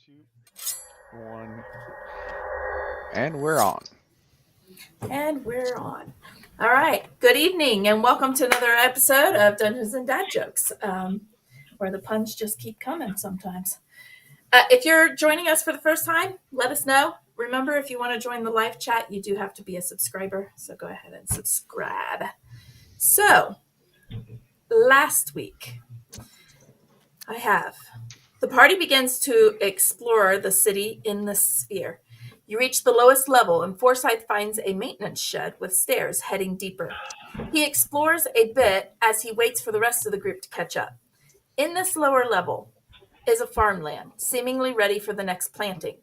Two, one, and we're on. And we're on. All right. Good evening, and welcome to another episode of Dungeons and Dad Jokes, where the puns just keep coming sometimes. If you're joining us for the first time, let us know. Remember, if you want to join the live chat, you do have to be a subscriber. So go ahead and subscribe. So, last week, the party begins to explore the city in the sphere. You reach the lowest level, and Forsyth finds a maintenance shed with stairs heading deeper. He explores a bit as he waits for the rest of the group to catch up. In this lower level is a farmland, seemingly ready for the next planting.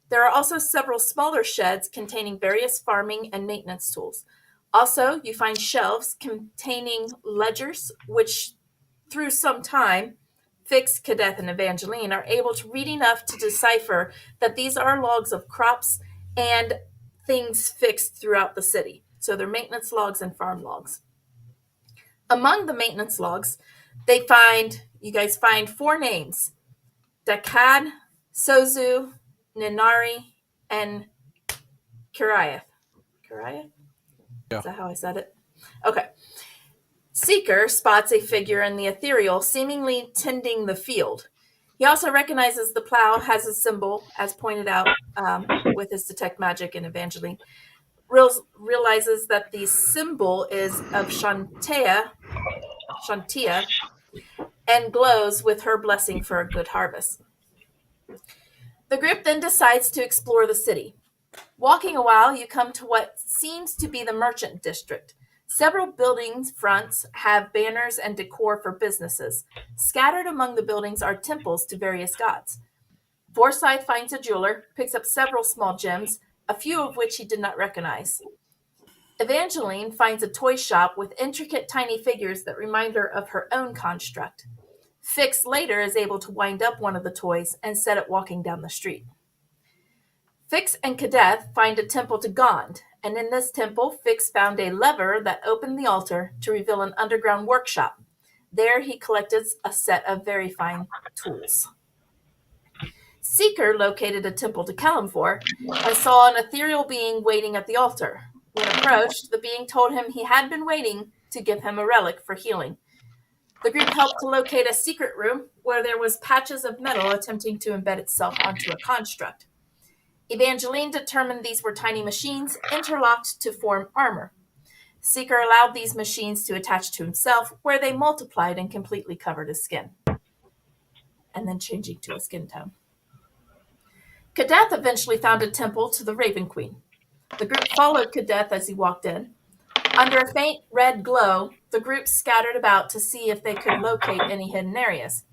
There are also several smaller sheds containing various farming and maintenance tools. Also, you find shelves containing ledgers, which, through some time, Fix, Cadeth, and Evangeline are able to read enough to decipher that these are logs of crops and things fixed throughout the city. So they're maintenance logs and farm logs. Among the maintenance logs, you guys find four names: Dakad, Sozu, Ninari, and Kiriath. Kiriath? Yeah. Is that how I said it? Okay. Seeker spots a figure in the ethereal, seemingly tending the field. He also recognizes the plow has a symbol, as pointed out with his detect magic and Evangeline. Realizes that the symbol is of Shantia, and glows with her blessing for a good harvest. The group then decides to explore the city. Walking a while, you come to what seems to be the merchant district. Several buildings' fronts have banners and decor for businesses. Scattered among the buildings are temples to various gods. Forsyth finds a jeweler, picks up several small gems, a few of which he did not recognize. Evangeline finds a toy shop with intricate tiny figures that remind her of her own construct. Fix later is able to wind up one of the toys and set it walking down the street. Fix and Cadeth find a temple to Gond, and in this temple, Fix found a lever that opened the altar to reveal an underground workshop. There he collected a set of very fine tools. Seeker located a temple to Kalimfor and saw an ethereal being waiting at the altar. When approached, the being told him he had been waiting to give him a relic for healing. The group helped to locate a secret room where there was patches of metal attempting to embed itself onto a construct. Evangeline determined these were tiny machines interlocked to form armor. Seeker allowed these machines to attach to himself, where they multiplied and completely covered his skin, and then changing to a skin tone. Cadeth eventually found a temple to the Raven Queen. The group followed Cadeth as he walked in. Under a faint red glow, the group scattered about to see if they could locate any hidden areas.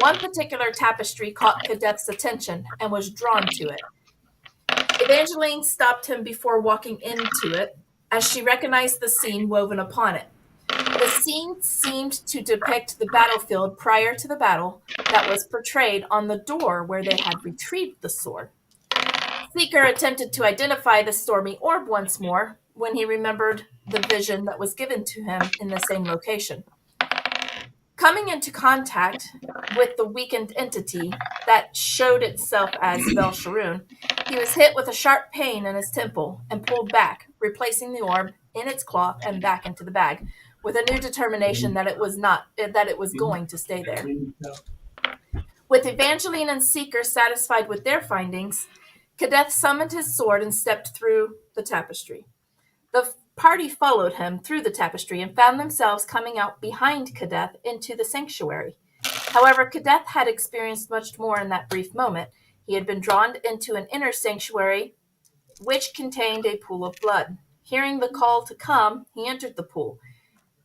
One particular tapestry caught Cadeth's attention and was drawn to it. Evangeline stopped him before walking into it, as she recognized the scene woven upon it. The scene seemed to depict the battlefield prior to the battle that was portrayed on the door where they had retrieved the sword. Seeker attempted to identify the stormy orb once more when he remembered the vision that was given to him in the same location. Coming into contact with the weakened entity that showed itself as Belsharoon, he was hit with a sharp pain in his temple and pulled back, replacing the orb in its cloth and back into the bag, with a new determination that it was going to stay there. With Evangeline and Seeker satisfied with their findings, Cadeth summoned his sword and stepped through the tapestry. The party followed him through the tapestry and found themselves coming out behind Cadeth into the sanctuary. However, Cadeth had experienced much more in that brief moment. He had been drawn into an inner sanctuary, which contained a pool of blood. Hearing the call to come, he entered the pool.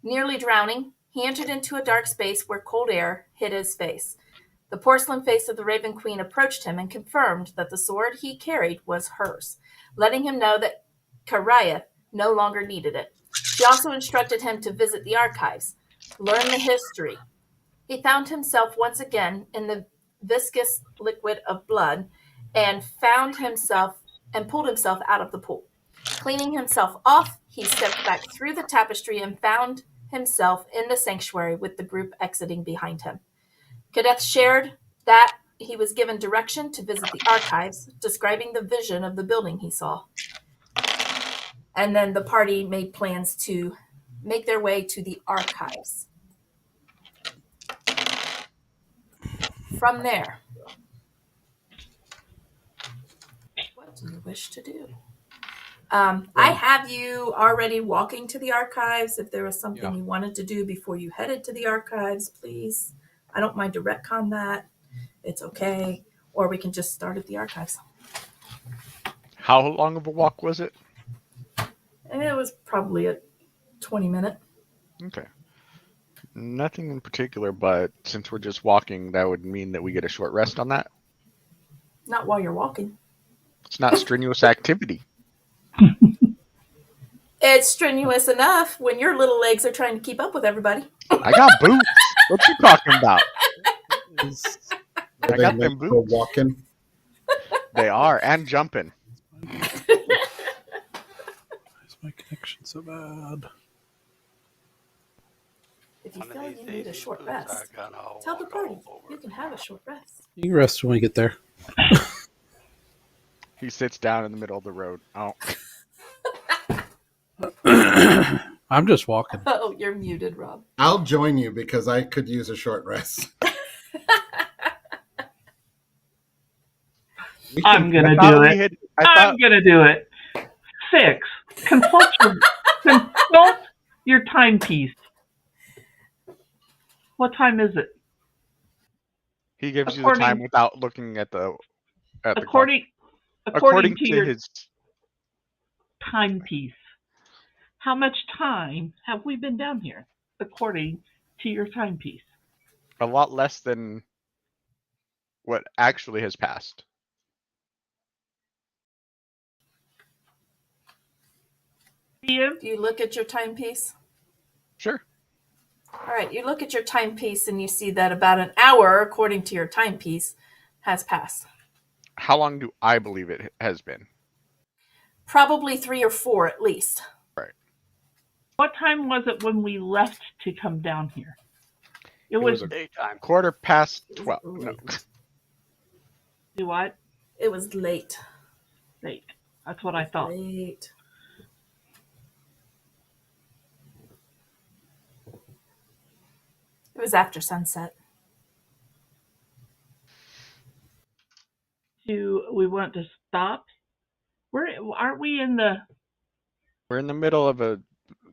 Nearly drowning, he entered into a dark space where cold air hid his face. The porcelain face of the Raven Queen approached him and confirmed that the sword he carried was hers, letting him know that Kiriath no longer needed it. She also instructed him to visit the archives, learn the history. He found himself once again in the viscous liquid of blood and pulled himself out of the pool. Cleaning himself off, he stepped back through the tapestry and found himself in the sanctuary with the group exiting behind him. Cadeth shared that he was given direction to visit the archives, describing the vision of the building he saw. And then the party made plans to make their way to the archives. From there, what do you wish to do? I have you already walking to the archives. If there was something you wanted to do before you headed to the archives, please. I don't mind to retcon that. It's okay. Or we can just start at the archives. How long of a walk was it? And it was probably a 20-minute. Okay. Nothing in particular, but since we're just walking, that would mean that we get a short rest on that. Not while you're walking. It's not strenuous activity. It's strenuous enough when your little legs are trying to keep up with everybody. I got boots. What you talking about? I got them boots. Walking. They are, and jumping. Why is my connection so bad? If you feel you need a short rest, tell the party you can have a short rest. You can rest when we get there. He sits down in the middle of the road. Oh. I'm just walking. Oh, you're muted, Rob. I'll join you because I could use a short rest. I'm going to do it. I'm going to do it. 6. Consult your timepiece. What time is it? He gives you the time without looking at the according to your his timepiece. How much time have we been down here, according to your timepiece? A lot less than what actually has passed. Do you look at your timepiece? Sure. All right, you look at your timepiece and you see that about an hour, according to your timepiece, has passed. How long do I believe it has been? Probably 3 or 4 at least. Right. What time was it when we left to come down here? It was daytime. 12:15. No. Do what? It was late. Late. That's what I thought. Late. It was after sunset. Do we want to stop? Aren't we in the? We're in the middle of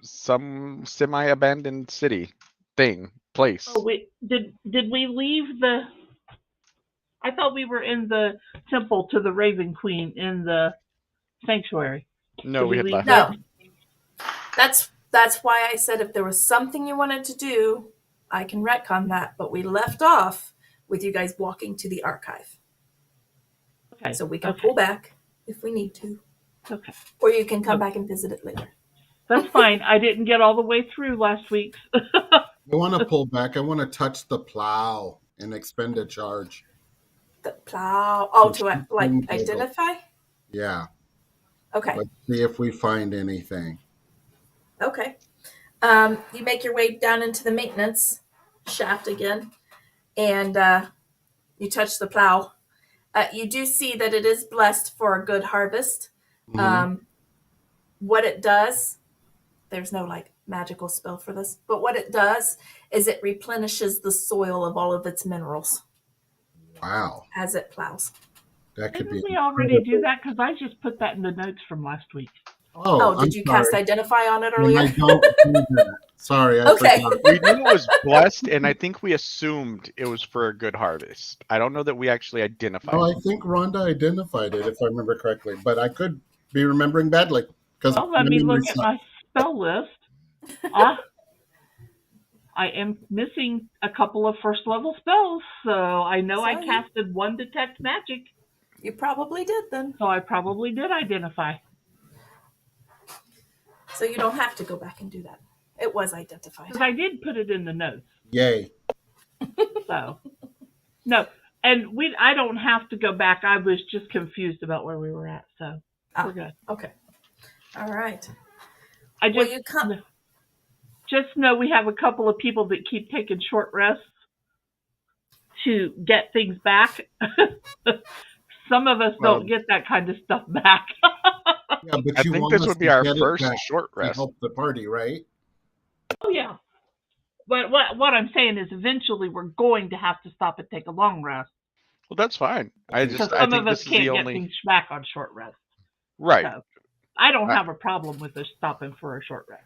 some semi-abandoned place. Oh, did we leave the? I thought we were in the temple to the Raven Queen in the sanctuary. No, we had left. No. That's why I said if there was something you wanted to do, I can retcon that. But we left off with you guys walking to the archive. Okay. So we can pull back if we need to. Okay. Or you can come back and visit it later. That's fine. I didn't get all the way through last week's. I want to pull back. I want to touch the plow and expend a charge. The plow. Oh, to identify? Yeah. Okay. Let's see if we find anything. Okay. You make your way down into the maintenance shaft again, and you touch the plow. You do see that it is blessed for a good harvest. Mm-hmm. What it does, there's no magical spell for this, but what it does is it replenishes the soil of all of its minerals. Wow. As it plows. That could be. Didn't we already do that? Because I just put that in the notes from last week. Oh, did you cast identify on it earlier? I don't do that. Sorry. Okay. We knew it was blessed, and I think we assumed it was for a good harvest. I don't know that we actually identified. Oh, I think Rhonda identified it, if I remember correctly, but I could be remembering badly. Well, let me look at my spell list. I am missing a couple of first level spells, so I know I casted 1 detect magic. You probably did then. So I probably did identify. So you don't have to go back and do that. It was identified. Because I did put it in the notes. Yay. So, no. And I don't have to go back. I was just confused about where we were at. So, we're good. Okay. All right. Just know we have a couple of people that keep taking short rests. to get things back. Some of us Well, don't get that kind of stuff back. Yeah, but I you think want this us would be to our get it first back short to rest. help the party, right? Oh yeah. But what I'm saying is eventually we're going to have to stop and take a long rest. Well, that's fine. Because I some of think us this is the can't get only things back on short rest. right. So I don't I- have a problem with us stopping for a short rest.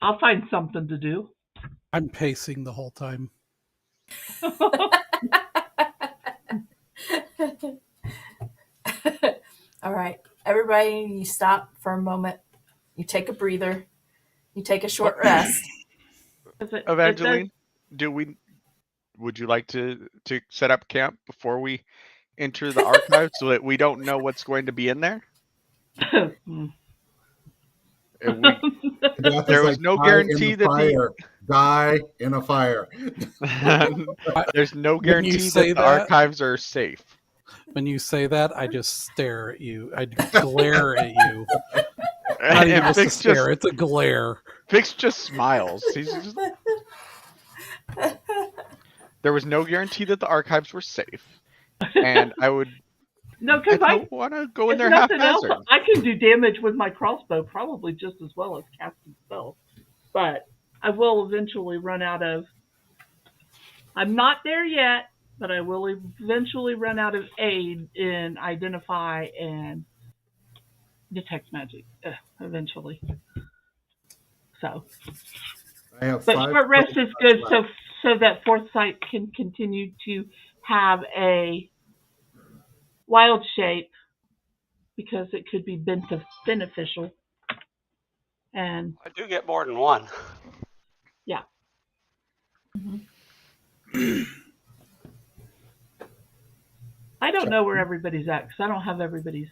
I'll find something to do. I'm pacing the whole time. All right, everybody, you stop for a moment. You take a breather. You take a short rest. Evangeline, would you like to set up camp before we enter the archive so that we don't know what's going to be in there? Death There is was like no die guarantee in the that fire. Die in a fire. there's no When you guarantee say that the that- archives are safe. When you say that, I just stare at you. I glare at you. Not even And just a Fix stare, it's a glare. Fix just smiles. There was no guarantee that the archives were safe, and I No, because don't want to go in if there nothing else, haphazard. I can do damage with my crossbow probably just as well as casting spells. But I will eventually run out of. I'm not there yet, but I will eventually run out of aid in identify and detect magic. Eventually. So, I have but 5 short rest is good, left. so that foresight can continue to have a wild shape because it could be beneficial. And I do get more than one. yeah. I don't know where everybody's at because I don't have everybody's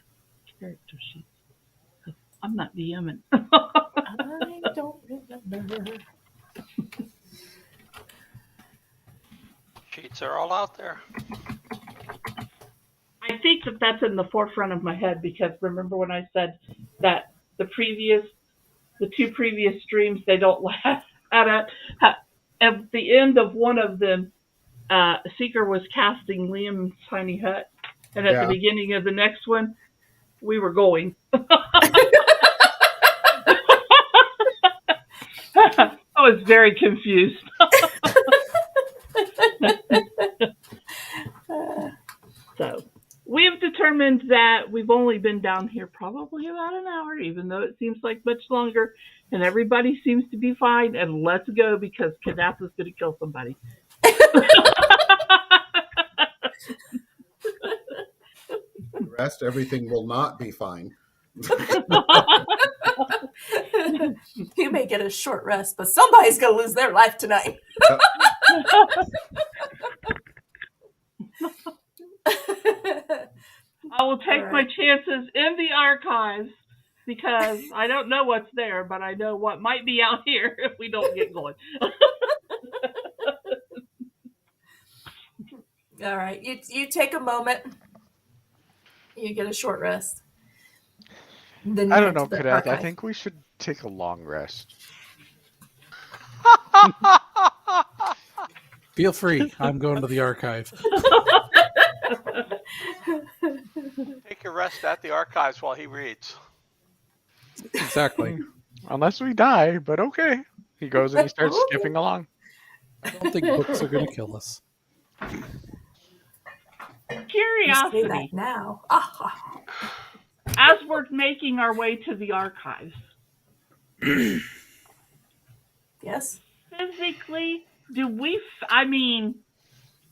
character sheets. I'm not DMing. I don't remember. Sheets are all out there. I think that's in the forefront of my head because remember when I said that the two previous streams, they don't last. At the end of one of them, Seeker was casting Liam's tiny hut, and at the beginning of the next one, we were going. I was very confused. So we've determined that we've only been down here probably about an hour, even though it seems like much longer, and everybody seems to be fine, and let's go because Kadath is going to kill somebody. The rest, everything will not be fine. You may get a short rest, but somebody's going to lose their life tonight. I will take my chances in the archives because I don't know what's there, but I know what might be out here if we don't get going. All right, you take a moment. You get a short rest. Then you I head don't know, to the Kadath. I archive. think we should take a long rest. Feel free. I'm going to the archive. Take your rest at the archives while he reads. Exactly. Unless we die, but okay. He goes and he starts skipping along. I don't think books are going to kill us. You say that Curiosity. now. As we're making our way to the archives, Yes. physically,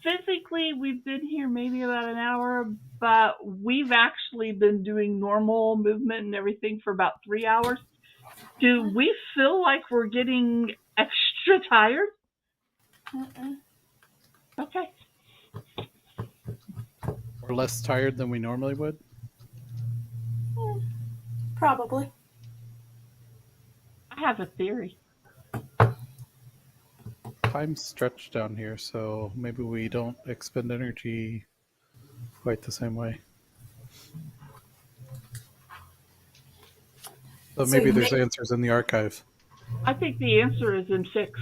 physically we've been here maybe about an hour, but we've actually been doing normal movement and everything for about 3 hours. Do we feel like we're getting extra tired? Okay. We're less tired than we normally would. Probably. I have a theory. Time's stretched down here, so maybe we don't expend energy quite the same way. So So maybe you there's make- answers in the archive. I think the answer is in 6.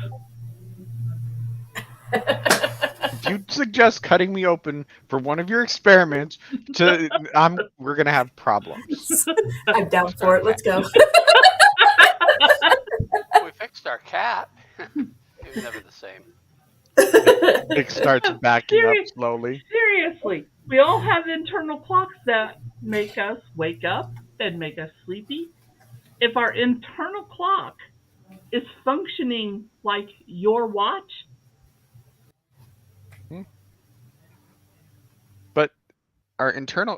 If you suggest cutting me open for one of your experiments, we're gonna have problems. I'm down for it. Let's go. We fixed our cat. He was never the same. It starts backing up slowly. Seriously, we all have internal clocks that make us wake up and make us sleepy. If our internal clock is functioning like your watch, But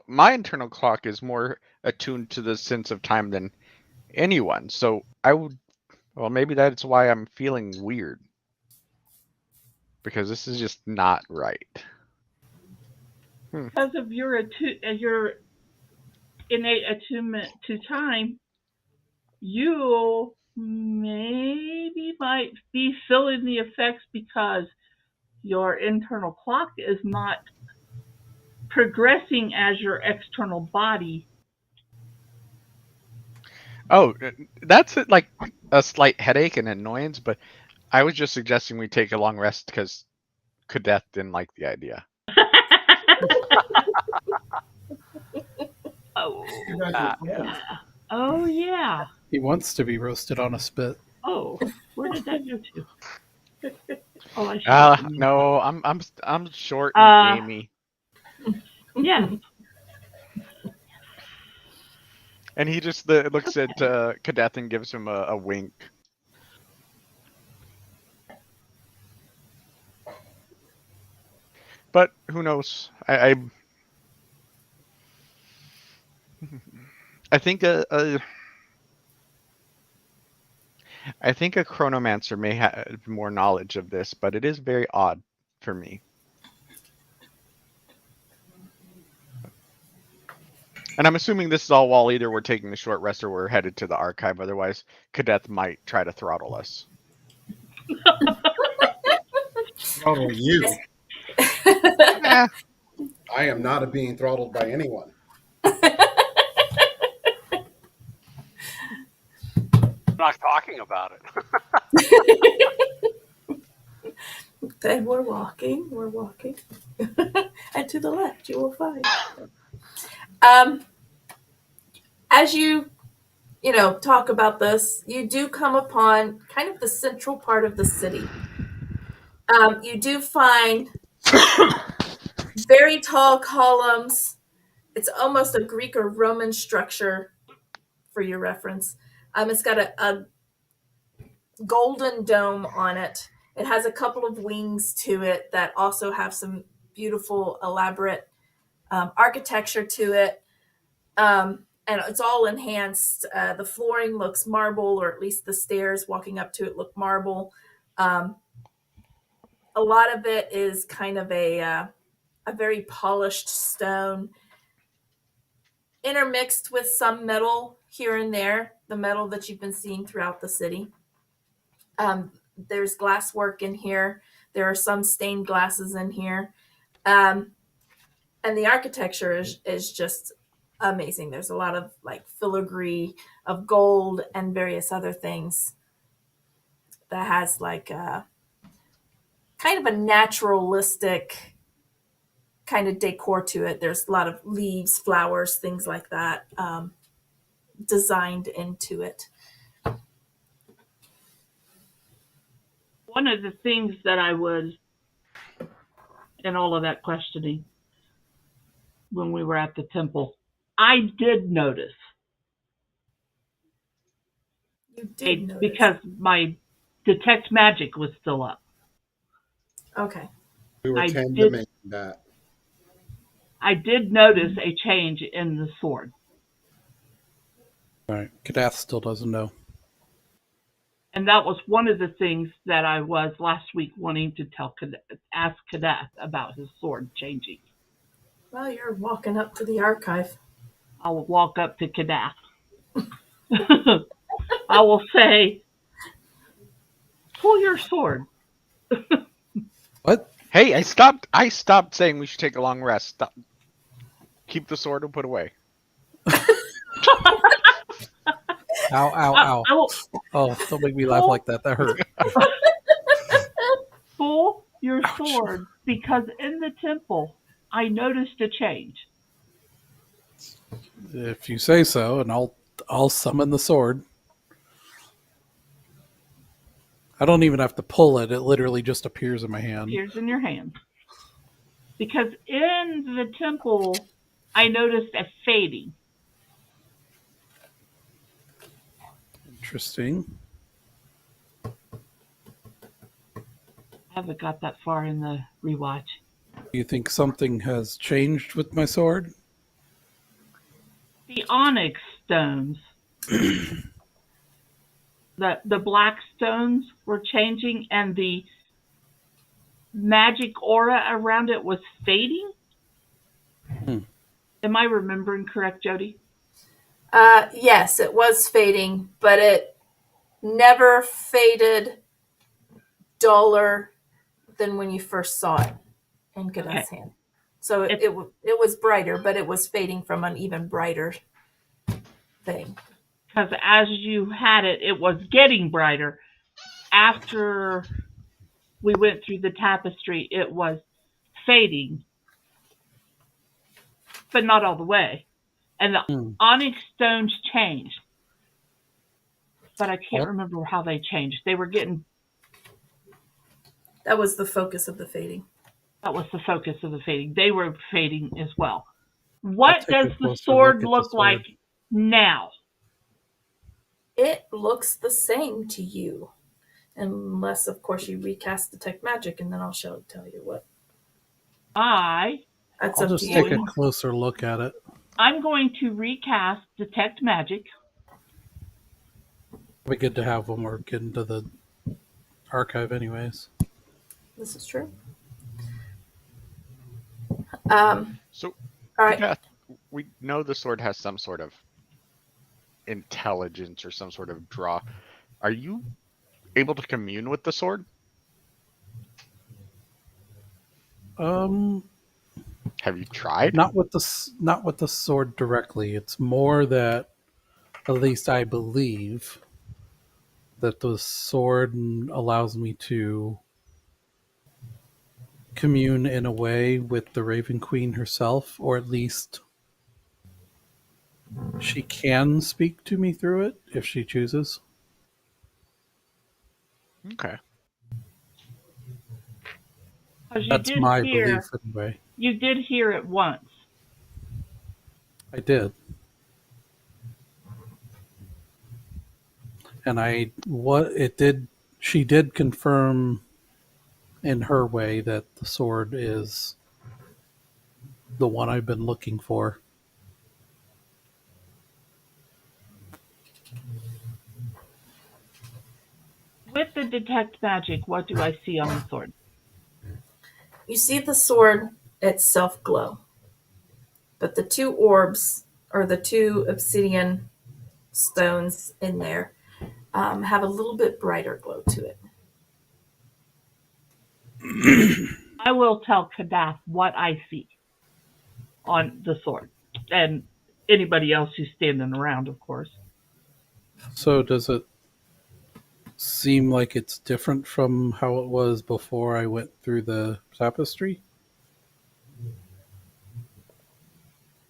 my internal clock is more attuned to the sense of time than anyone. So maybe that's why I'm feeling weird. Because this is just not right. because of your innate attunement to time, you maybe might be feeling the effects because your internal clock is not progressing as your external body. Oh, that's like a slight headache and annoyance, but I was just suggesting we take a long rest because Cadeth didn't like the idea. Oh, Yeah. oh yeah. He wants to be roasted on a spit. Oh, where did that go to? Oh, I should. No, I'm short and gamey. Yeah. And he just looks at Cadeth and gives him a wink. But who knows? I think I think a chronomancer may have more knowledge of this, but it is very odd for me. And I'm assuming this is all while either we're taking the short rest or we're headed to the archive. Otherwise, Cadeth might try to throttle us. Throttle you. Eh, I am not being throttled by anyone. I'm not talking about it. Then we're walking. And to the left, you will find. As you talk about this, you do come upon kind of the central part of the city. You do find very tall columns. It's almost a Greek or Roman structure for your reference. It's got a golden dome on it. It has a couple of wings to it that also have some beautiful, elaborate architecture to it. And it's all enhanced. The flooring looks marble, or at least the stairs walking up to it look marble. A lot of it is kind of a very polished stone, intermixed with some metal here and there, the metal that you've been seeing throughout the city. There's glass work in here. There are some stained glasses in here. And the architecture is just amazing. There's a lot of like filigree of gold and various other things that has like kind of a naturalistic kind of decor to it. There's a lot of leaves, flowers, things like that designed into it. One of the things that I was in all of that questioning when we were at the temple, I did notice. You did notice. Because my detect magic was still up. Okay. We were I tend did- to mention that. I did notice a change in the sword. All right, Kadath still doesn't know. And that was one of the things that I was last week wanting to ask Kadath about his sword changing. Well, you're walking up to the archive. I will walk up to Kadath. I will say, pull your sword. What? Hey, I stopped saying we should take a long rest. Stop. Keep the sword and put away. Ow, ow, ow. I will Oh, don't make me laugh like that. That hurt. pull your Ouch. sword because in the temple I noticed a change. If you say so, and I'll summon the sword. I don't even have to pull it; it literally just appears in my hand. Appears in your hand. Because in the temple I noticed a fading. Interesting. I haven't got that far in the rewatch. Do you think something has changed with my sword? The onyx stones, the black stones were changing, and the magic aura around it was fading. Hmm. Am I remembering correct, Jody? Yes, it was fading, but it never faded duller than when you first saw it in Godeth's hand. So it was brighter, but it was fading from an even brighter thing. Because as you had it, it was getting brighter. After we went through the tapestry, it was fading, but not all the way. And the onyx stones changed, but I can't remember how they changed. They were getting. That was the focus of the fading. That was the focus of the fading. They were fading as well. What take a does the closer sword look at the look like sword. now? It looks the same to you. Unless, of course, you recast Detect Magic, and then I'll tell you what. That's I'll up just to take you. a closer look at it. I'm going to recast Detect Magic. It'll be good to have when we're getting to the archive anyways. This is true. So, All right. Beth, we know the sword has some sort of intelligence or some sort of draw. Are you able to commune with the sword? Have you tried? Not with the sword directly. It's more that, at least I believe, that the sword allows me to commune in a way with the Raven Queen herself, or at least she can speak to me through it if she chooses. Okay. That's my belief anyway. You did hear it once. I did. And she did confirm in her way that the sword is the one I've been looking for. With the Detect Magic, what do I see on the sword? You see the sword itself glow, but the two orbs, or the two obsidian stones in there, have a little bit brighter glow to it. I will tell Kadath what I see on the sword. And anybody else who's standing around, of course. So does it seem like it's different from how it was before I went through the tapestry?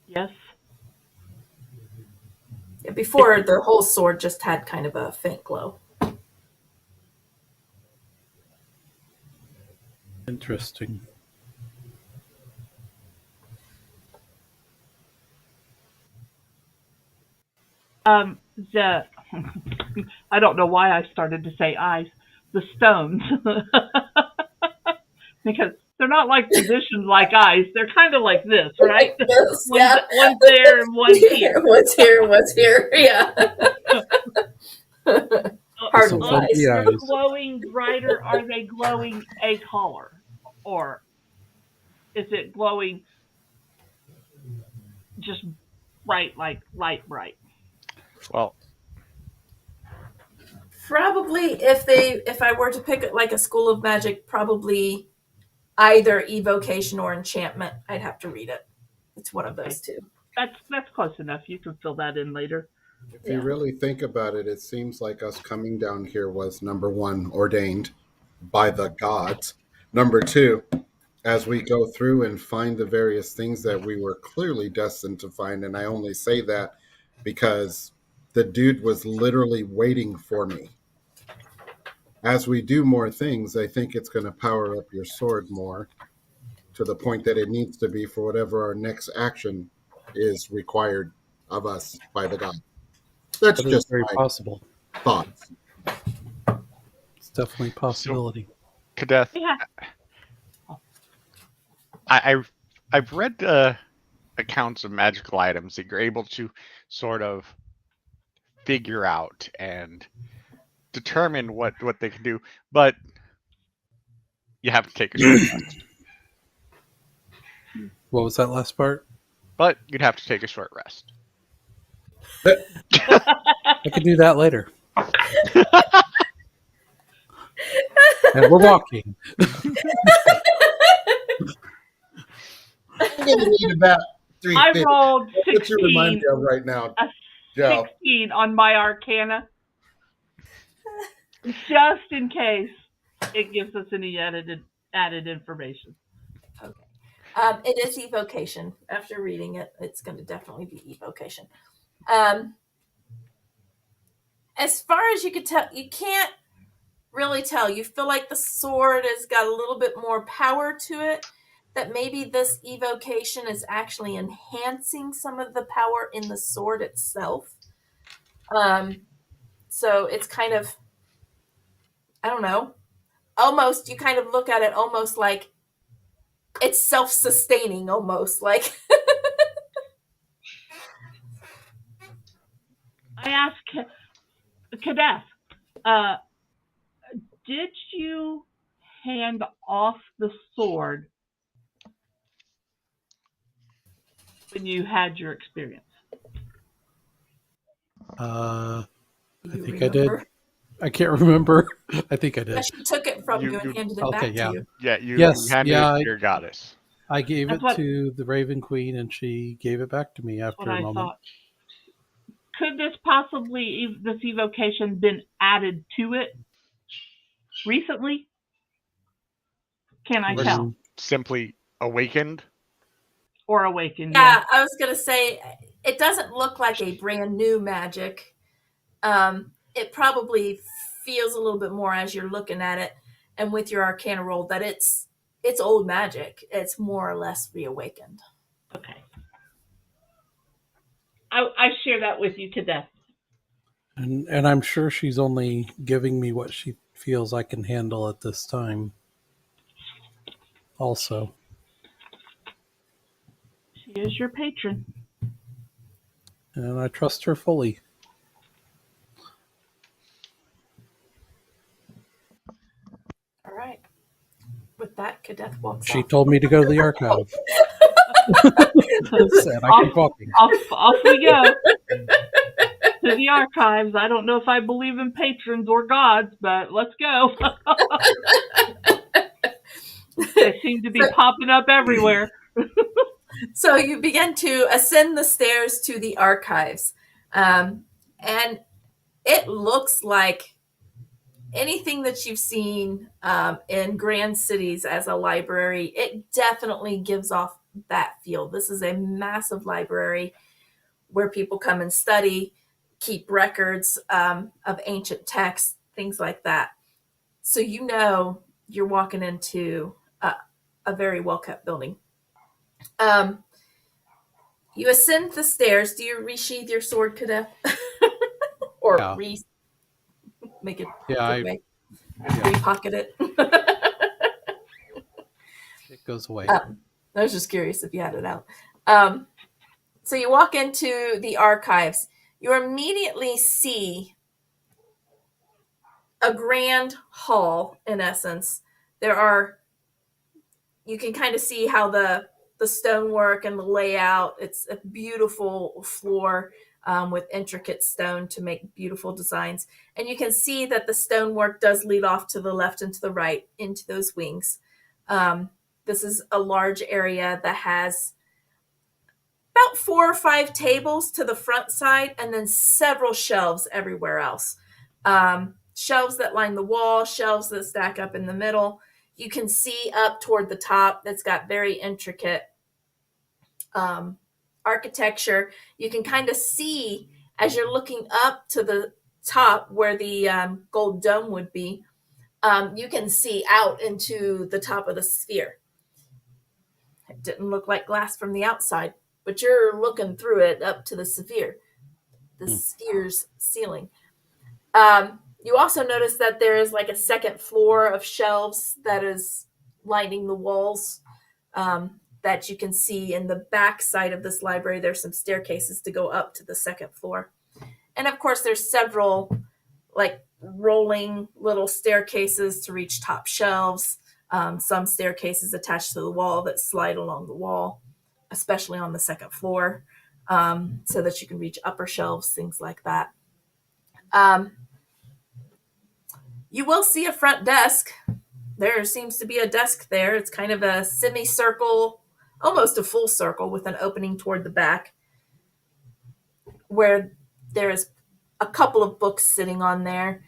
Yes. Yeah, before, the whole sword just had kind of a faint glow. Interesting. The I don't know why I started to say eyes. The stones. Because they're not like positioned like eyes. They're kind of like this, right? Yes, yeah. One's there and one's here. What's here? What's here? Yeah. Hard So eyes. They're eyes. glowing brighter. Are they glowing a color? Or is it glowing just bright, like light bright? Well, Probably, if I were to pick it like a school of magic, probably either evocation or enchantment. I'd have to read it. It's one of those two. That's close enough. You can fill that in later. If you really think about it, it seems like us coming down here was number one, ordained by the gods, Number two, as we go through and find the various things that we were clearly destined to find, and I only say that because the dude was literally waiting for me. As we do more things, I think it's going to power up your sword more to the point that it needs to be for whatever our next action is required of us by the god. That's That is just very my possible. thoughts. It's definitely a possibility. Kadeth, Yeah. I've read accounts of magical items that you're able to sort of figure out and determine what they can do, but you have to take a short rest. What was that last part? But you'd have to take a short rest. I could do that later. And we're walking. I'm going to need about 3 I minutes. rolled What you remind 16, me of right now, a Joe? 16 on my Arcana, just in case it gives us any added information. Okay. It is evocation. After reading it, it's going to definitely be evocation. As far as you can tell, you can't really tell. You feel like the sword has got a little bit more power to it, that maybe this evocation is actually enhancing some of the power in the sword itself. So it's kind of, I don't know, almost, you kind of look at it almost like it's self-sustaining, almost like. I asked Kadeth, did you hand off the sword when you had your experience? I You think I did. remember? I can't remember. I think I Yeah, did. she took it from you and handed it okay, back yeah. to you. Yeah, you Yes, handed yeah, it to your goddess. I gave That's it what- to the Raven Queen, and she gave it back to me That's after what a I moment. thought. Could this possibly, this evocation, been added to it recently? Can I Or tell? simply awakened. Or awakened? Yeah, I was going to say, it doesn't look like a brand new magic. It probably feels a little bit more as you're looking at it and with your Arcana roll that it's old magic. It's more or less reawakened. Okay. I share that with you to death. And I'm sure she's only giving me what she feels I can handle at this time. Also. She is your patron. And I trust her fully. All right. With that, Kadeth walks She off. told me to go to the archive. And I keep walking. Off we go. To the archives. I don't know if I believe in patrons or gods, but let's go. They seem to be popping up everywhere. So you begin to ascend the stairs to the archives. And it looks like anything that you've seen in grand cities as a library. It definitely gives off that feel. This is a massive library where people come and study, keep records of ancient texts, things like that. So you know you're walking into a very well-kept building. You ascend the stairs. Do you resheath your sword, Kadeth? Or Yeah. make it Yeah, way? Repocket it? it goes away. I was just curious if you had it out. So you walk into the archives. You immediately see a grand hall, in essence. You can kind of see how the stonework and the layout. It's a beautiful floor with intricate stone to make beautiful designs. And you can see that the stonework does lead off to the left and to the right into those wings. This is a large area that has about 4 or 5 tables to the front side and then several shelves everywhere else. Shelves that line the wall, shelves that stack up in the middle. You can see up toward the top that's got very intricate architecture. You can kind of see as you're looking up to the top where the gold dome would be. You can see out into the top of the sphere. It didn't look like glass from the outside, but you're looking through it up to the sphere's ceiling. You also notice that there is like a second floor of shelves that is lining the walls, that you can see in the back side of this library. There's some staircases to go up to the second floor. And of course, there's several like rolling little staircases to reach top shelves. Some staircases attached to the wall that slide along the wall, especially on the second floor, so that you can reach upper shelves, things like that. You will see a front desk. There seems to be a desk there. It's kind of a semicircle, almost a full circle with an opening toward the back, where there is a couple of books sitting on there.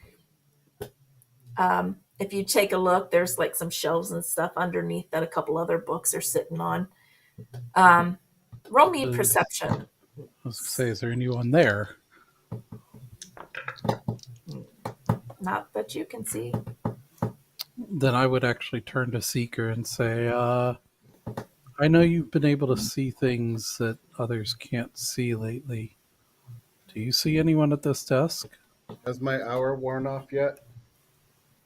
If you take a look, there's like some shelves and stuff underneath that a couple other books are sitting on. Roll me perception. I was going to say, is there anyone there? Not that you can see. Then I would actually turn to Seeker and say, I know you've been able to see things that others can't see lately. Do you see anyone at this desk? Has my hour worn off yet?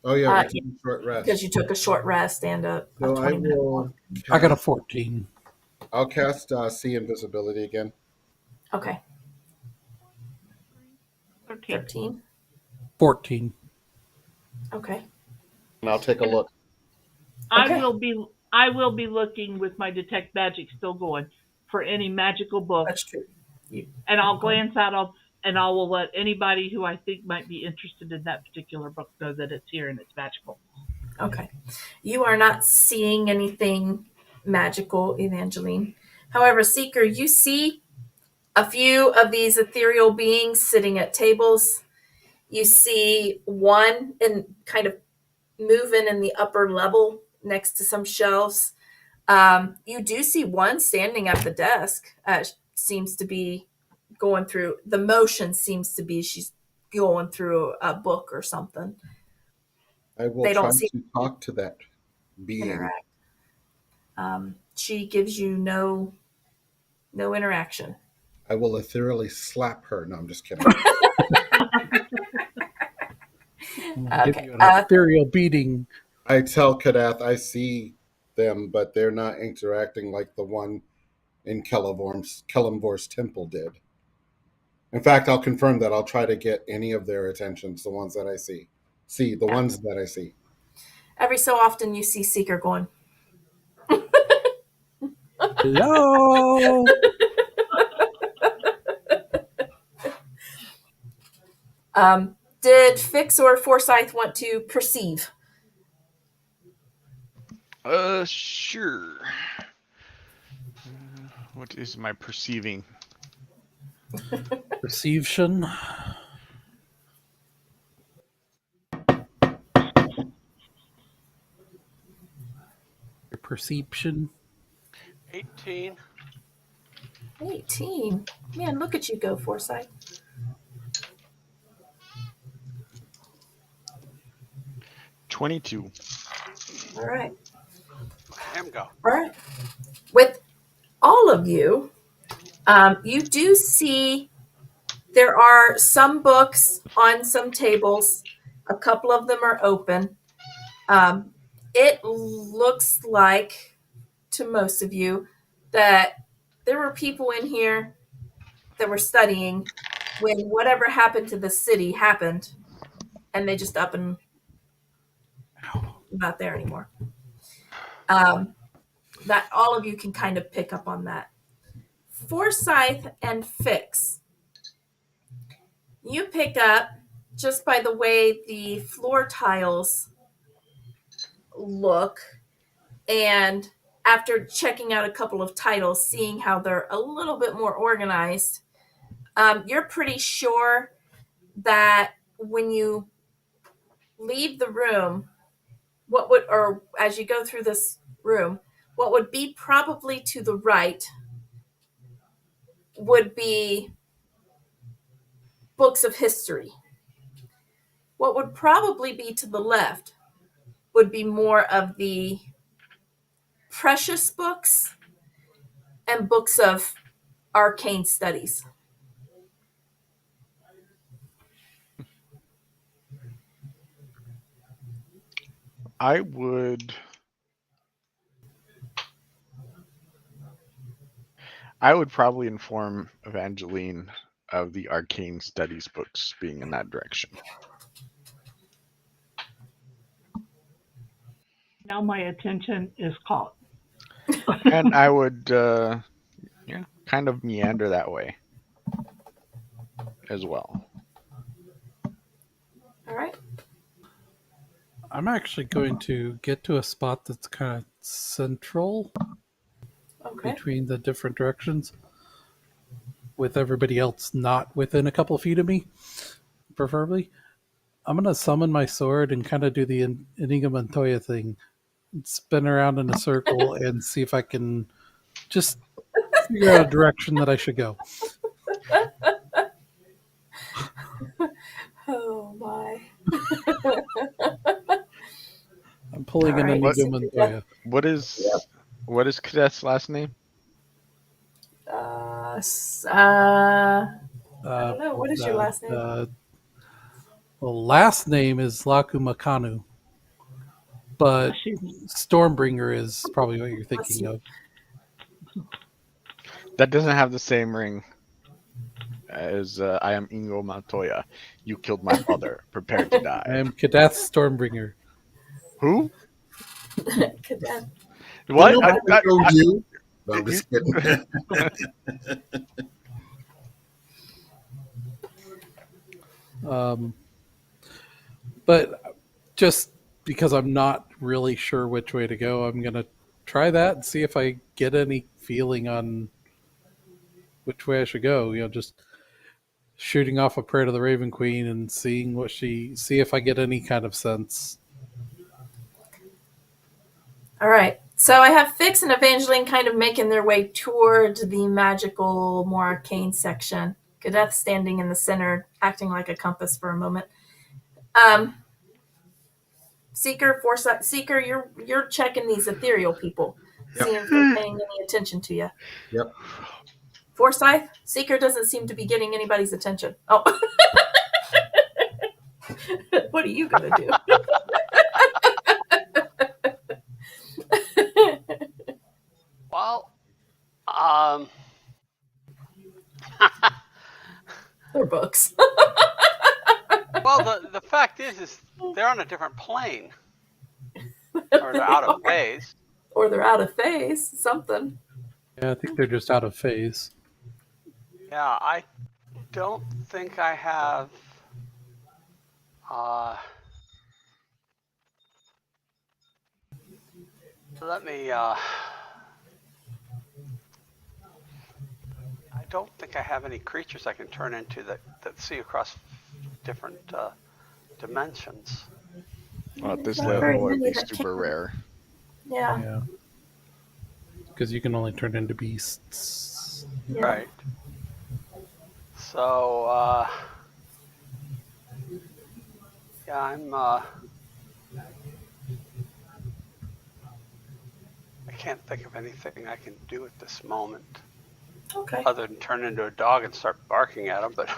Oh yeah, we're taking a short rest. Because you took a short rest and a So I 20-minute will. walk. I got a 14. I'll cast see invisibility again. Okay. 13. 13. 14. Okay. And I'll take a look. Okay. I will be looking with my detect magic still going for any magical books, That's true. and I'll glance out and I will let anybody who I think might be interested in that particular book know that it's here and it's magical. Okay. You are not seeing anything magical, Evangeline. However, Seeker, you see a few of these ethereal beings sitting at tables. You see one and kind of moving in the upper level next to some shelves. You do see one standing at the desk. Seems to be going through, the motion seems to be she's going through a book or something. I will They don't try see- to talk to that being. Interact. She gives you no interaction. I will ethereally slap her. No, I'm just kidding. I'll give Okay. you an ethereal beating. I tell Kadath I see them, but they're not interacting like the one in Kelemvor's temple did. In fact, I'll confirm that. I'll try to get any of their attentions, the ones that I see. The ones that I see. Every so often you see Seeker going, Hello. did Fix or Forsyth want to perceive? Sure. What is my perceiving? Perception. Your perception. 18. 18. Man, look at you go, Forsyth. 22. All right. Him go. All right. With all of you, you do see there are some books on some tables. A couple of them are open. It looks like, to most of you, that there were people in here that were studying when whatever happened to the city happened, and they just up and not there anymore. That all of you can kind of pick up on that. Forsyth and Fix, you pick up just by the way the floor tiles look, and after checking out a couple of titles, seeing how they're a little bit more organized, you're pretty sure that when you leave the room, what would, or as you go through this room, what would be probably to the right would be books of history. What would probably be to the left would be more of the precious books and books of arcane studies. I would probably inform Evangeline of the arcane studies books being in that direction. Now my attention is caught. And I would kind of meander that way as well. All right. I'm actually going to get to a spot that's kind of central Okay. between the different directions, with everybody else not within a couple of feet of me, preferably. I'm going to summon my sword and kind of do the Inigo Montoya thing. Spin around in a circle and see if I can just figure out a direction that I should go. Oh my. I'm pulling an All right. Inigo Montoya. What is Cadet's last name? I don't know. What is your last name? Well, last name is Lakumakanu, but Stormbringer is probably what you're thinking of. That doesn't have the same ring as I am Inigo Montoya. You killed my father. Prepare to I die. am Kadath Stormbringer. Who? Cadet. What? You know what I told you? No, I'm just kidding. But just because I'm not really sure which way to go, I'm going to try that and see if I get any feeling on which way I should go. Just shooting off a prayer to the Raven Queen and seeing see if I get any kind of sense. All right. So I have Fix and Evangeline kind of making their way toward the magical, more arcane section. Cadeth standing in the center, acting like a compass for a moment. Seeker, Foresight, Seeker, you're checking these ethereal people, seeing if they're paying any attention to you. Yep. Forsyth, Seeker doesn't seem to be getting anybody's attention. Oh, what are you gonna do? Well, They're books. well, the fact is they're on a different plane, or they're out of phase. Or they're out of phase. Something. Yeah, I think they're just out of phase. Yeah, I don't think I have. Let me. I don't think I have any creatures I can turn into that see across different dimensions. Well, at this Not level, very it would many be that super can. rare. Yeah. Yeah. Because you can only turn into beasts. Yeah. Right. So, yeah, I'm. I can't think of anything I can do at this moment Okay. other than turn into a dog and start barking at them. But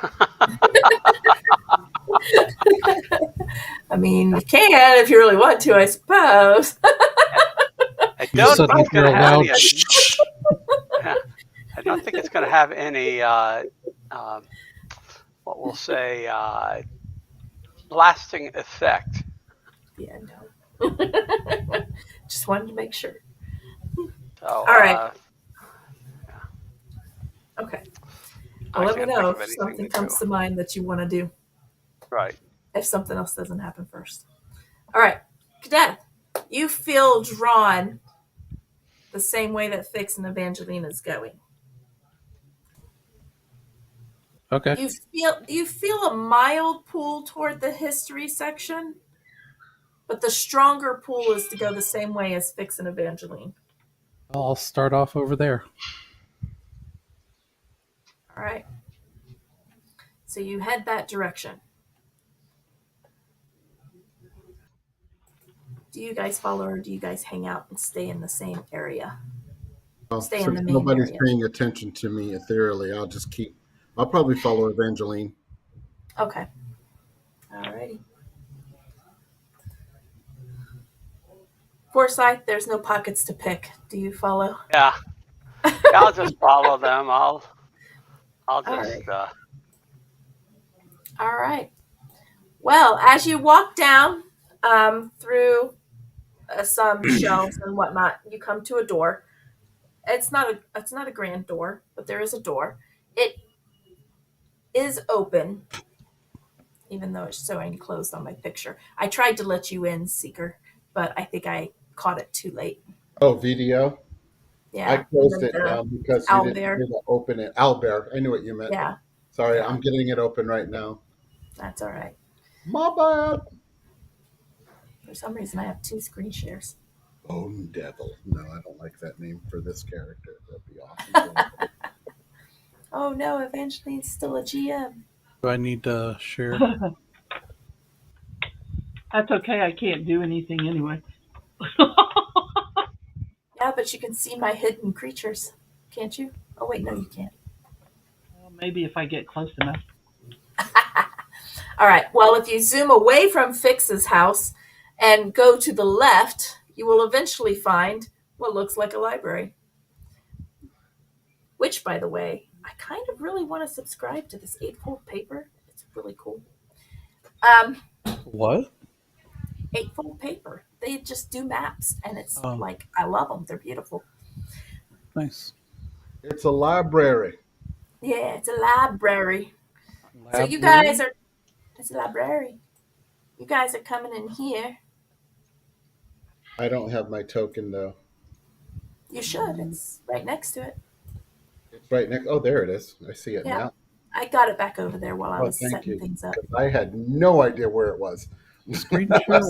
I mean, you can if you really want to, I suppose. I You don't suddenly think it's going hear to a have loud any. I don't think it's going to have any. What we'll say, lasting effect. Yeah, no. Just wanted to make sure. So, All right. Okay. Well, I let me can't know think of if anything something to comes do. to mind that you want to do. Right. If something else doesn't happen first. All right. Cadet, you feel drawn the same way that Fix and Evangeline is going. Okay. Do you feel a mild pull toward the history section? But the stronger pull is to go the same way as Fix and Evangeline. I'll start off over there. All right. So you head that direction. Do you guys follow, or do you guys hang out and stay in the same area? Well, Stay in the since main nobody's area. paying attention to me ethereally, I'll probably follow Evangeline. Okay. Alrighty. Forsyth, there's no pockets to pick. Do you follow? Yeah. I'll just follow them. I'll just. All right. Well, as you walk down through some shelves and whatnot, you come to a door. It's not a grand door, but there is a door. It is open, even though it's showing closed on my picture. I tried to let you in, Seeker, but I think I caught it too late. Oh, VDO? Yeah. I closed it down because you didn't Owlbear. hear the open it. Owlbear. I knew what you meant. Yeah, Sorry, Yeah. I'm getting it open right now. that's all right. My bad. For some reason, I have 2 screen shares. Bone Devil. No, I don't like that name for this character. That'd be awesome. Oh no, Evangeline's still a GM. Do I need to share? That's okay. I can't do anything anyway. Yeah, but you can see my hidden creatures, can't you? Oh wait, no, you can't. Well, maybe if I get close enough. All right. Well, if you zoom away from Fix's house and go to the left, you will eventually find what looks like a library. Which, by the way, I kind of really want to subscribe to this 8-fold paper. It's really cool. What? 8-fold paper. They just do maps, and it's Oh. like, I love them. They're beautiful. Nice. It's a library. Yeah, it's a library. So you Lab guys are, it's a library. You guys are coming in here. I don't have my token though. You should. It's right next to it. It's right next. Oh, there it is. I see it Yeah. now. I got it back over there while I Oh, was thank setting you. things up. 'Cause I had no idea where it was. Screen share?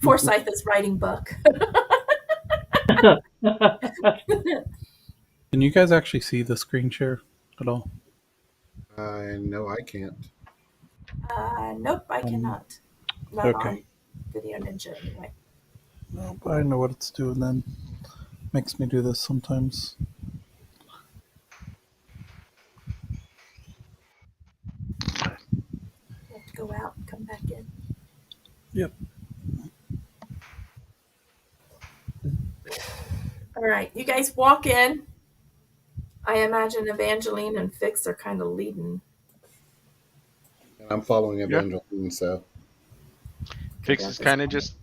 Forsyth is writing book. Can you guys actually see the screen share at all? No, I can't. Nope, I cannot. Not okay. on Video Ninja anyway. No, but I know what it's doing then. Makes me do this sometimes. You have to go out and come back in. Yep. All right, you guys walk in. I imagine Evangeline and Fix are kind of leading. And I'm following Evangeline, so. Fix is kind of just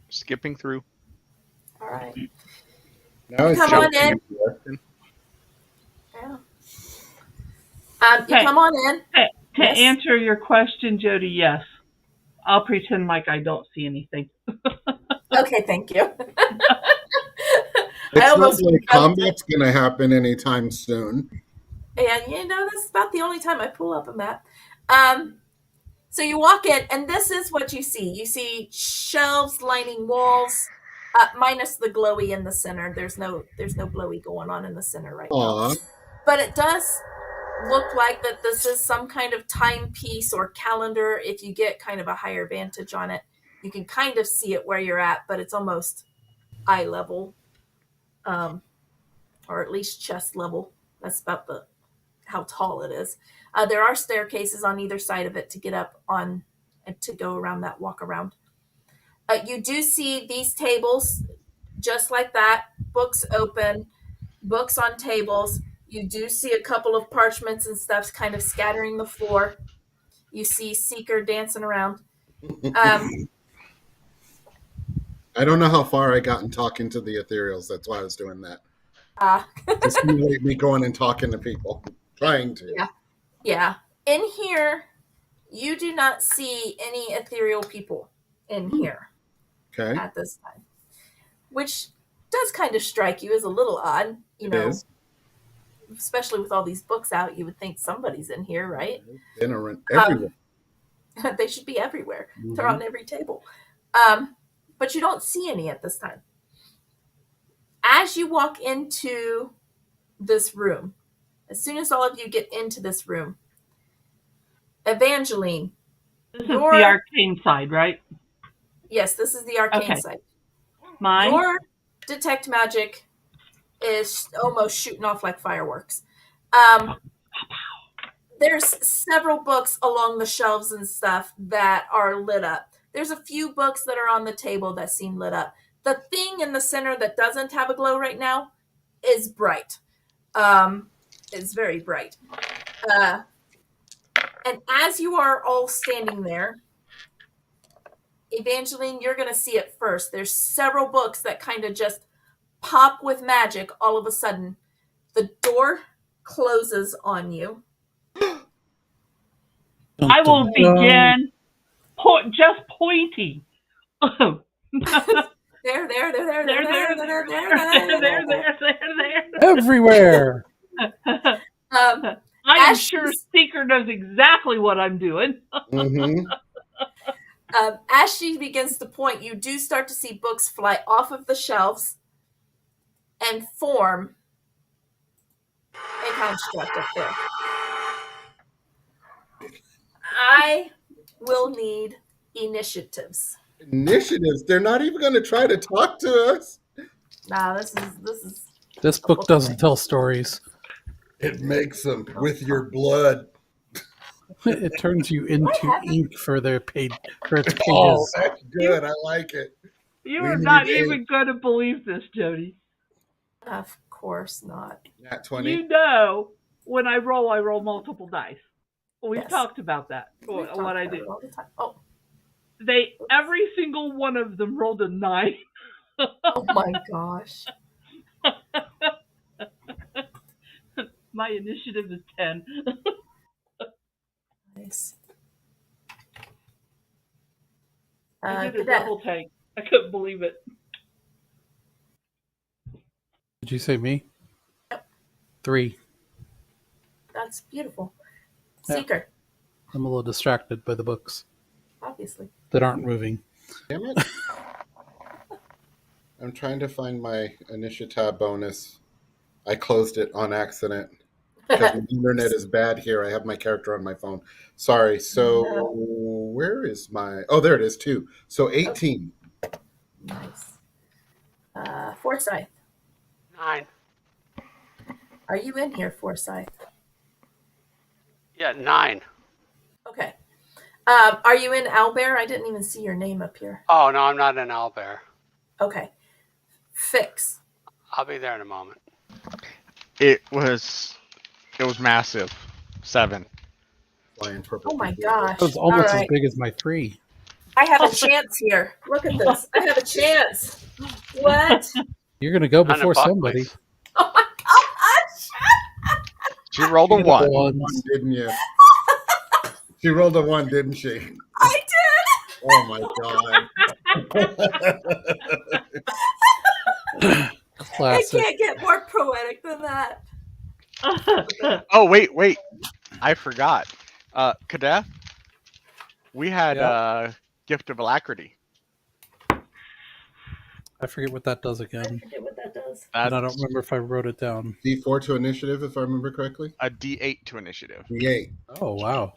skipping through. All right. Now it's Come on in. Yeah. You Okay. come on in. To Yes. answer your question, Jody, yes. I'll pretend like I don't see anything. Okay, thank you. It's not like combat's going to happen anytime soon. And you know, this is about the only time I pull up a map. So you walk in, and this is what you see. You see shelves lining walls, minus the glowy in the center. There's no glowy going on in the center right Aw. now. But it does look like that this is some kind of timepiece or calendar. If you get kind of a higher vantage on it, you can kind of see it where you're at, but it's almost eye level, or at least chest level. That's about how tall it is. There are staircases on either side of it to get up on and to go around that walk around. You do see these tables just like that, books open, books on tables. You do see a couple of parchments and stuff kind of scattering the floor. You see Seeker dancing around. I don't know how far I got in talking to the ethereals. That's why I was doing that. To simulate me going and talking to people. Trying to. Yeah. In here, you do not see any ethereal people in here Okay. at this time, which does kind of strike you as a little odd. You It know, is. especially with all these books out, you would think somebody's in here, right? Been around everywhere. They should be everywhere. Mm-hmm. They're on every table. But you don't see any at this time. As you walk into this room, as soon as all of you get into this room, Evangeline, This is the arcane side, right? Yes, this is the arcane side. Mine? Your detect magic is almost shooting off like fireworks. There's several books along the shelves and stuff that are lit up. There's a few books that are on the table that seem lit up. The thing in the center that doesn't have a glow right now is bright. It's very bright. And as you are all standing there, Evangeline, you're going to see it first. There's several books that kind of just pop with magic all of a sudden. The door closes on you. I will begin just pointing. There. Everywhere. I am sure Seeker knows exactly what I'm doing. Mm-hmm. As she begins to point, you do start to see books fly off of the shelves and form a construct up there. I will need initiatives. Initiatives? They're not even going to try to talk to us. Nah, this is. This book doesn't tell stories. It makes them with your blood. It turns you into ink for its pages. Oh, that's good. I like it. You are not even going to believe this, Jody. Of course not. Nat 20. You know, when I roll multiple dice. We've talked about that. What I do. All the time. Oh. Every single one of them rolled a 9. Oh my gosh. My initiative is 10. Nice. I did a double take. I couldn't believe it. Did you say me? Yep. 3. That's beautiful. Yeah. Seeker. I'm a little distracted by the books Obviously. that aren't moving. Damn it. I'm trying to find my initiative bonus. I closed it on accident. Because the internet is bad here. I have my character on my phone. Sorry. So where is my... Oh, there it is, too. So 18. Okay. Nice. Forsyth. 9. Are you in here, Forsyth? Yeah, 9. Okay. Are you in Owlbear? I didn't even see your name up here. Oh, no, I'm not in Owlbear. Okay. Fix. I'll be there in a moment. It was massive. 7. Flying purple. Oh my gosh. That was almost All as right. big as my 3. I have a chance here. Look at this. I have a chance. What? You're going to go On a before buck, somebody. please. Oh my gosh. She rolled a 1. One, didn't you? She rolled a 1, didn't she? I did. Oh my god. Classic. I can't get more poetic than that. Oh, wait. I forgot. Kadeth, we had Gift of Alacrity. I forget what that does I again. forget what that does. And I don't remember if I wrote it down. D4 to initiative, if I remember correctly. A D8 to initiative. D8. Oh, wow.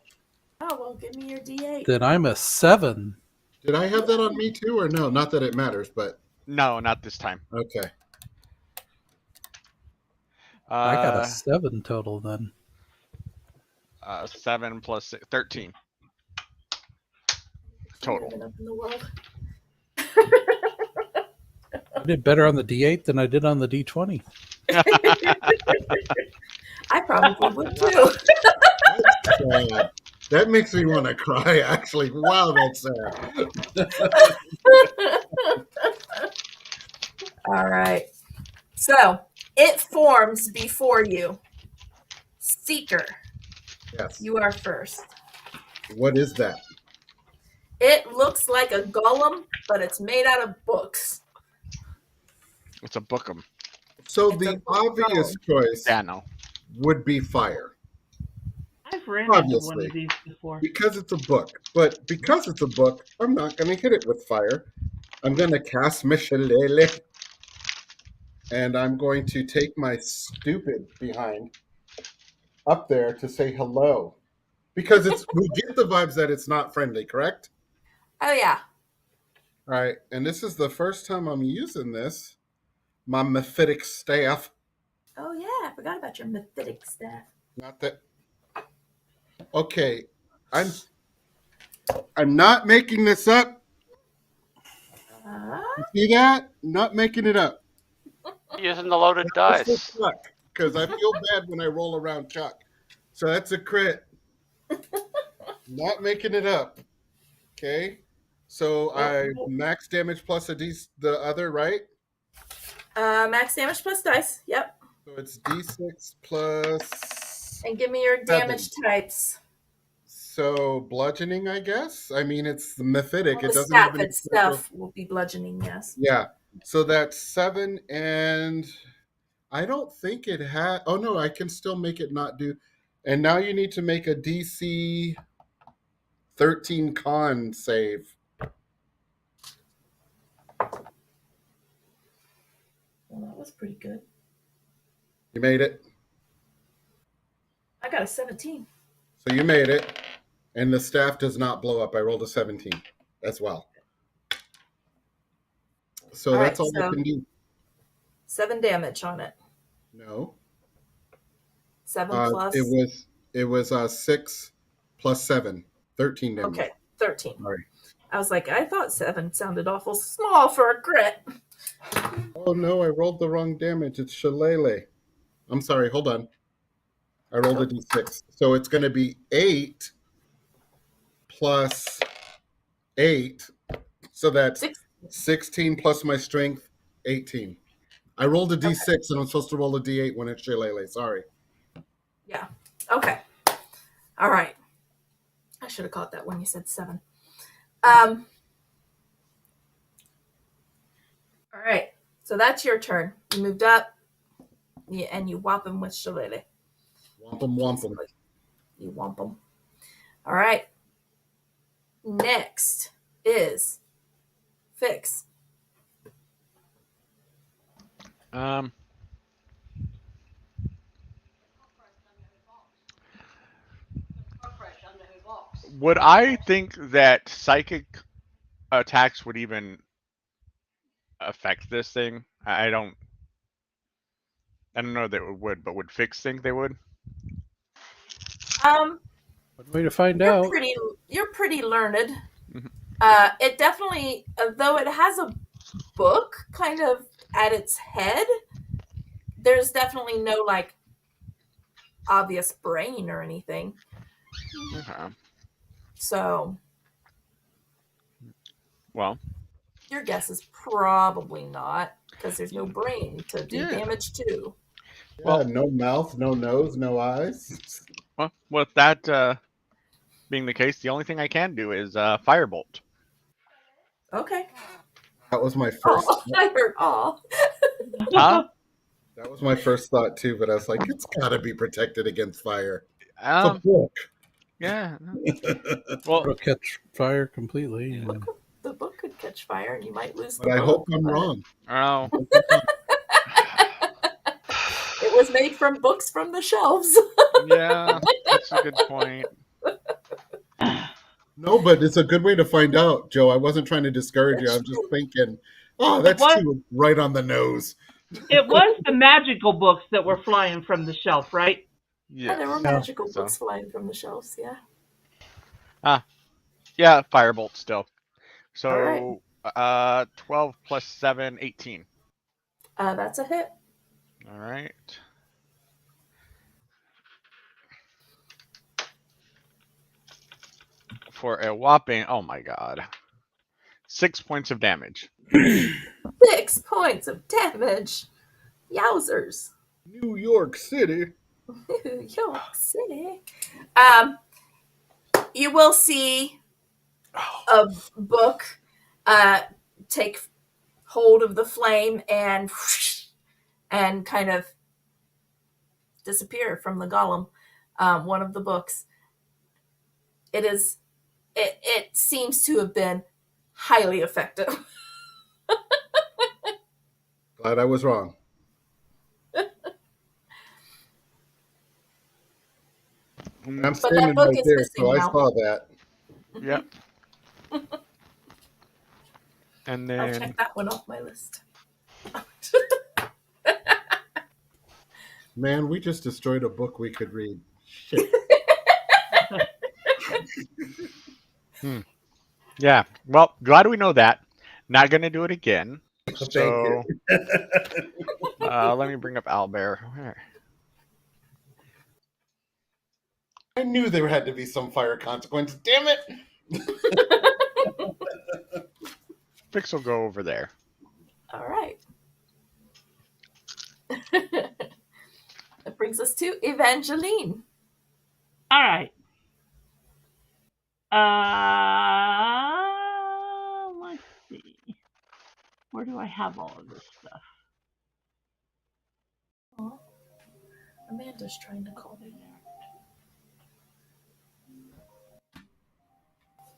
Oh, well, give me your D8. Then I'm a 7. Did I have that on me too, or no? Not that it matters, but No, not this time. okay. I got a 7 total then. 7 plus 6, 13. Total. Living up in the world. I did better on the D8 than I did on the D20. I probably would too. That makes me want to cry, actually. Wow, that's sad. All right. So it forms before you. Seeker, Yes. you are first. What is that? It looks like a golem, but it's made out of books. It's a bookum. So It's the a book obvious golem. choice Yeah, no. would be fire. I friend into one Obviously. of these before. Because it's a book. But because it's a book, I'm not going to hit it with fire. I'm going to cast Mishalele. And I'm going to take my stupid behind up there to say hello. Because we get the vibes that it's not friendly, correct? Oh yeah. All right. And this is the first time I'm using this. My mephitic staff. Oh yeah. I forgot about your mephitic staff. Not that. Okay. I'm not making this up. Uh, You see that? Not making it up. Using the loaded dice. Because I feel bad when I roll around Chuck. So that's a crit. Not making it up. Okay. So I max damage plus the other, right? max damage plus dice. Yep. So it's D6 plus. And give me your damage types. So bludgeoning, I guess. I mean, it's the mephitic. Well, It the doesn't have staff any itself will be bludgeoning. Yes. Yeah. So that's 7, and I don't think it had. Oh no, I can still make it not do. And now you need to make a DC 13 con save. Well, that was pretty good. You made it. I got a 17. So you made it, and the staff does not blow up. I rolled a 17 as well. So All that's right, all I can do. 7 damage on it. No. 7 plus. It was 6 plus 7, 13 damage. Okay, 13. All right. I was like, I thought 7 sounded awful small for a crit. Oh no, I rolled the wrong damage. It's Shillelagh. I'm sorry, hold on. I rolled a d6. So it's going to be 8 plus 8. So that's 16 plus my strength, 18. I rolled a d6 and I'm supposed to roll a d8 when it's Shillelagh. Sorry. Yeah. Okay. All right. I should have caught that when you said 7. All right. So that's your turn. You moved up, and you whop him with Shillelagh. Womp 'em, womp 'em. You whomp him. All right. Next is Fix. Would I think that psychic attacks would even affect this thing? I don't know that it would, but would Fix think they would? One way to find out. You're pretty learned. Mhm. It definitely, though it has a book kind of at its head, there's definitely no like obvious brain or anything. Okay. So, Well, your guess is probably not, because there's no brain to do damage to. Well, no mouth, no nose, no eyes. well, with that being the case, the only thing I can do is Firebolt. Okay. That was my first. Oh, I heard aw. Huh? That was my first thought too, but I was like, it's got to be protected against fire. It's a Um, book. yeah. Well, It'll catch fire completely. And The book could catch fire and you might lose But the I book, hope I'm but wrong. oh, It was made from books from the shelves. yeah, that's a good point. No, but it's a good way to find out, Joe. I wasn't trying to discourage you. I was just thinking, oh, that's too right on the nose. It was the magical books that were flying from the shelf, right? Yeah, there were Yes. magical So- books flying from the shelves, yeah. Yeah, Firebolt still. So, All 12 plus 7, 18. That's a hit. All right. For a whopping, oh my god, 6 points of damage. 6 points of damage. Yowzers. New York City. New York City. You will see a book take hold of the flame and kind of disappear from the golem. One of the books. It seems to have been highly effective. Glad I was wrong. I'm But that standing book right is there, missing so I now. saw that. Yep. And I'll then check that one off my list. Man, we just destroyed a book we could read. Shit. yeah. Well, glad we know that. Not gonna do it again. Thank you. So let me bring up Albert. Where? I knew there had to be some fire consequence. Damn it! Fix will go over there. All right. That brings us to Evangeline. All right. Let's see. Where do I have all of this stuff? Oh, Amanda's trying to call me.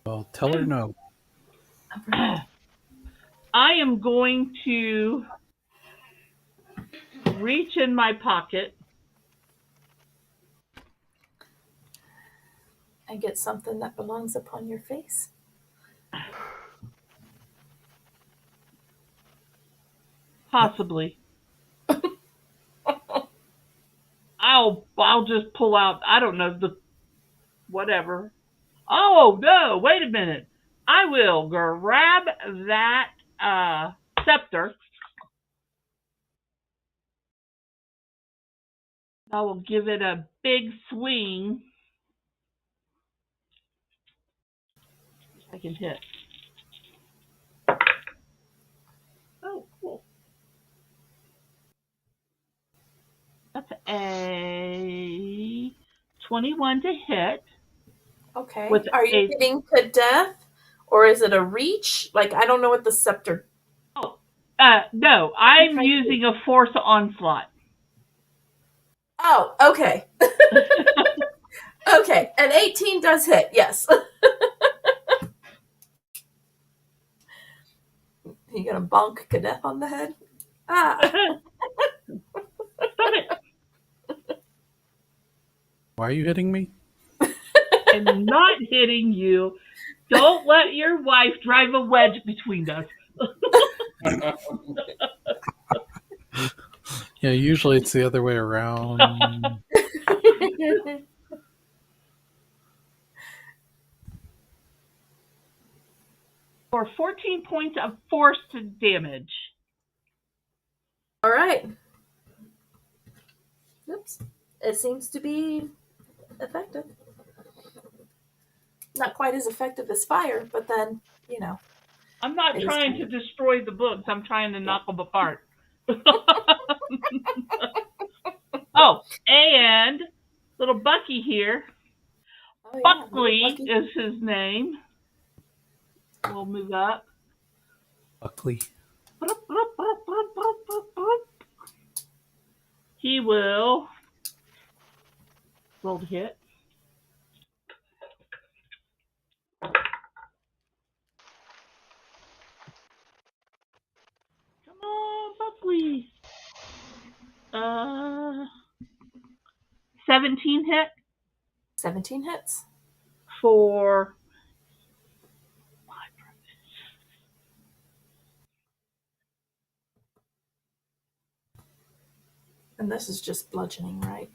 Well, tell her no. I am going to reach in my pocket. And get something that belongs upon your face. Possibly. I'll just pull out, I don't know, the whatever. Oh no, wait a minute. I will grab that scepter. I will give it a big swing. If I can hit. Oh, cool. That's a 21 to hit. Okay. With Are you hitting to death? Or is it a reach? Like, I don't know what the scepter... No, I'm using a force onslaught. Oh, okay. Okay, an 18 does hit, yes. You gonna bonk Kadeth on the head? Ah. Stop it. Why are you hitting me? I'm not hitting you. Don't let your wife drive a wedge between us. Yeah, usually it's the other way around. For 14 points of force damage. All right. Oops. It seems to be effective. Not quite as effective as fire, but then, you know. I'm not trying to destroy the books. I'm trying to knock them apart. Oh, and little Bucky here. Oh, yeah, Buckley Bucky. is his name. We'll move up. Buckley. He will roll to hit. Come on, Buckley. 17 hit 17 hits. for And this is just bludgeoning, right?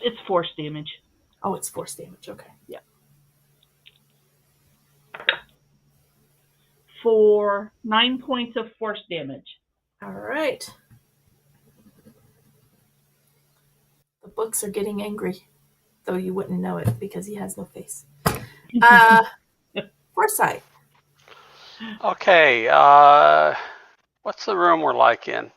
it's force damage. Oh, it's force damage. Okay. Yeah. For 9 points of force damage. All right. The books are getting angry, though you wouldn't know it because he has no face. Foresight. Okay. What's the room we're like in?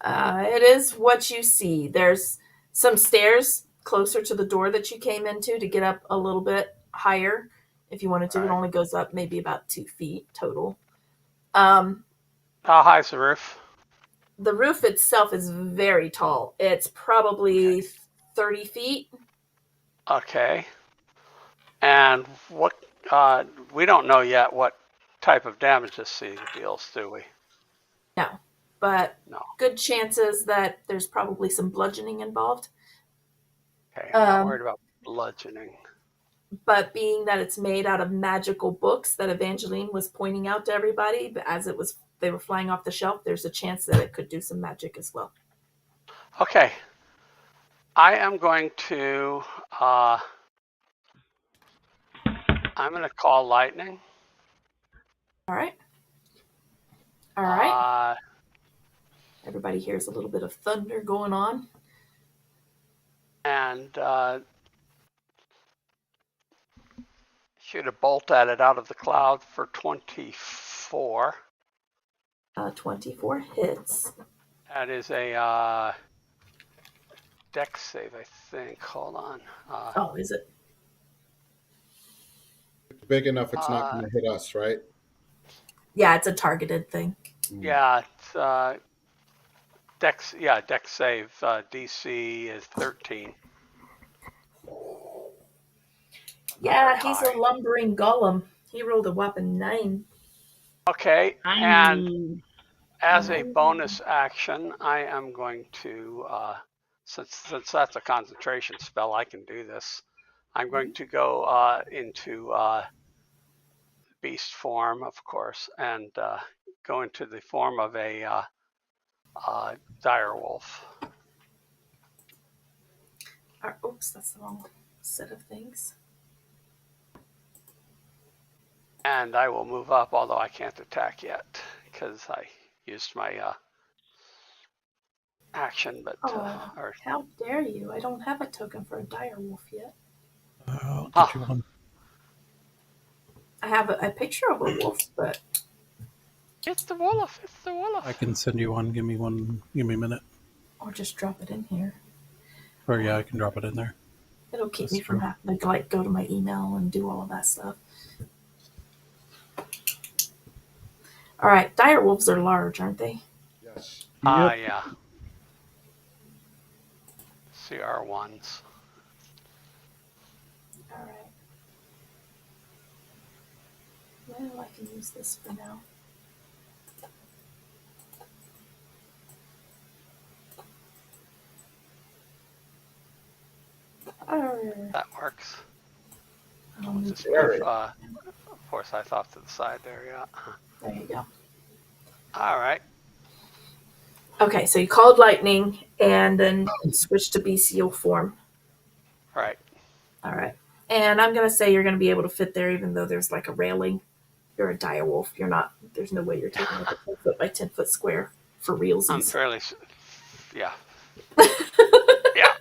It is what you see. There's some stairs closer to the door that you came into to get up a little bit higher. If you wanted to, it only goes up maybe about 2 feet total. How high is the roof? The roof itself is very tall. It's probably 30 feet. Okay. And what we don't know yet what type of damage this thing deals, do we? No, but No. good chances that there's probably some bludgeoning involved. Okay, I'm not worried about bludgeoning. But being that it's made out of magical books that Evangeline was pointing out to everybody, but as they were flying off the shelf, there's a chance that it could do some magic as well. Okay. I am going to I'm going to call lightning. All right. All right. Everybody hears a little bit of thunder going on. And shoot a bolt at it out of the cloud for 24. 24 hits. That is a dex save, I think. Hold on. Oh, is it? It's big enough it's not going to hit us, right? Yeah, it's a targeted thing. Yeah, it's dex save. DC is 13. Yeah, he's a lumbering golem. He rolled a whopping 9. Okay, and as a bonus action, I am going to, since that's a concentration spell, I can do this. I'm going to go into beast form, of course, and go into the form of a dire wolf. Oops, that's the wrong set of things. And I will move up, although I can't attack yet because I used my action. But how dare you? I don't have a token for a dire wolf yet. I'll get you one. I have a picture of a wolf, but it's the wolf. It's the wolf. I can send you one. Give me a minute. Or just drop it in here. Or yeah, I can drop it in there. It'll keep me from having to go to my email and do all of that stuff. All right, dire wolves are large, aren't they? Yes. Yeah. CR1s. All right. Well, I can use this for now. That works. Just There. of course, I thought to the side there, yeah. There you go. All right. Okay, so you called lightning and then switched to bestial form. Right. All right. And I'm going to say you're going to be able to fit there even though there's like a railing. You're a dire wolf. You're not, there's no way you're taking like a 10 foot by 10 foot square for realsies. I'm fairly, yeah. Yeah.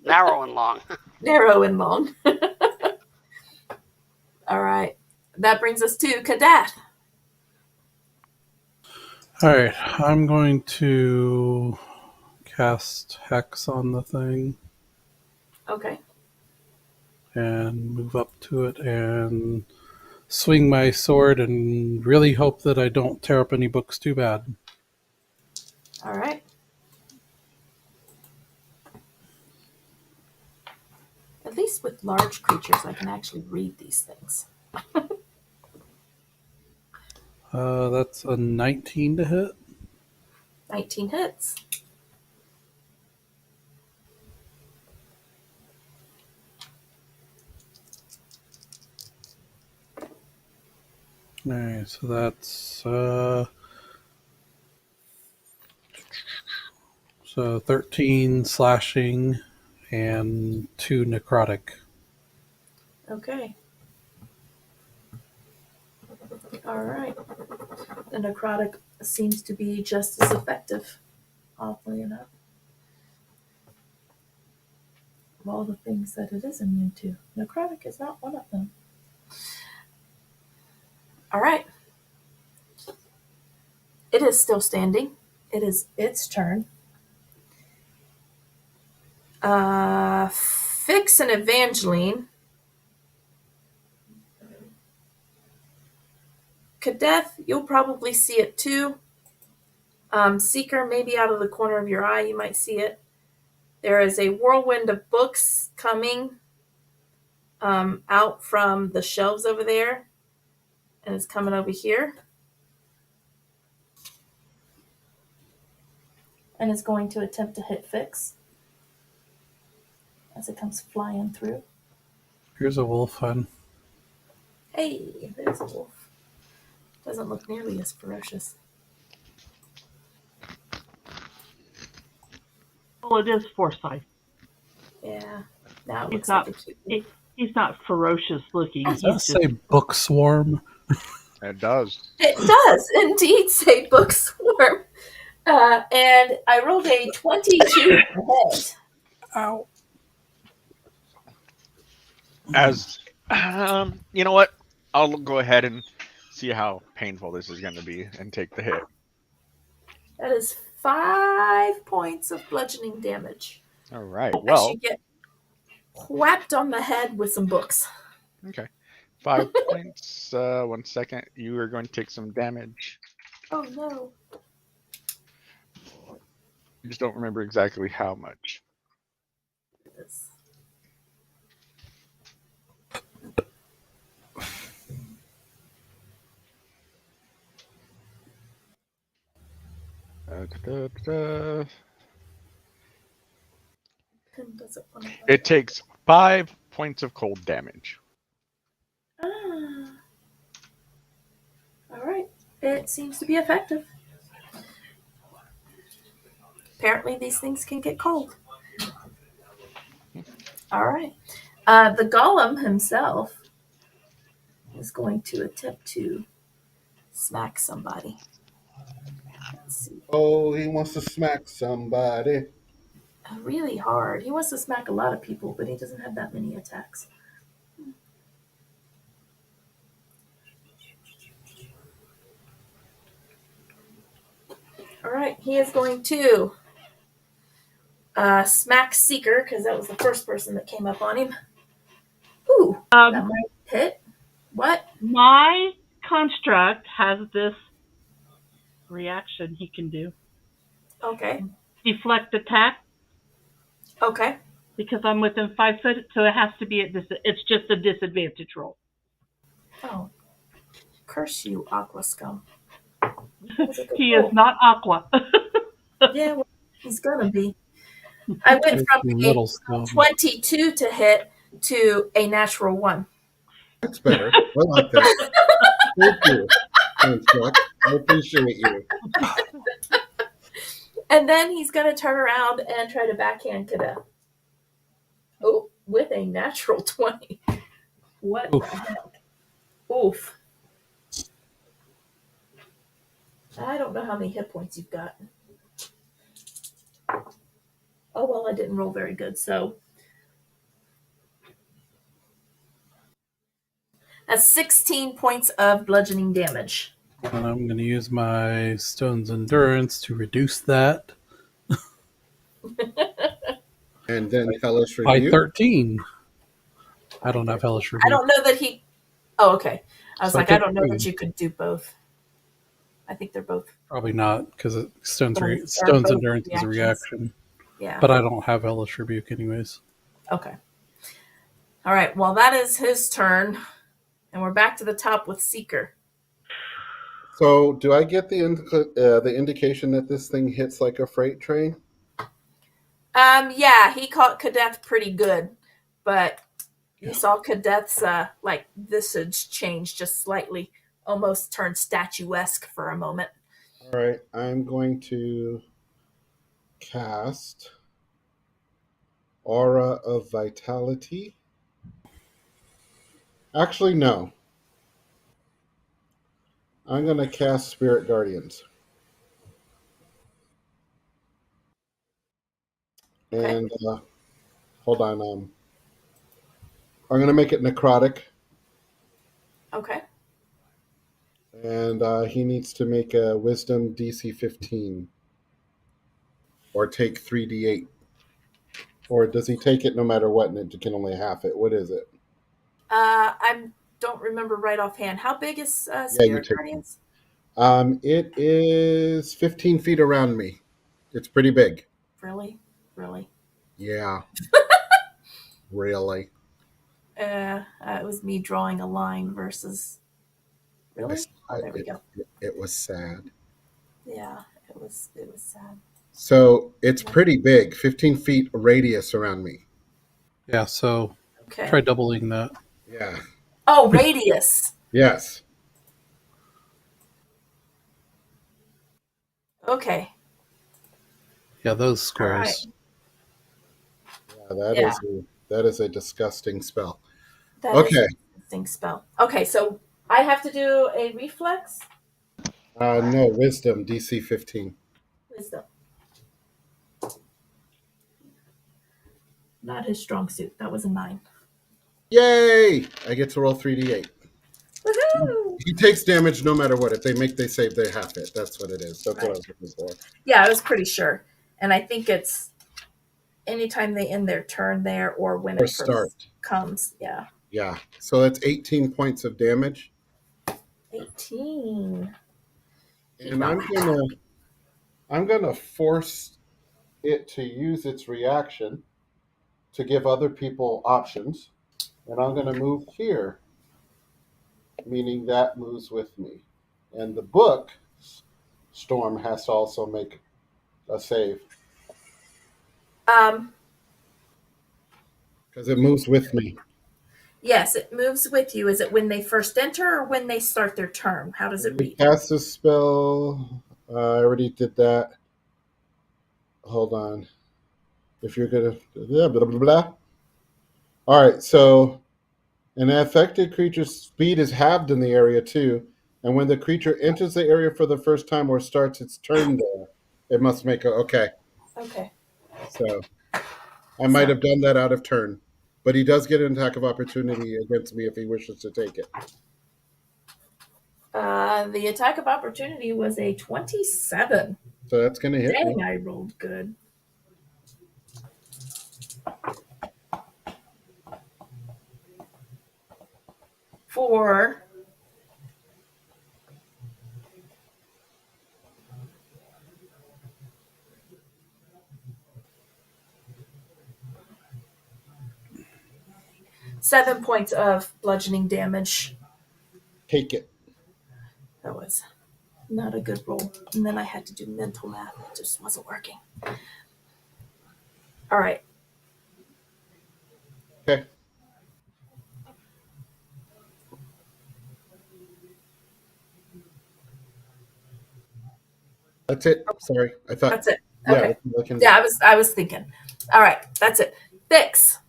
Narrow and long. Narrow and long. All right. That brings us to Kadath. All right, I'm going to cast Hex on the thing. Okay. And move up to it and swing my sword and really hope that I don't tear up any books too bad. All right. At least with large creatures, I can actually read these things. That's a 19 to hit. 19 hits. Alright, so that's so 13 slashing and 2 necrotic. Okay. All right. The necrotic seems to be just as effective, oddly enough. Of all the things that it is immune to, necrotic is not one of them. All right. It is still standing. It is its turn. Fix and Evangeline. Kadeth, you'll probably see it too. Seeker, maybe out of the corner of your eye, you might see it. There is a whirlwind of books coming out from the shelves over there and is coming over here. And is going to attempt to hit Fix as it comes flying through. Here's a wolf hun. Hey, there's a wolf. Doesn't look nearly as ferocious. Well, it is Forsyth. Yeah. Now it He's looks not. like a cute wolf. He's not ferocious looking. Does He's that say book swarm? It does. It does indeed say book swarm. And I rolled a 22 ahead. Ow. As you know what? I'll go ahead and see how painful this is going to be and take the hit. That is 5 points of bludgeoning damage. All right. As Well, you get whacked on the head with some books. okay. 5 points. 1 second. You are going to take some damage. Oh no. I just don't remember exactly how much. This. It takes 5 points of cold damage. Ah. All right. It seems to be effective. Apparently, these things can get cold. All right. The golem himself is going to attempt to smack somebody. Let's see. Oh, he wants to smack somebody. Really hard. He wants to smack a lot of people, but he doesn't have that many attacks. All right. He is going to smack Seeker because that was the first person that came up on him. Ooh, that might hit. What? My construct has this reaction he can do. Okay. Deflect attack. Okay. Because I'm within 5 foot, so it has to be at this. It's just a disadvantage roll. Oh, curse you, Aqua Scum. He is not Aqua. Yeah, well, he's gonna be. I went from a 22 to hit to a natural 1. That's better. I like that. Thank you. Thanks, Chuck. I appreciate you. And then he's gonna turn around and try to backhand Kadeth. Oh, with a natural 20. What the heck? Oof. I don't know how many hit points you've got. Oh, well, I didn't roll very good, so. That's 16 points of bludgeoning damage. And I'm going to use my Stone's Endurance to reduce that. And then Hellish By Rebuke. 13. I don't have Hellish Rebuke. I don't know that he. Oh, okay. I was So like, I don't know that you could do both. I think they're both. Probably not, because Stone's both Endurance is a reaction. Yeah. But I don't have Hellish Rebuke anyways. Okay. All right. Well, that is his turn. And we're back to the top with Seeker. So, do I get the indication that this thing hits like a freight train? Yeah, he caught Kadeth pretty good, but you saw Kadeth's visage change just slightly, almost turned statuesque for a moment. All right, I'm going to cast Aura of Vitality. Actually, no. I'm going to cast Spirit Guardians. Okay. And hold on. I'm going to make it necrotic. Okay. And he needs to make a Wisdom DC 15. Or take 3d8. Or does he take it no matter what and it can only half it? What is it? I don't remember right offhand. How big is Spirit Guardians? It is 15 feet around me. It's pretty big. Really? Really? Yeah. Really. It was me drawing a line versus. Really? Oh, there we go. It was sad. Yeah, it was sad. So it's pretty big, 15 feet radius around me. Yeah, so Okay. try doubling that. Yeah. Oh, radius. Yes. Okay. Yeah, those All squares. Yeah, Yeah. that is a disgusting spell. That is Okay. an interesting spell. Okay, so I have to do a reflex. No, wisdom, DC 15. Wisdom. Not his strong suit. That was a 9. Yay! I get to roll 3d8. Woohoo! He takes damage no matter what. If they save, they half it. That's what it is. That's what I was looking for. Yeah, I was pretty sure. And I think it's anytime they end their turn there or when Or it start. first comes. Yeah. Yeah. So that's 18 points of damage. 18. And I'm gonna force it to use its reaction to give other people options. And I'm gonna move here, meaning that moves with me. And the book Storm has to also make a save. Because it moves with me. Yes, it moves with you. Is it when they first enter or when they start their turn? How does it read? Cast a spell. I already did that. Hold on. If you're gonna blah blah blah blah. All right, so an affected creature's speed is halved in the area too, and when the creature enters the area for the first time or starts its turn there, it must make a okay. Okay. So I might have done that out of turn, but he does get an attack of opportunity against me if he wishes to take it. The attack of opportunity was a 27. So that's going to hit Dang, me. I rolled good. For 7 points of bludgeoning damage. Take it. That was not a good roll. And then I had to do mental math. It just wasn't working. All right. Okay. That's it. Sorry, I thought. That's it. Yeah, Okay. I can, Yeah, I was thinking. All right, that's it. Fix.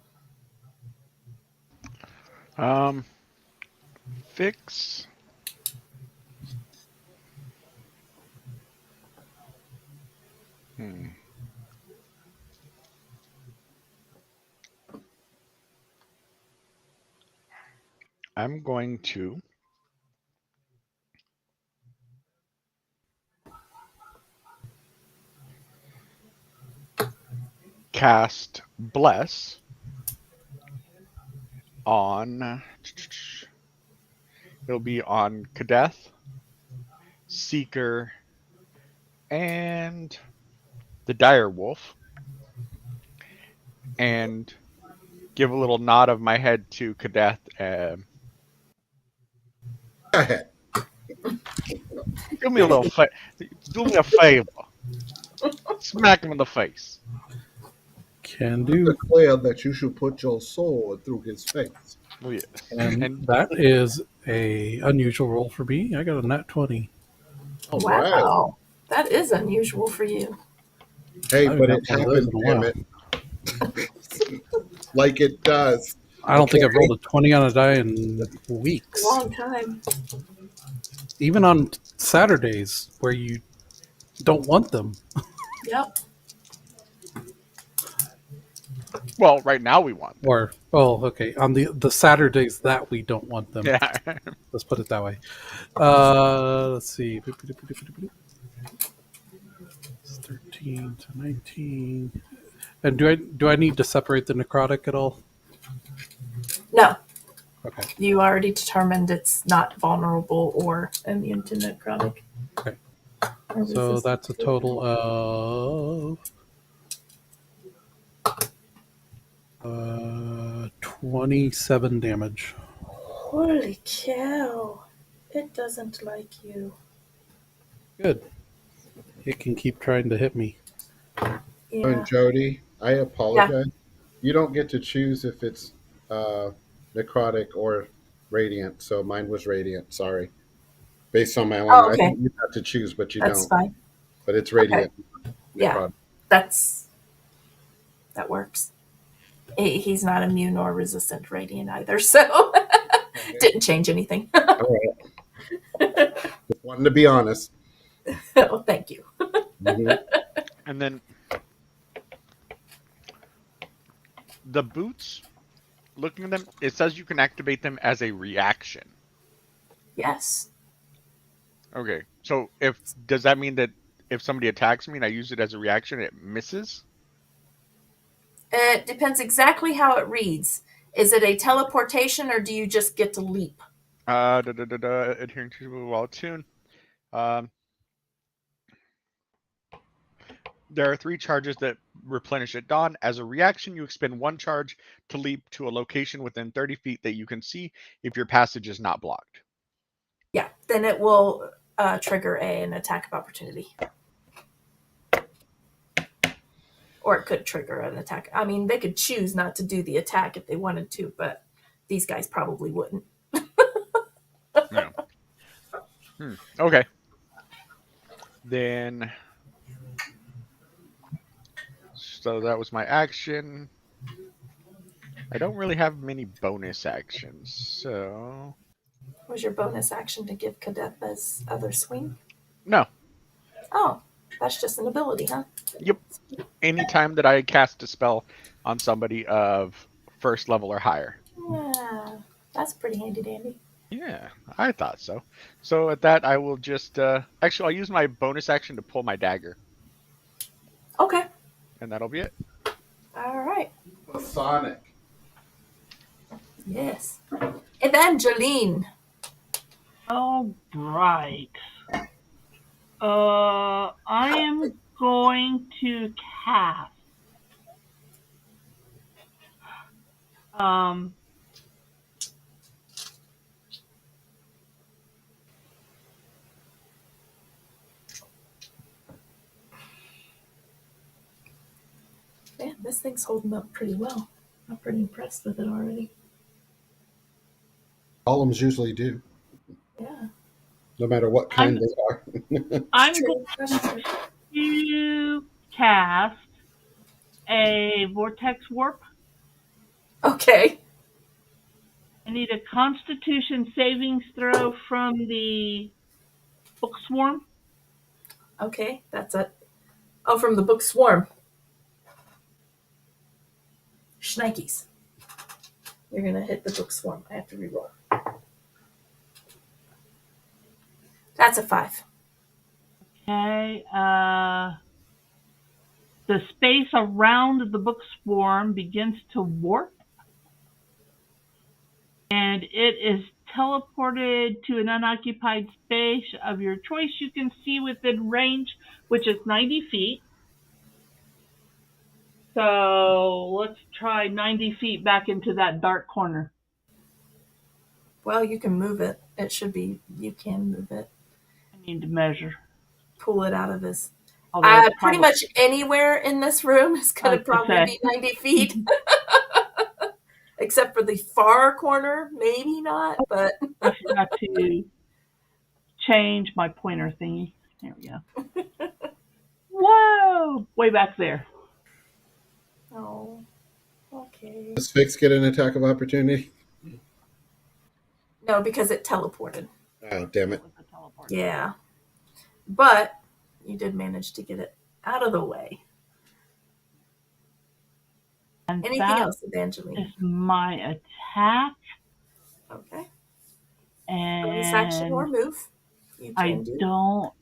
Fix. I'm going to cast Bless on. It'll be on Kadeth, Seeker, and the Dire Wolf, and give a little nod of my head to Kadeth. go ahead. Do me a favor. Smack him in the face. Can do. Declare that you should put your sword through his face. Oh, yes. And that is a unusual roll for me. I got a nat 20. All Wow. right. That is unusual for you. Hey, I but haven't it had one of those happened, in a damn while. it. Like it does. I don't think I've rolled a 20 on a die in weeks. Long time. Even on Saturdays where you don't want them. Yep. Well, right now we want. Or, oh, okay. On the Saturdays that we don't want them. Yeah. Let's put it that way. Let's see. It's 13 to 19. And do I need to separate the necrotic at all? No. Okay. You already determined it's not vulnerable or immune to necrotic. Okay. Or So resistant that's a to it. total of 27 damage. Holy cow. It doesn't like you. Good. It can keep trying to hit me. Yeah. And Jody, I Yeah. apologize. You don't get to choose if it's uh, necrotic or radiant. So mine was radiant. Sorry, based on my Oh, element. I okay. think you have to choose, but you That's don't. fine. But it's Okay. radiant, Yeah. necrotic. That works. He's not immune or resistant to radiant either, so didn't change anything. All right. Just wanting to be honest. Oh, thank you. Mhm. And then the boots, looking at them, it says you can activate them as a reaction. Yes. Okay, so does that mean that if somebody attacks me and I use it as a reaction, it misses? It depends exactly how it reads. Is it a teleportation or do you just get to leap? Adhering to a wall tune. Um, there are 3 charges that replenish at dawn. As a reaction, you expend 1 charge to leap to a location within 30 feet that you can see if your passage is not blocked. Yeah, then it will trigger an attack of opportunity. Or it could trigger an attack. I mean, they could choose not to do the attack if they wanted to, but these guys probably wouldn't. Yeah. Okay. Then, so that was my action. I don't really have many bonus actions, so Was your bonus action to give Kadeppa's other swing? no. Oh, that's just an ability, huh? Yep. Anytime that I cast a spell on somebody of 1st level or higher. Yeah, that's pretty handy dandy. Yeah, I thought so. So at that, I will just actually I'll use my bonus action to pull my dagger, Okay, and that'll be it. all right. Sonic. Yes. Evangeline. All right. I am going to cast. Um, Man, this thing's holding up pretty well. I'm pretty impressed with it already. Golems usually do, Yeah. no matter what kind I'm- they are. I'm True. going That's true. to cast a vortex warp. Okay. I need a Constitution savings throw from the book swarm. Okay, that's it. Oh, from the book Swarm. Shnikes. You're gonna hit the book Swarm. I have to reroll. That's a 5. Okay. The space around the book swarm begins to warp, and it is teleported to an unoccupied space of your choice you can see within range, which is 90 feet. So let's try 90 feet back into that dark corner. Well, you can move it. It should be. You can move it. I need to measure. Pull it out of his. Although it's Pretty much anywhere in this room is I gonna was gonna probably say. be 90 feet. Except for the far corner, maybe not, but I forgot to change my pointer thingy. There we go. Whoa! Way back there. oh, okay. Does Fix get an attack of opportunity? No, because it teleported. Oh, damn it. With the teleport. Yeah, but you did manage to get it out of the way. And Anything that else, Evangeline? is my attack. Okay. And Bonus action or move. You I can do. don't.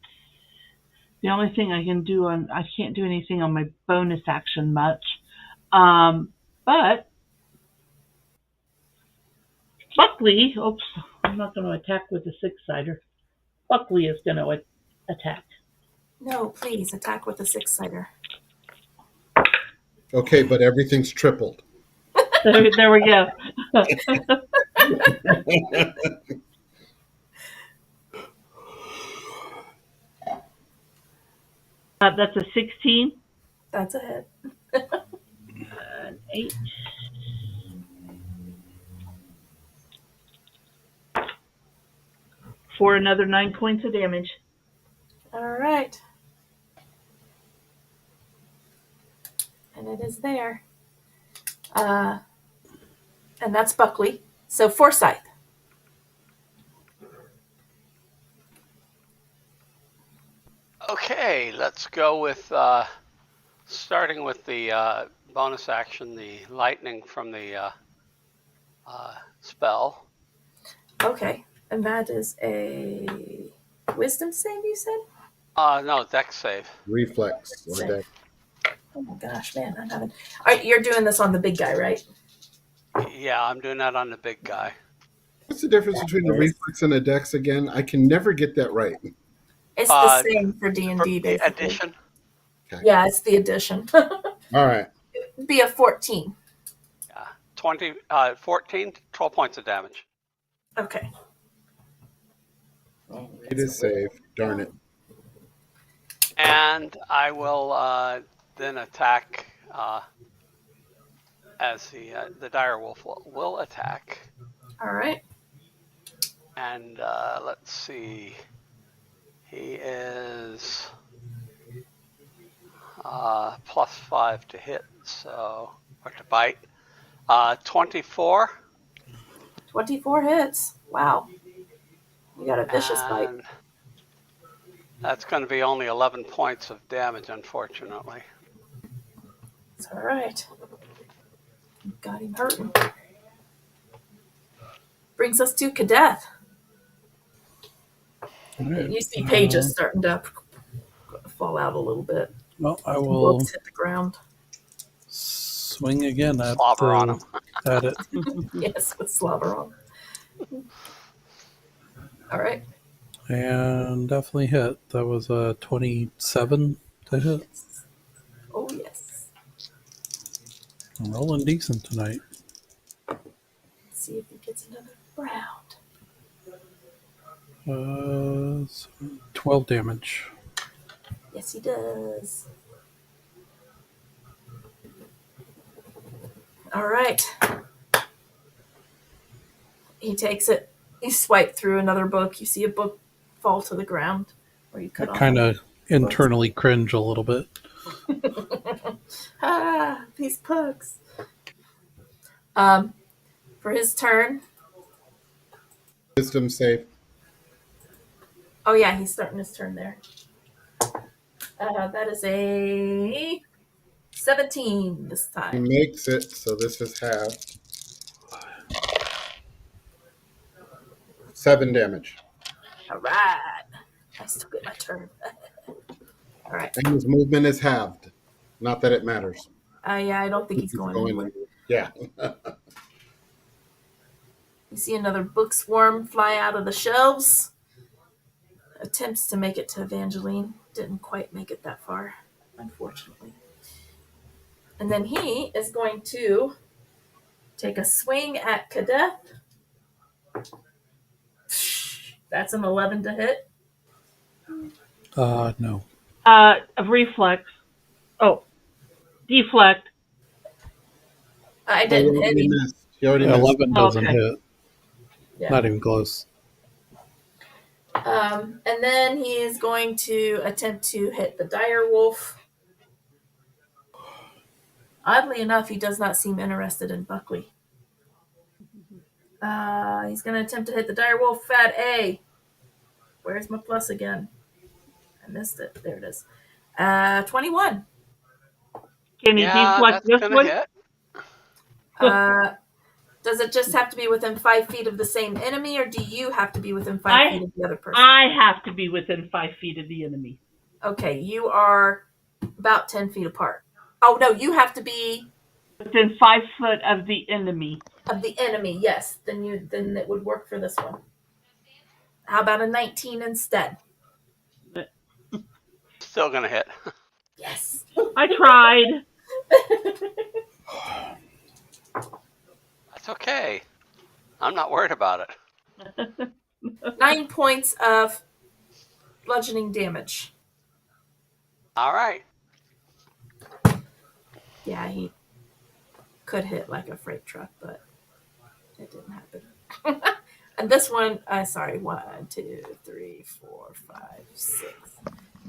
The only thing I can do I can't do anything on my bonus action much. But Buckley, oops, I'm not going to attack with the 6-sider. Buckley is going to attack. No, please attack with a 6-sider. Okay, but everything's tripled. There we go. That's a 16. That's a hit. An 8. For another 9 points of damage. All right. And it is there. And that's Buckley. So Forsyth. Okay, let's go with starting with the bonus action, the lightning from the spell. Okay. And that is a wisdom save, you said? No, dex save. Reflex or Save. dex. Oh my gosh, man, I'm having. All right, you're doing this on the big guy, right? Yeah, I'm doing that on the big guy. What's the difference between a reflex and a dex again? I can never get that right. It's the same for D&D, The basically. addition. Okay. Yeah, it's the addition. All right. It'd be a 14. Yeah, 14, 12 points of damage. Okay. It is safe. Darn it. And I will then attack as the dire wolf will attack. All right. And let's see. He is +5 to hit, or to bite. 24. 24 hits. Wow. You got a vicious bite. And that's going to be only 11 points of damage, unfortunately. It's all right. Got him hurting. Brings us to Kadeth. Alright, You see pages starting to fall out a little bit. Well, I will Books hit the ground. swing again at Slobber on him. at it. Yes, with slobber on. All right. And definitely hit. That was a 27 to hit. Yes. Oh, yes. I'm rolling decent tonight. Let's see if he gets another round. 12 damage. Yes, he does. All right. He takes it. You swipe through another book. You see a book fall to the ground where you I cut off. kind of internally cringe a little bit. These pugs. For his turn. Wisdom save. Oh yeah, he's starting his turn there. That is a 17 this He time. makes it, so this is halved. 7 damage. All right. I still get my turn. All right. And his movement is halved. Not that it matters. Yeah, I don't think he's going anywhere. Yeah. You see another book swarm fly out of the shelves. Attempts to make it to Evangeline. Didn't quite make it that far, unfortunately. And then he is going to take a swing at Kadeth. That's an 11 to hit. No. A reflex. Oh, deflect. I didn't hit him. He already missed. 11 doesn't Okay. hit. Yeah. Not even close. And then he is going to attempt to hit the dire wolf. Oddly enough, he does not seem interested in Buckley. He's going to attempt to hit the dire wolf at A. Where's my plus again? I missed it. There it is. 21. Can he deflect this gonna one? hit. Does it just have to be within 5 feet of the same enemy, or do you have to be within 5 feet of the other person? I have to be within 5 feet of the enemy. Okay, you are about 10 feet apart. Oh, no, you have to be Within 5 foot of the enemy. of the enemy, yes. Then it would work for this one. How about a 19 instead? Still gonna hit. Yes. I tried. It's okay. I'm not worried about it. 9 points of bludgeoning damage. All right. Yeah, he could hit like a freight truck, but it didn't happen. And this one, sorry, 1, 2, 3, 4, 5, 6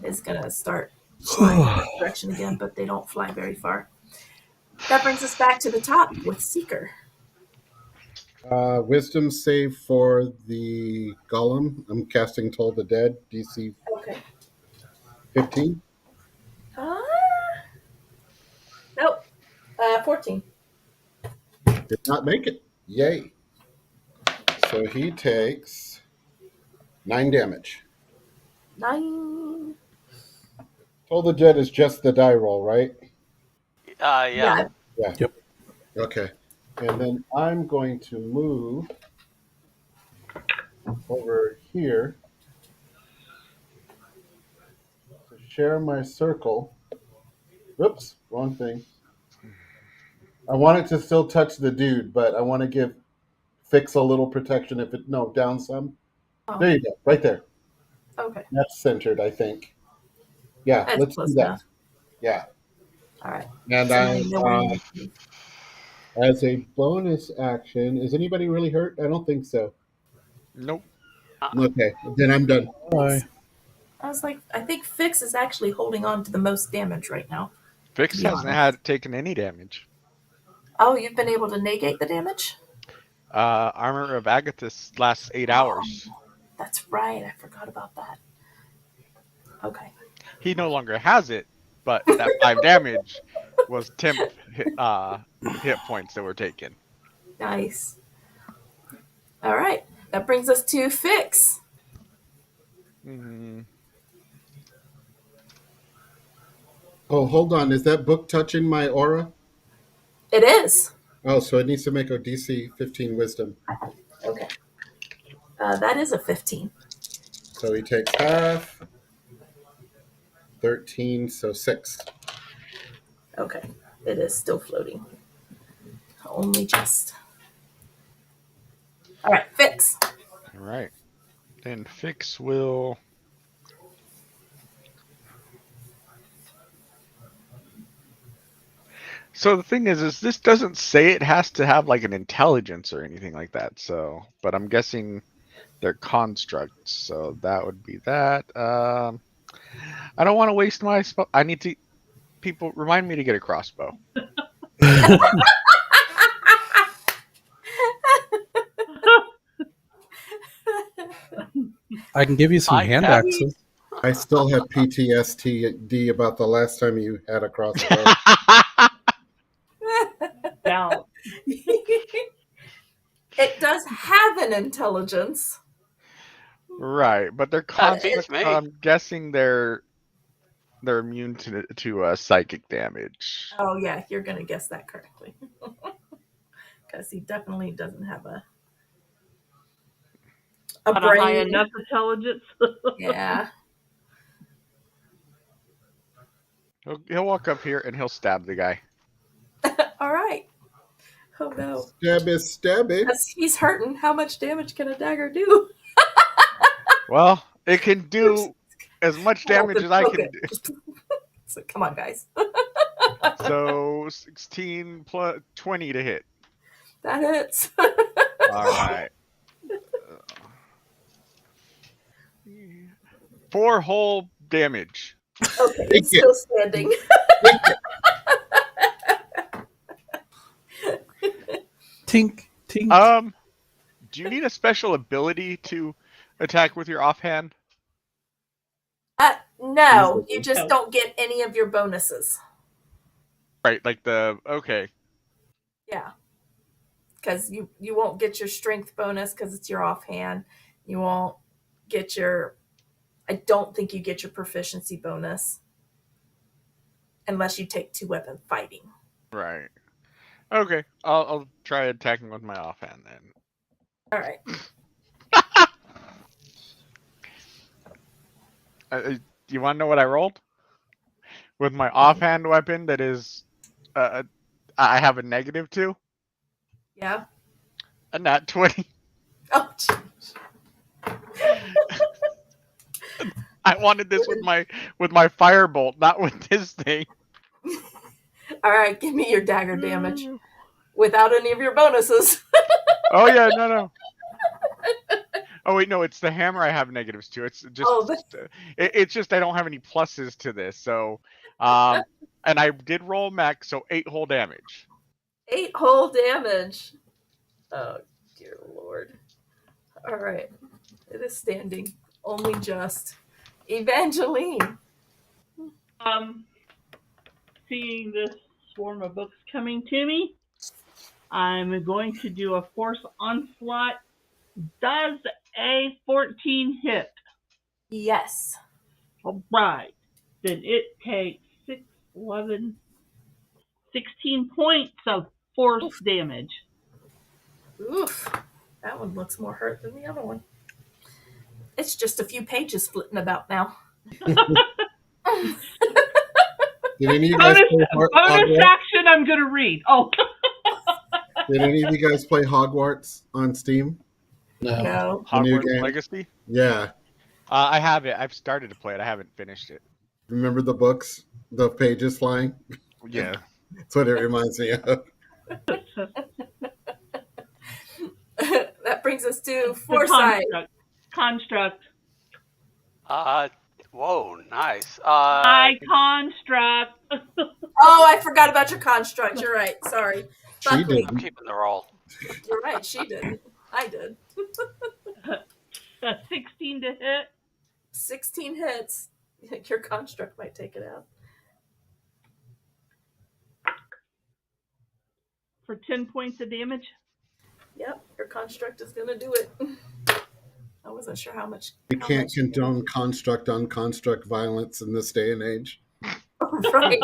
is gonna start flying in that direction again, but they don't fly very far. That brings us back to the top with Seeker. Wisdom save for the golem. I'm casting Toll the Dead, DC Okay. 15. Nope. 14. Did not make it. Yay. So he takes 9 damage. 9. Toll the Dead is just the die roll, right? Yeah. Yeah. Yep. Okay. And then I'm going to move over here to share my circle. Whoops, wrong thing. I want it to still touch the dude, but I want to give Fix a little protection if it, no, down some. Oh. There you go, right there. Okay. That's centered, I think. Yeah, That's let's close do that. enough. Yeah. All right. And So now I, you know where you need to be. as a bonus action, is anybody really hurt? I don't think so. Nope. Okay, then I'm done. Bye. I was like, I think Fix is actually holding on to the most damage right now. Fix be hasn't honest. taken any damage. Oh, you've been able to negate the damage? Armor of Agathis lasts 8 hours. That's right. I forgot about that. Okay. He no longer has it, but that 5 damage was temp hit points that were taken. Nice. All right. That brings us to Fix. Mm, Oh, hold on. Is that book touching my aura? It is. Oh, so it needs to make a DC 15 wisdom. Okay. That is a 15. So he takes half. 13, so 6. Okay. It is still floating. Only just. All right. Fix. all right. Then Fix will. So the thing is this doesn't say it has to have like an intelligence or anything like that. So, but I'm guessing they're constructs. So that would be that. I don't want to waste my spell. I need to. People remind me to get a crossbow. I can give you some I hand have- axes. I still have PTSD about the last time you had a crossbow. Down. It does have an intelligence. Right, but they're That beats constructs. me. I'm guessing they're immune to psychic damage. Oh, yeah. You're going to guess that correctly. Because he definitely doesn't have a Not a brain. high enough intelligence. Yeah. He'll walk up here and he'll stab the guy. All right. Oh, no. Stab it. As he's hurting, how much damage can a dagger do? Well, it can do as much damage as I can do. So, come on, guys. So 16 plus 20 to hit. That hits. All right. 4 whole damage. Okay, he's still standing. Tink, tink. Do you need a special ability to attack with your offhand? No, you just don't get any of your bonuses. Right, like okay. Yeah. Because you won't get your strength bonus because it's your offhand. You won't get I don't think you get your proficiency bonus unless you take 2-weapon fighting. Right. Okay, I'll try attacking with my offhand then. All right. You want to know what I rolled? With my offhand weapon that is, I have a -2. Yeah. A nat 20. Oh, geez. I wanted this with my firebolt, not with this thing. All right, give me your dagger damage without any of your bonuses. Oh yeah, no. Oh wait, no, it's the hammer I have negatives to. It's just Oh, it's just I don't have any pluses to this. So, and I did roll mech, so 8 whole damage. 8 whole damage. Oh, dear Lord. All right. It is standing. Only just. Evangeline. Seeing this swarm of books coming to me, I'm going to do a force onslaught. Does a 14 hit? Yes. All right. Then it takes 6, 11, 16 points of force damage. Oof. That one looks more hurt than the other one. It's just a few pages flitting about now. Did any of you guys play bonus Hogwarts? action I'm going to read. Oh. Did any of you guys play Hogwarts on Steam? No. The new Hogwarts game? Legacy. Yeah. I have it. I've started to play it. I haven't finished it. Remember the books, the pages flying? Yeah. That's what it reminds me of. That brings us to The foresight. construct. Whoa, nice. I construct. Oh, I forgot about your construct. You're right. Sorry. She Buckley. did. I'm keeping the roll. You're right. She did. I did. 16 to hit. 16 hits. Your construct might take it out. For 10 points of damage. Yep, your construct is going to do it. I wasn't sure how much. You can't condone construct on construct violence in this day and age. Right.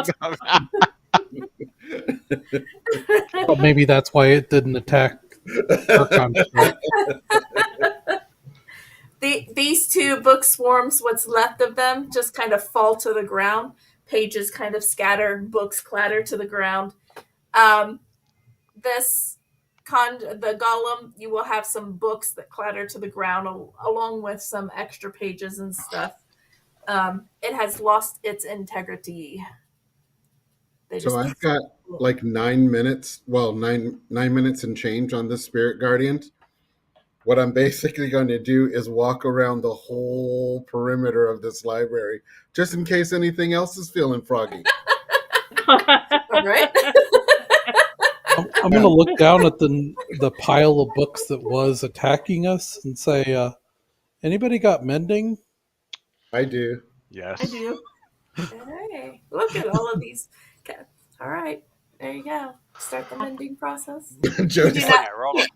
Well, maybe that's why it didn't attack our construct. These 2 book swarms, what's left of them, just kind of fall to the ground. Pages kind of scatter, books clatter to the ground. The golem, you will have some books that clatter to the ground along with some extra pages and stuff. It has lost its integrity. So I've got like 9 minutes. Well, nine minutes and change on this Spirit Guardian. What I'm basically going to do is walk around the whole perimeter of this library, just in case anything else is feeling froggy. All right. I'm going to look down at the pile of books that was attacking us and say, anybody got mending? I do. Yes. I do. Hey, look at all of these. Okay. All right. There you go. Start the mending process. Jody's not- I rolled a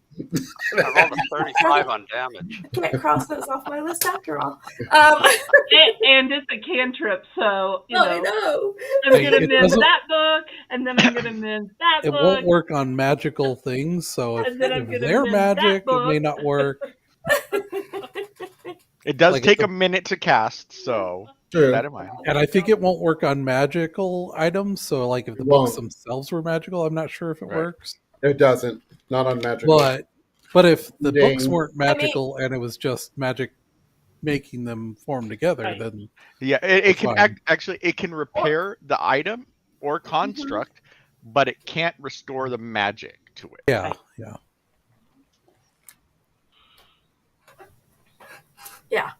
35 on damage. Can't cross those off my list after all. And it's a cantrip, so, you I know. know. I'm going to It mend doesn't- that book, and then I'm going to mend that It book. won't work on magical things, so if And then I'm gonna they're mend that magic, it may book. not work. It does Like take it's a minute to cast, so keep True. that in mind. And I think it won't work on magical items, so like if the It books won't. themselves were magical, I'm not sure if it Right. works. It doesn't. Not on magical. But if the Ding. books weren't magical and it was just magic making them form together, Right. then Yeah, it That's can fine. actually it can repair the item or construct, but it can't restore the magic to it. yeah. Yeah.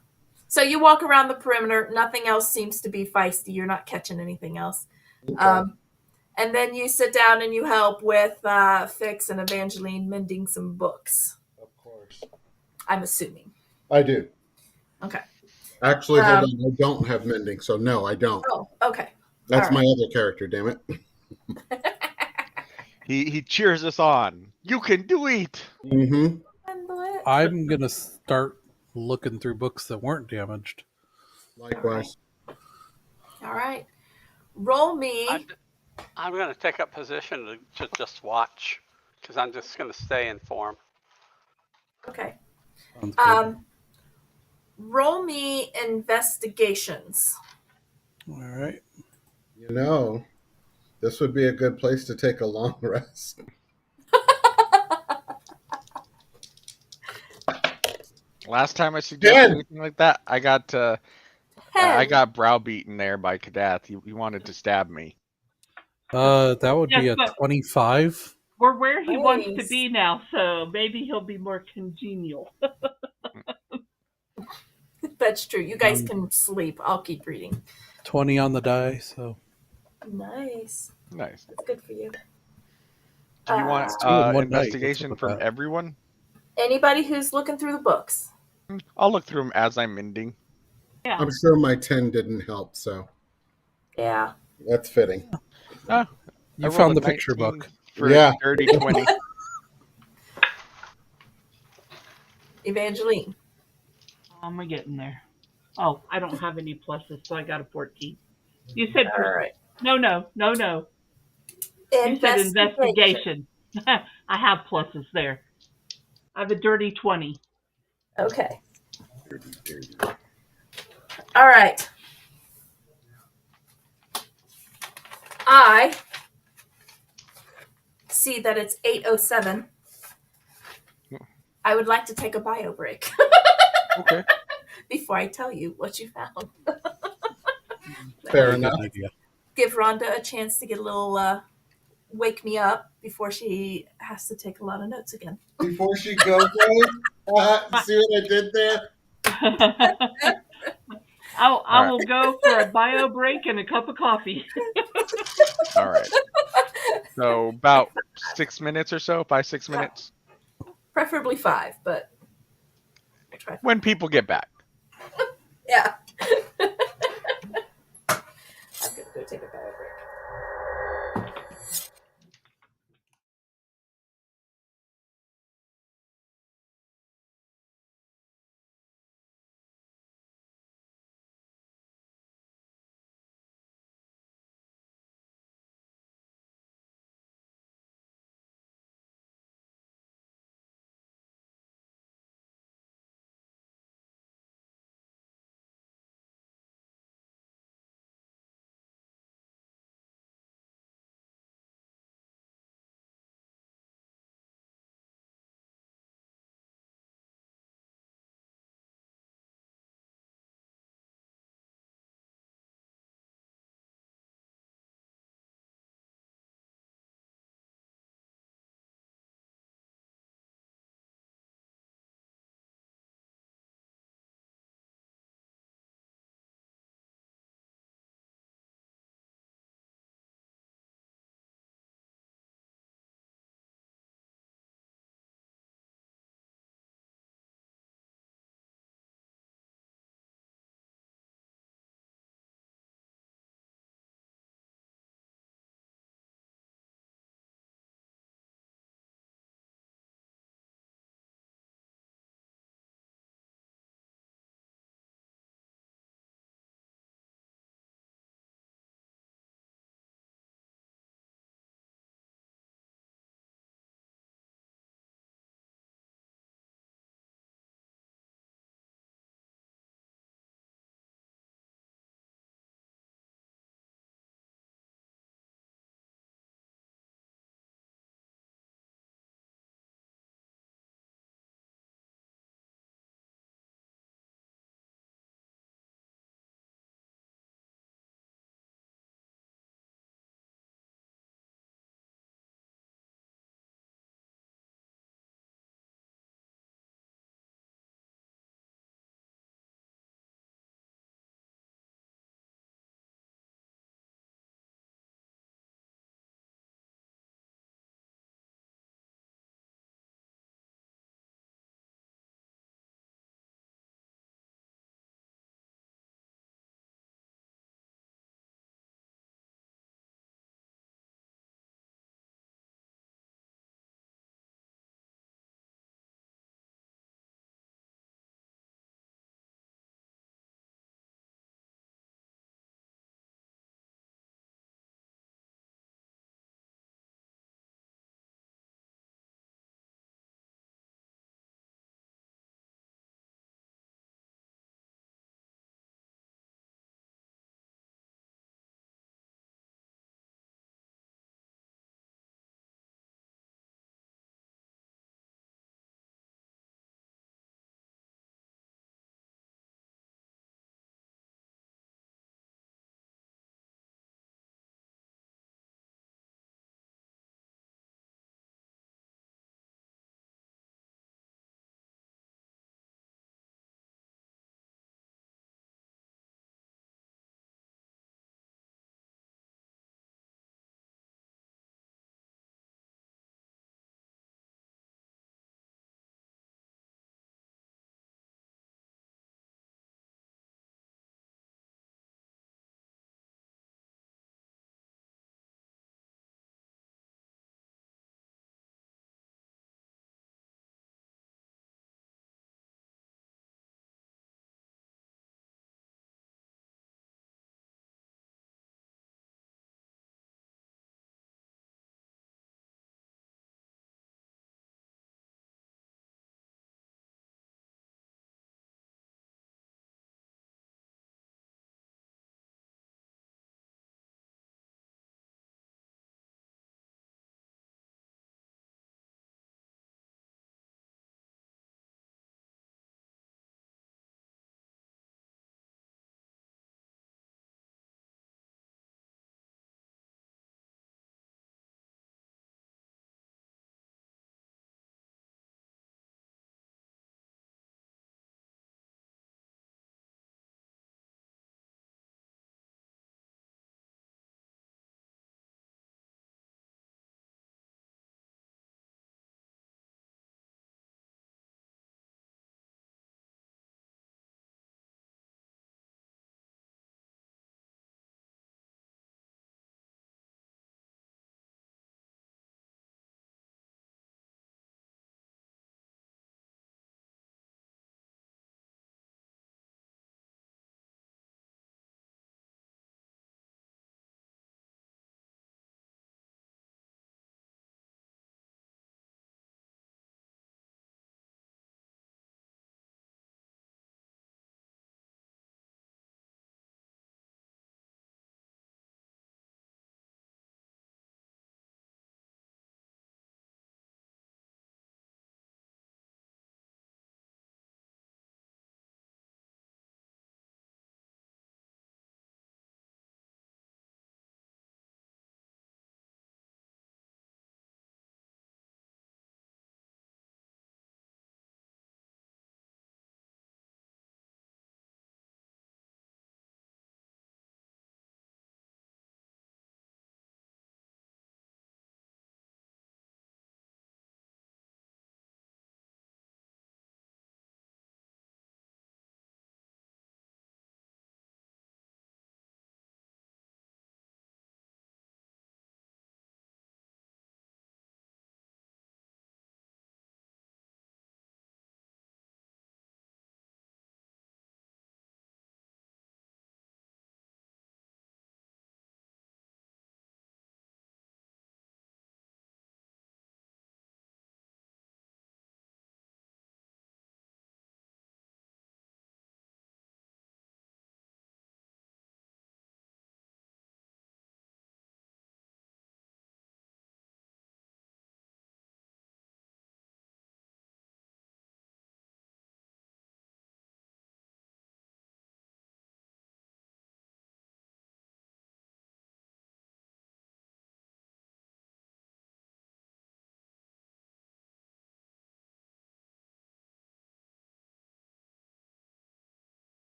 So you walk around the perimeter. Nothing else seems to be feisty. You're not catching anything else. And then you sit down and you help with Fix and Evangeline mending some books. Of course. I'm assuming. I do. Okay. Actually, hold on. I don't have mending, so no, I don't. Oh, okay. That's all my other character, damn it. He cheers us on. You can do it. Mm-hmm. I'm gonna start looking through books that weren't damaged. Likewise. All right. Roll me. I'm going to take up position to just watch, because I'm just going to stay in form. Okay. Sounds good. Roll me investigations. All right. You know, this would be a good place to take a long rest. Last time I suggested 10. anything like that, I got I 10. got browbeaten there by Kadath. He wanted to stab me. That would be Yes, a but 25. we're where he wants to Nice. be now, so maybe he'll be more congenial. That's true. You guys Um, can sleep. I'll keep reading. 20 on the die, so Nice. Nice. That's good for you. Do you want two in one night. What's up investigation with from that? everyone? Anybody who's looking through the books. I'll look through them as I'm mending. Yeah. I'm sure my 10 didn't help, so Yeah. that's fitting. I You rolled a found the picture 19 book. for Yeah. a dirty 20. Evangeline. How am I getting there? Oh, I don't have any pluses, so I got a 14. You said All right. no. You said investigation. I have pluses there. I have a dirty 20. Okay. All right. I see that it's 8:07. I would like to take a bio break Okay. before I tell you what you found. Fair Very enough. good idea. Give Rhonda a chance to get a little wake me up before she has to take a lot of notes again. Before she goes, see what I did there? I All right. will go for a bio break and a cup of coffee. All right. So about 6 minutes or so, 5-6 minutes, Preferably 5, but we'll try 5. when people get back. Yeah. I'm going to go take a bio break.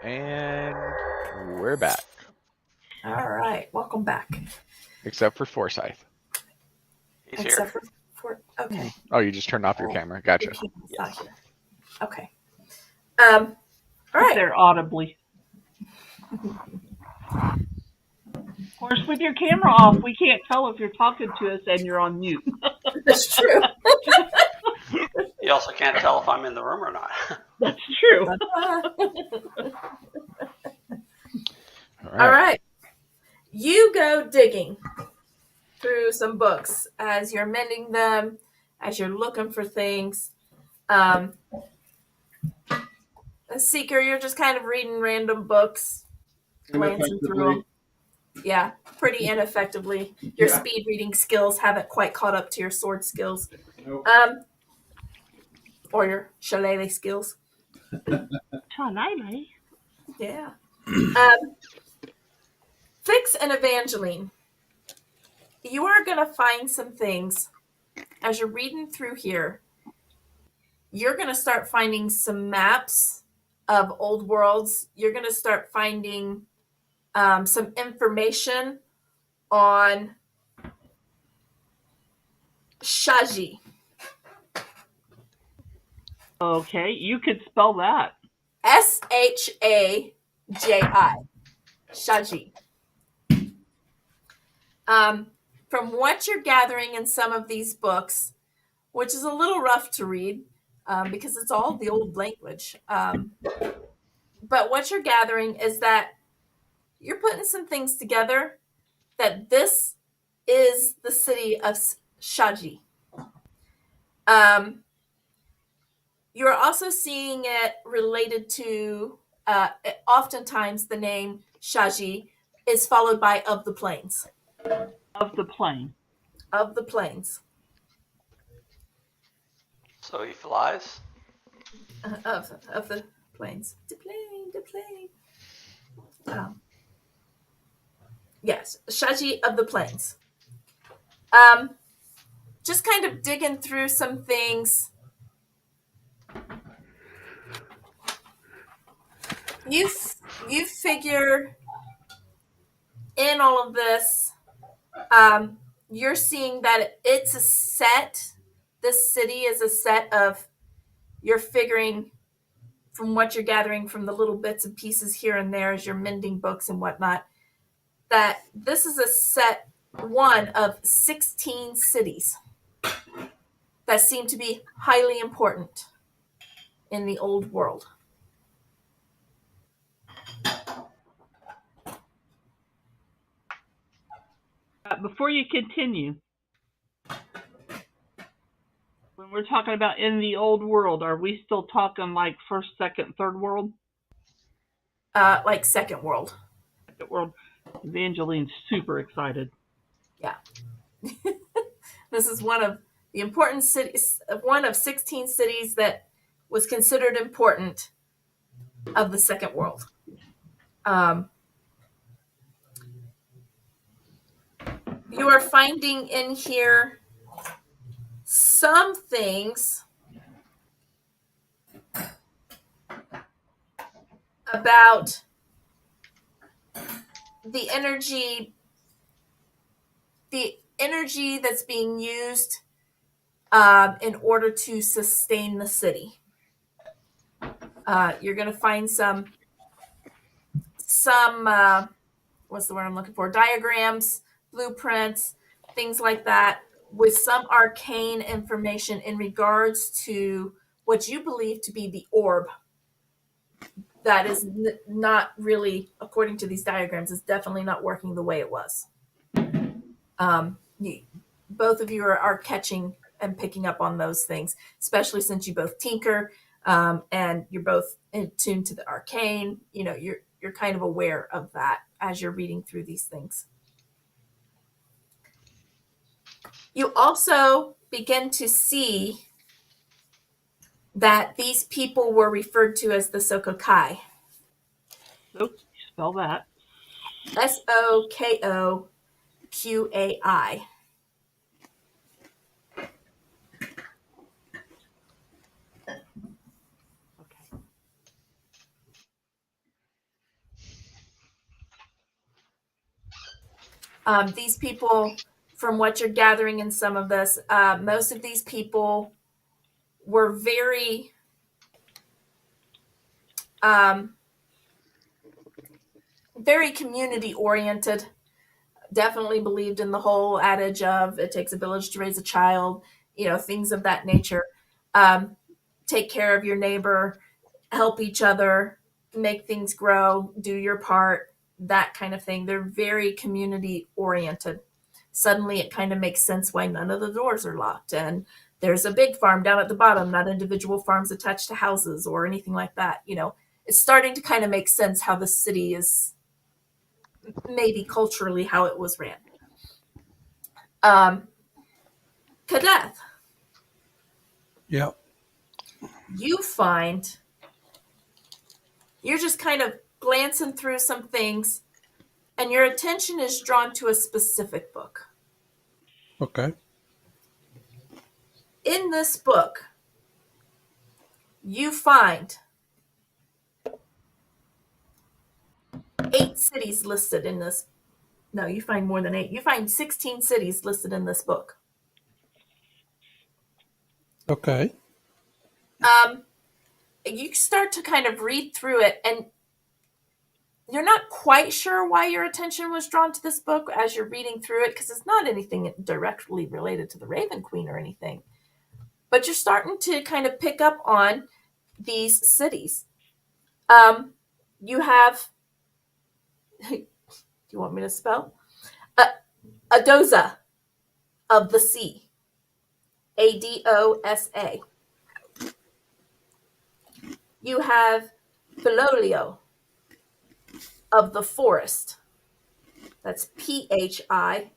And we're back, All right, welcome back. except for Forsyth. He's here. Except for okay. Oh, you just turned off your camera. Gotcha. He's Yes. not here. Okay. All right. There audibly. Of course, with your camera off, we can't tell if you're talking to us and you're on mute. That's true. You also can't tell if I'm in the room or not. That's true. All right. You go digging through some books as you're mending them, as you're looking for things. A seeker, you're just kind of reading random books, glancing through them. Yeah, pretty ineffectively. Your speed reading skills haven't quite caught up to your sword skills. Nope. Or your shillelagh skills. Shillelagh? Yeah. Fix and Evangeline. You are going to find some things as you're reading through here. You're going to start finding some maps of old worlds. You're going to start finding some information on Shaji. Okay, you could spell that. Shaji. Shaji. From what you're gathering in some of these books, which is a little rough to read because it's all the old language. But what you're gathering is that you're putting some things together that this is the city of Shaji. You're also seeing it related to, oftentimes the name Shaji is followed by of the plains. Of the plane. Of the plains. So he flies. Of the plains. The plane. Yes, Shaji of the plains. Just kind of digging through some things. You figure in all of this, you're seeing that it's a set. This city is a set of, you're figuring from what you're gathering from the little bits and pieces here and there as you're mending books and whatnot, that this is a set one of 16 cities that seem to be highly important in the old world. Before you continue, when we're talking about in the old world, are we still talking like first, second, third world? Like second world. Second world. Evangeline's super excited. Yeah. This is one of the important cities, one of 16 cities that was considered important of the second world. You are finding in here some things about the energy that's being used in order to sustain the city. You're going to find some what's the word I'm looking for? Diagrams, blueprints, things like that, with some arcane information in regards to what you believe to be the orb. That is not really, according to these diagrams, is definitely not working the way it was. Both of you are catching and picking up on those things, especially since you both tinker and you're both in tune to the arcane. You know, you're kind of aware of that as you're reading through these things. You also begin to see that these people were referred to as the Sokokai. So, spell that. Sokoqai. Okay. These people, from what you're gathering in some of this, most of these people were very very community oriented. Definitely believed in the whole adage of it takes a village to raise a child, things of that nature. Um, Take care of your neighbor, help each other, make things grow, do your part, that kind of thing. They're very community oriented. Suddenly it kind of makes sense why none of the doors are locked, and there's a big farm down at the bottom, not individual farms attached to houses or anything like that. It's starting to kind of make sense how the city is, maybe culturally, how it was ran. Kadeth, Yeah. you find you're just kind of glancing through some things, and your attention is drawn to a specific book. Okay. In this book, you find 8 cities listed in this. No, you find more than 8. You find 16 cities listed in this book. Okay. You start to kind of read through it, and you're not quite sure why your attention was drawn to this book as you're reading through it, because it's not anything directly related to the Raven Queen or anything. But you're starting to kind of pick up on these cities. You have, do you want me to spell? Adosa of the sea. Adosa. You have Philolio of the forest. That's Philolio.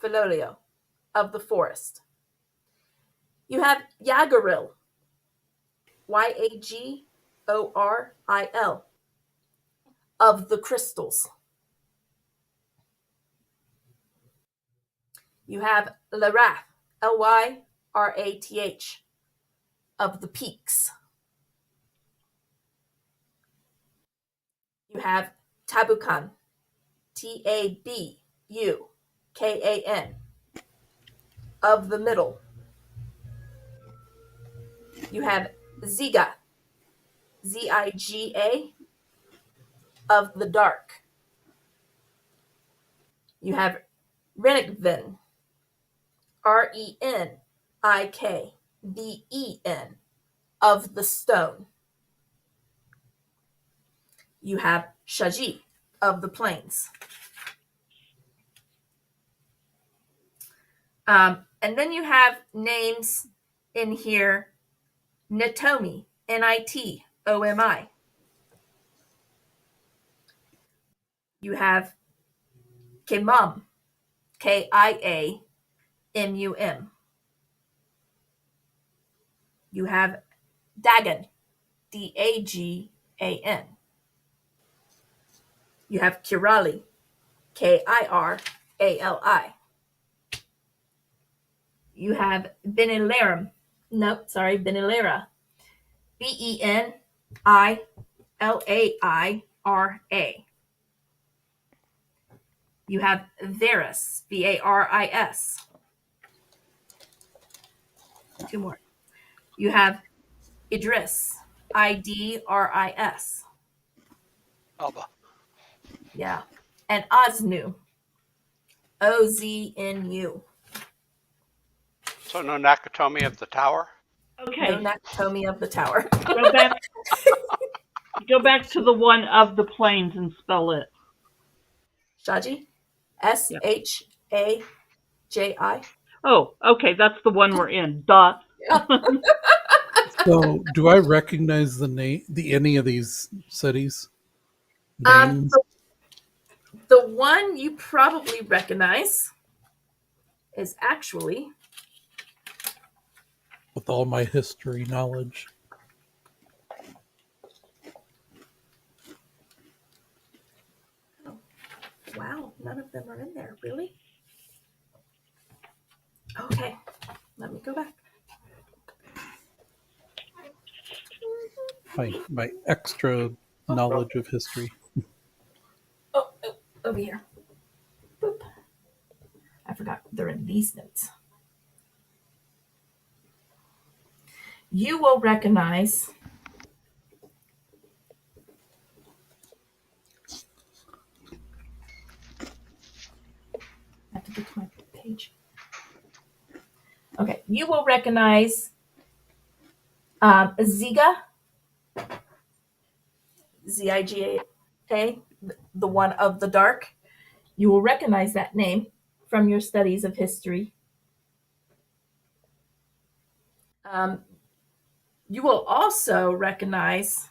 Philolio of the forest. You have Yagaril. Yagoril of the crystals. You have Larath. Lyrath of the peaks. You have Tabukan. Tabukan of the middle. You have Ziga. Ziga of the dark. You have Renikven. Renikven of the stone. You have Shaji of the plains. And then you have names in here. Nitomi, Nitomi. You have Kimum, Kiamum. You have Dagan, Dagan. You have Kirali, Kirali. You have Benilera. Benilera. Benilaira. You have Varus, Varis. 2 more. You have Idris, Idris. Alba. Yeah. And Oznu, Oznu. So no Nakatomi of the tower? Okay. No Nakatomi of the tower. Go back to the one of the plains and spell it. Shaji? Shaji. Oh, okay. That's the one we're in. Duh. Yeah. So, do I recognize any of these cities? Names? The one you probably recognize is actually, With all my history knowledge. wow, none of them are in there, really? Okay, let me go back. My extra knowledge of history. over here. Boop. I forgot they're in these notes. You will recognize I have to get to my page. Okay, you will recognize Ziga, Ziga, the one of the dark. You will recognize that name from your studies of history. You will also recognize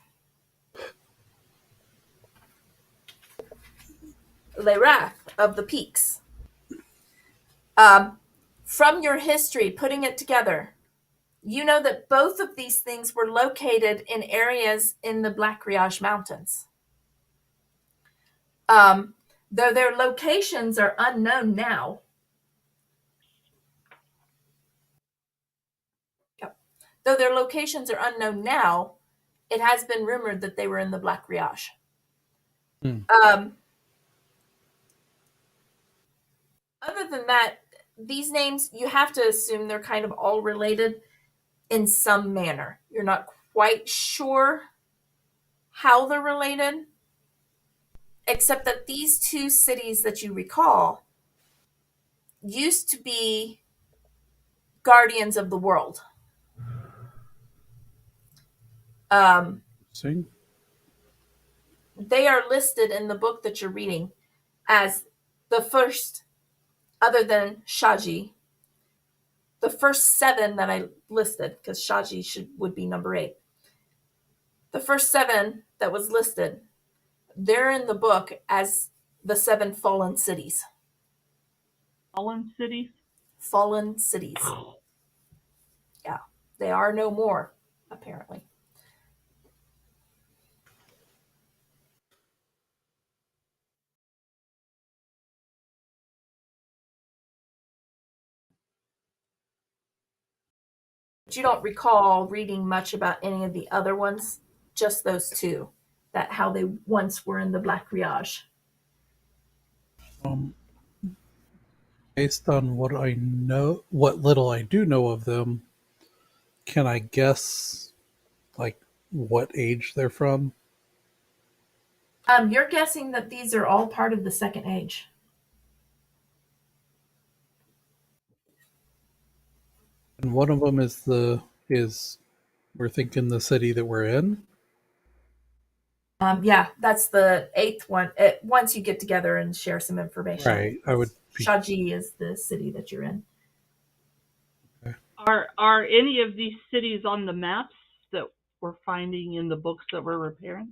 Lerath of the Peaks. From your history, putting it together, you know that both of these things were located in areas in the Black Riage Mountains. Though their locations are unknown now. Though their locations are unknown now, it has been rumored that they were in the Black Riage. Other than that, these names, you have to assume they're kind of all related in some manner. You're not quite sure how they're related, except that these two cities that you recall used to be guardians of the world. See? They are listed in the book that you're reading as the first, other than Shaji, the first 7 that I listed, because Shaji would be number 8. The first 7 that was listed, they're in the book as the 7 fallen cities. Fallen cities? Fallen cities. Yeah, they are no more, apparently. But you don't recall reading much about any of the other ones, just those 2, that how they once were in the Black Riage. Based on what I know, what little I do know of them, can I guess, like, what age they're from? You're guessing that these are all part of the Second Age. And one of them is we're thinking the city that we're in. Yeah, that's the 8th one. Once you get together and share some information. Right. I would be, Shaji is the city that you're in. Are any of these cities on the maps that we're finding in the books that we're repairing?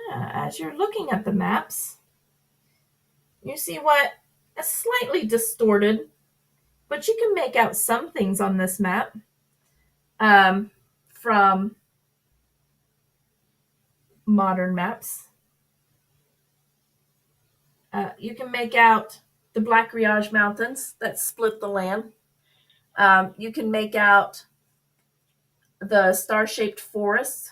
Yeah, as you're looking at the maps, you see what is slightly distorted, but you can make out some things on this map from modern maps. You can make out the Black Riage Mountains that split the land. You can make out the star-shaped forest.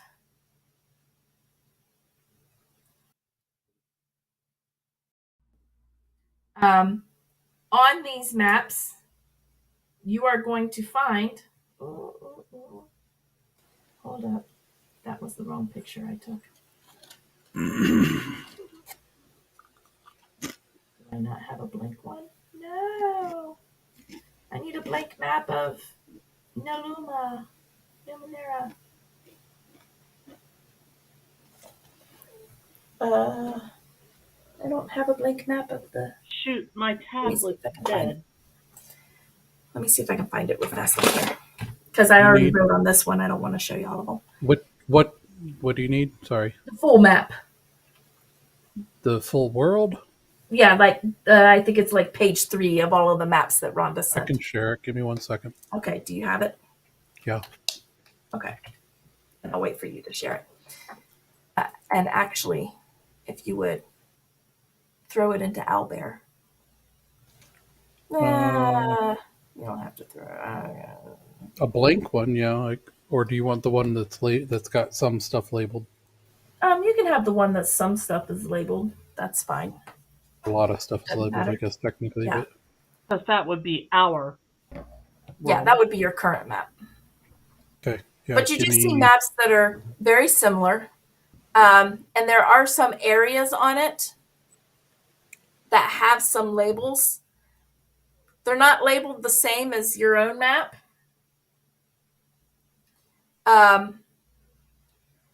On these maps, you are going to find. Hold up. That was the wrong picture I took. Do I not have a blank one? No. I need a blank map of Numenera. I don't have a blank map of the. Shoot, my tablet's dead. Let me see if I can find it real fast on here. Because I already wrote on this one. I don't want to show you all of them. What do you need? Sorry. The full map. The full world? Yeah, like I think it's like page 3 of all of the maps that Rhonda sent. I can share it. Give me 1 second. Okay, do you have it? Yeah. Okay. I'll wait for you to share it. And actually, if you would throw it into Owlbear. You don't have to throw it. A blank one, yeah. Or do you want the one that's got some stuff labeled? You can have the one that some stuff is labeled. That's fine. A lot of stuff is Doesn't labeled, I matter. guess, technically. Yeah. But Because that would be our Yeah, world. that would be your current map. okay, yeah. But you do give see me- maps that are very similar. And there are some areas on it that have some labels. They're not labeled the same as your own map.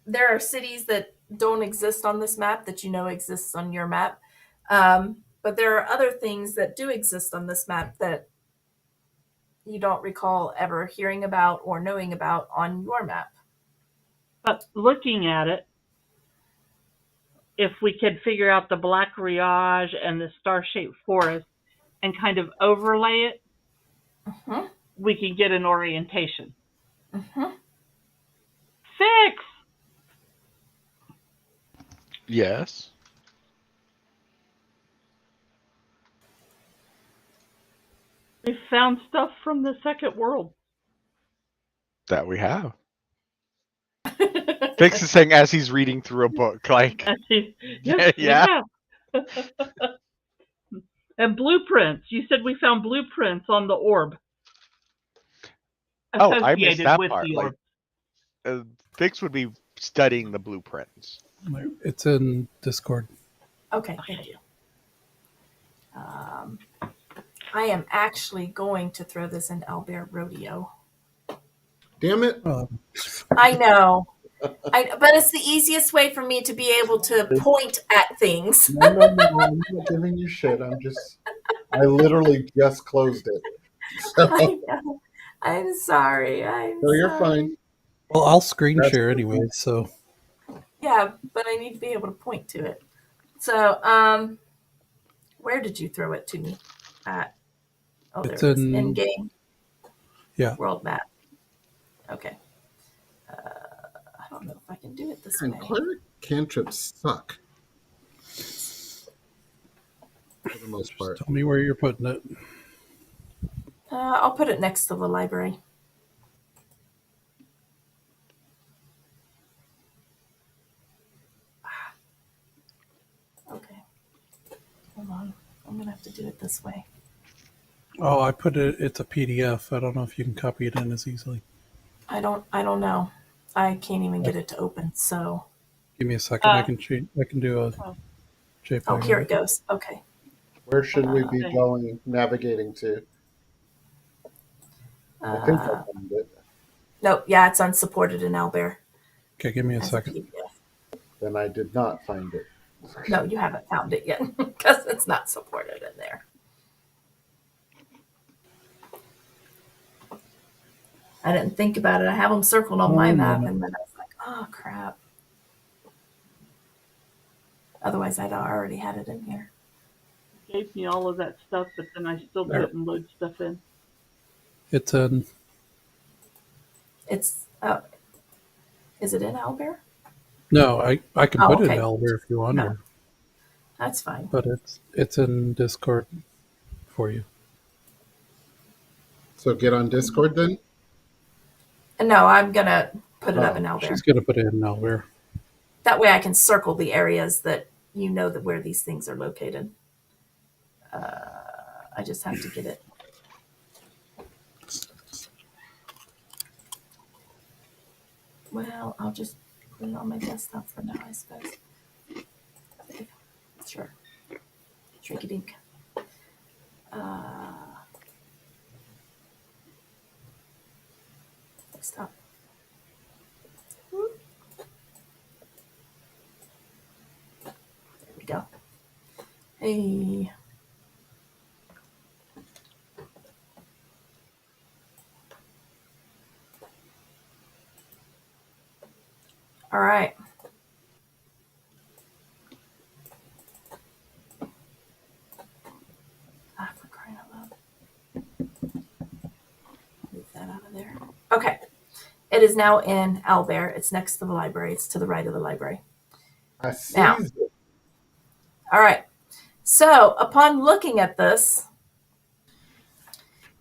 There are cities that don't exist on this map that you know exists on your map. But there are other things that do exist on this map that you don't recall ever hearing about or knowing about on your map. But looking at it, if we could figure out the black riage and the star-shaped forest and kind of overlay it, Mm-hmm. we could get an orientation. Mm-hmm. 6! Yes. We found stuff from the second world. That we have. Fix is saying as he's reading through a book, like, Yes, yeah. we have. And blueprints. You said we found blueprints on the orb. Oh, I missed Associated that with part. the Like, orb. Fix would be studying the blueprints. It's in Discord. Okay, thank you. I am actually going to throw this in Albert Rodeo. Damn it. I know. But it's the easiest way for me to be able to point at things. No, I'm not giving you shit. I literally just closed it. So, I know. I'm sorry. no, you're fine. Well, I'll screen That's share okay. anyway, so Yeah, but I need to be able to point to it. So, where did you throw it to me? At? Oh, there It's it is. in- In-game. Yeah. World map. Okay. I don't know if I can do it this And way. cleric cantrips suck. For the most part. tell me where you're putting it. I'll put it next to the library. Okay. Hold on. I'm going to have to do it this way. Oh, I put it. It's a PDF. I don't know if you can copy it in as easily. I don't know. I can't even get it to open. So, Give me a second. I can change. I can do a JPEG. oh, here of it goes. Okay. Where should we be going, navigating to? I think I found it. Nope. Yeah, it's unsupported in Albert. Okay, give me a as a second. PDF. Then I did not find it. No, you haven't found it yet because it's not supported in there. I didn't think about it. I have them circled on my map, and then I was like, oh, crap. Otherwise, I'd already had it in here. Gave me all of that stuff, but then I still There. couldn't load stuff in. It's in. It's, is it in Albert? No, I can Oh, put it okay. in Elder if you want, No. That's fine. but it's in Discord for you. So get on Discord then? And no, I'm going to put it up in Albert. She's gonna put it in Elder. That way I can circle the areas that you know that where these things are located. I just have to get it. Well, I'll just put it on my desktop for now, I suppose. Okay. Sure. Shrink dink. Desktop. There we go. Hey. All right. For crying out loud. Move that out of there. Okay. It is now in Albert. It's next to the library. It's to the right of the library. I seized Now. it. All right. So upon looking at this,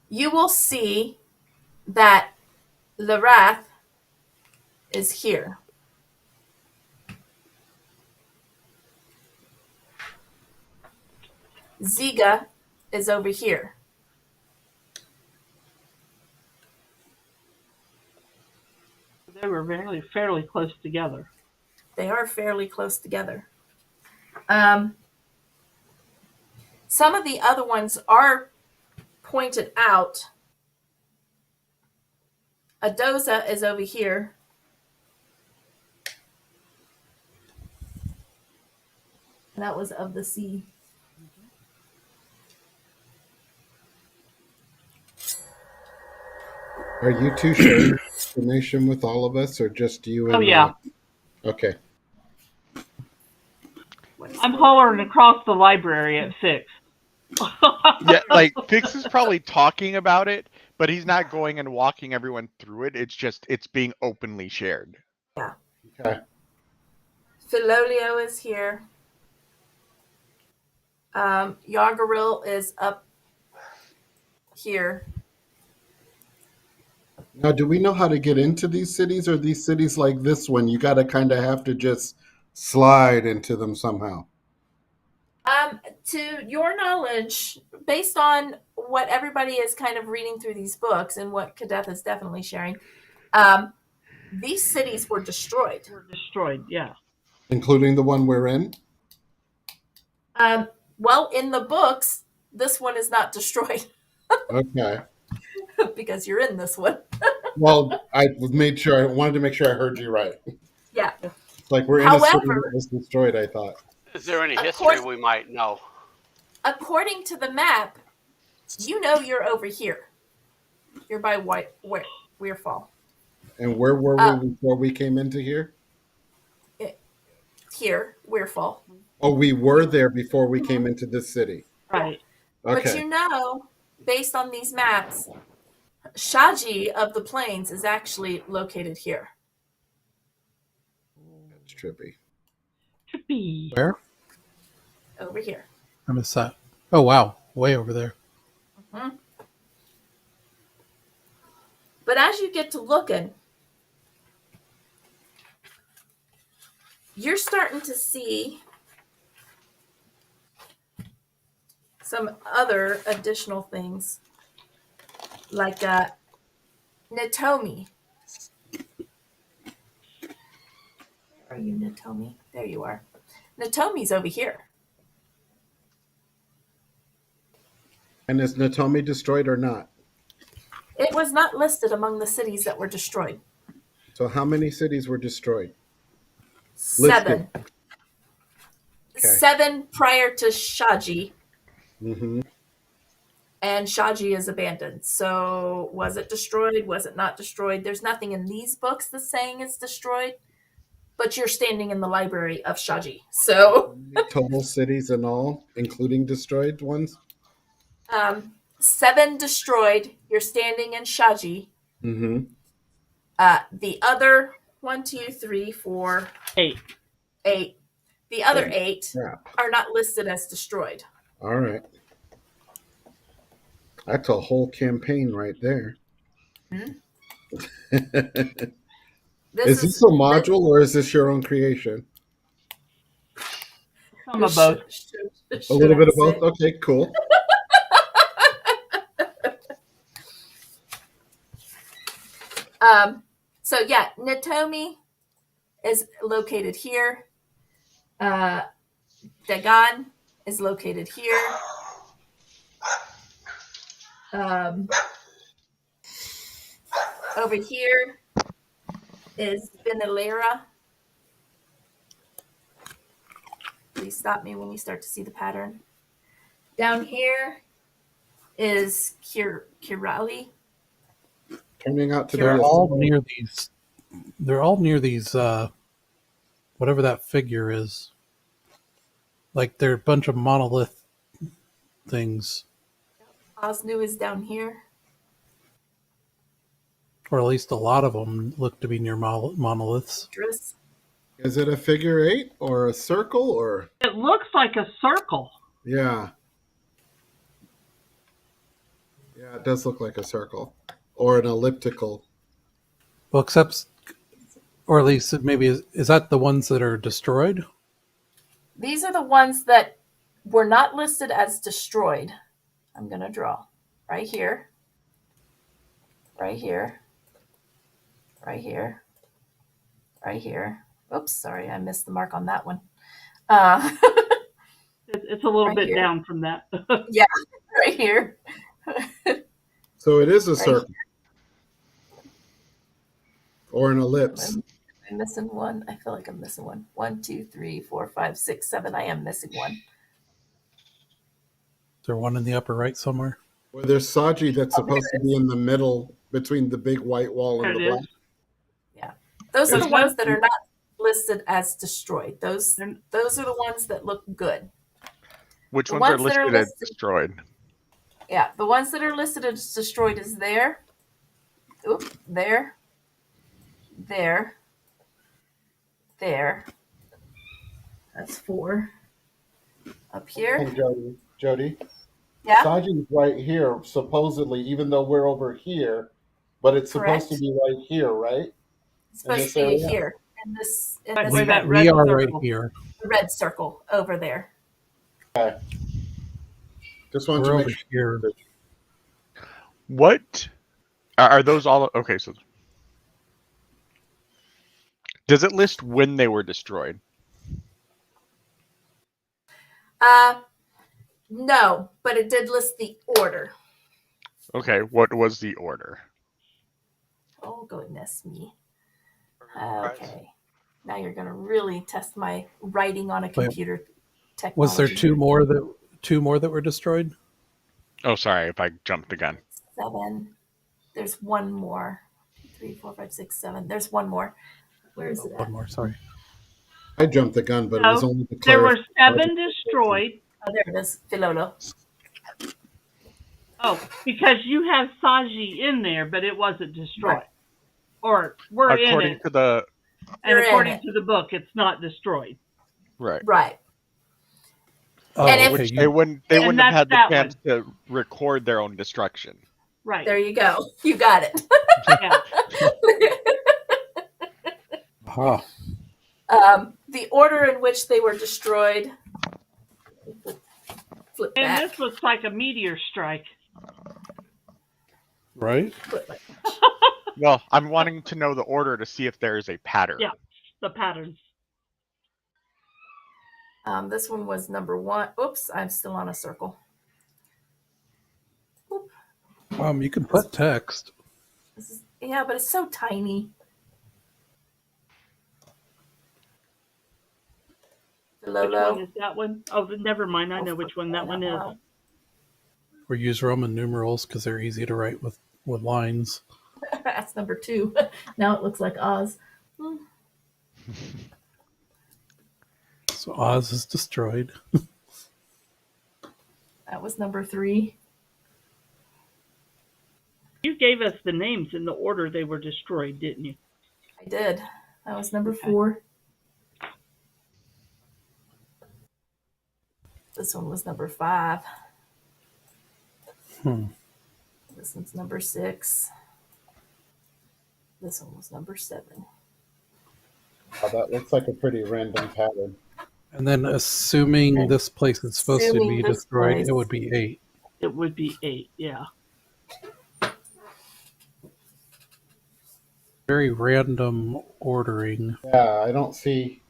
you will see that the wrath is here. Ziga is over here. They were fairly close together. They are fairly close together. Some of the other ones are pointed out. Adoza is over here. And that was of the sea. Are you two sharing information with all of us, or just you and? Oh yeah. Okay. I'm hollering across the library at Fix. Yeah, like Fix is probably talking about it, but he's not going and walking everyone through it. It's being openly shared. Yeah. Okay. Filolio is here. Yargaril is up here. Now, do we know how to get into these cities, or these cities like this one, you got to kind of have to just slide into them somehow? To your knowledge, based on what everybody is kind of reading through these books and what Kadeth is definitely sharing, these cities were destroyed. Yeah. Including the one we're in? Well, in the books, this one is not destroyed. Okay. Because you're in this one. Well, I wanted to make sure I heard you right. Yeah. It's like we're in a city that was destroyed, I thought. Is there any history we might know? According to the map, you know you're over here. You're by Wyrfall. And where were we before we came into here? Here, Wyrfall. Oh, we were there before we came into this city. Right. Okay. But you know, based on these maps, Shaji of the Plains is actually located here. That's trippy. Where? Over here. I missed that. Oh, wow. Way over there. Mm-hmm. But as you get to looking, you're starting to see some other additional things, like Natomi. Where are you, Natomi? There you are. Natomi's over here. And is Natomi destroyed or not? It was not listed among the cities that were destroyed. So how many cities were destroyed? 7. Okay. 7 prior to Shaji. Mm-hmm. And Shaji is abandoned. So was it destroyed? Was it not destroyed? There's nothing in these books that's saying it's destroyed. But you're standing in the library of Shaji. So total cities and all, including destroyed ones? 7 destroyed. You're standing in Shaji. Mm-hmm. The other 1, 2, 3, 4, 8. The other 8 are not listed as destroyed. All right. That's a whole campaign right there. Mm-hmm. Is this a module or is this your own creation? Some of both. A little bit of both? Okay, cool. So yeah, Natomi is located here. Dagon is located here. Over here is Benalera. Please stop me when you start to see the pattern. Down here is Kirali. Turning out to They're all near these. They're all near these. Whatever that figure is. Like they're a bunch of monolith things. Osnu is down here. Or at least a lot of them look to be near monoliths. Is it a figure 8 or a circle or? It looks like a circle. Yeah. Yeah, it does look like a circle or an elliptical. Well, except, or at least maybe is that the ones that are destroyed? These are the ones that were not listed as destroyed. I'm going to draw right here, right here, right here, right here. Oops, sorry, I missed the mark on that one. It's a little Right bit here. down from that. Yeah, right here. So it is a Right. circle or an ellipse. Am I missing one? I feel like I'm missing one. 1, 2, 3, 4, 5, 6, 7. I am missing one. Is there one in the upper right somewhere? Well, there's Saji that's Oh, there supposed to it be in the middle between the big white wall There and it the black. is. Yeah, those are There's the ones that are not listed as destroyed. Those are the ones that look good. Which The ones are ones that are listed as listed- destroyed? Yeah, the ones that are listed as destroyed is there. Oop, there. There. There. That's 4. Up here. Hey, Jody. Yeah, Saji's right here, supposedly, even though we're over here, but it's supposed to correct. be right here, right? It's supposed this to be area? here in this Right where We, that red, red we are right circle. here. the red circle over there. Okay. Just wanted We're to over make here. sure. What are those all? Okay, so does it list when they were destroyed? No, but it did list the order. Okay, what was the order? Oh goodness me. Right. Okay. Now you're gonna really test my writing on a computer technology. Was there two more that were destroyed? Oh, sorry if I jumped the gun. 7. There's one more. 3, 4, 5, 6, 7. There's one more. Where is it at? One more, sorry. I jumped the gun, but it was No, only to there were clarify. 7 destroyed. Oh, there it is. Filolo. Oh, because you have Saji in there, but it wasn't destroyed. Right. Or we're in According it, to the and You're in according it. to the book, it's not destroyed. right, Right. Oh, And if- okay. which they wouldn't have that's had the that chance to record their own destruction. Right. There you go. You got it. Yeah. Aha. The order in which they were destroyed. Flip And back. this looks like a meteor strike. Right? Flip back. Well, I'm wanting to know the order to see if there is a pattern. Yeah. The patterns. This one was number 1. Oops, I'm still on a circle. Oop. You can put text. Yeah, but it's so tiny. Which one Lolo. is that one? Oh, never mind. I know which one that one is. Or use Roman numerals because they're easy to write with lines. That's number 2. Now it looks like Oz. So Oz is destroyed. That was number 3. You gave us the names in the order they were destroyed, didn't you? I did. That was number Okay. 4. This one was number 5. This one's number 6. This one was number 7. Oh, that looks like a pretty random pattern. And then assuming this place is supposed to Assuming be this destroyed, place- it would be 8. It would be 8, yeah. Very random ordering. Yeah, I don't see.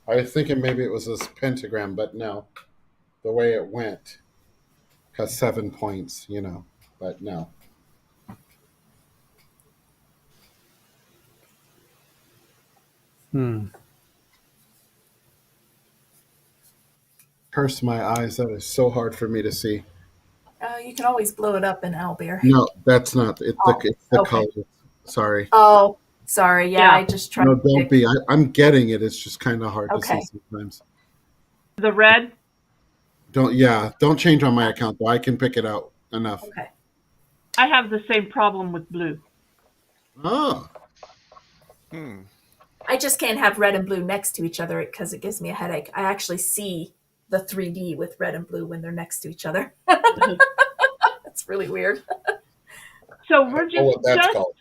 I was thinking maybe it was this pentagram, but no. The way it went has 7 points, but no. Curse my eyes. That is so hard for me to see. You can always blow it up in Owlbear. No, that's not it. It's the okay. color. Sorry. Oh, sorry. Yeah, Yeah. I just tried No, to don't pick- be. I'm getting it. It's just kind of hard Okay. to see sometimes. The red? Don't change on my account though. I can pick it out enough. Okay. I have the same problem with blue. Oh, I just can't have red and blue next to each other because it gives me a headache. I actually see the 3D with red and blue when they're next to each other. That's really weird. So we're oh, what that's just called.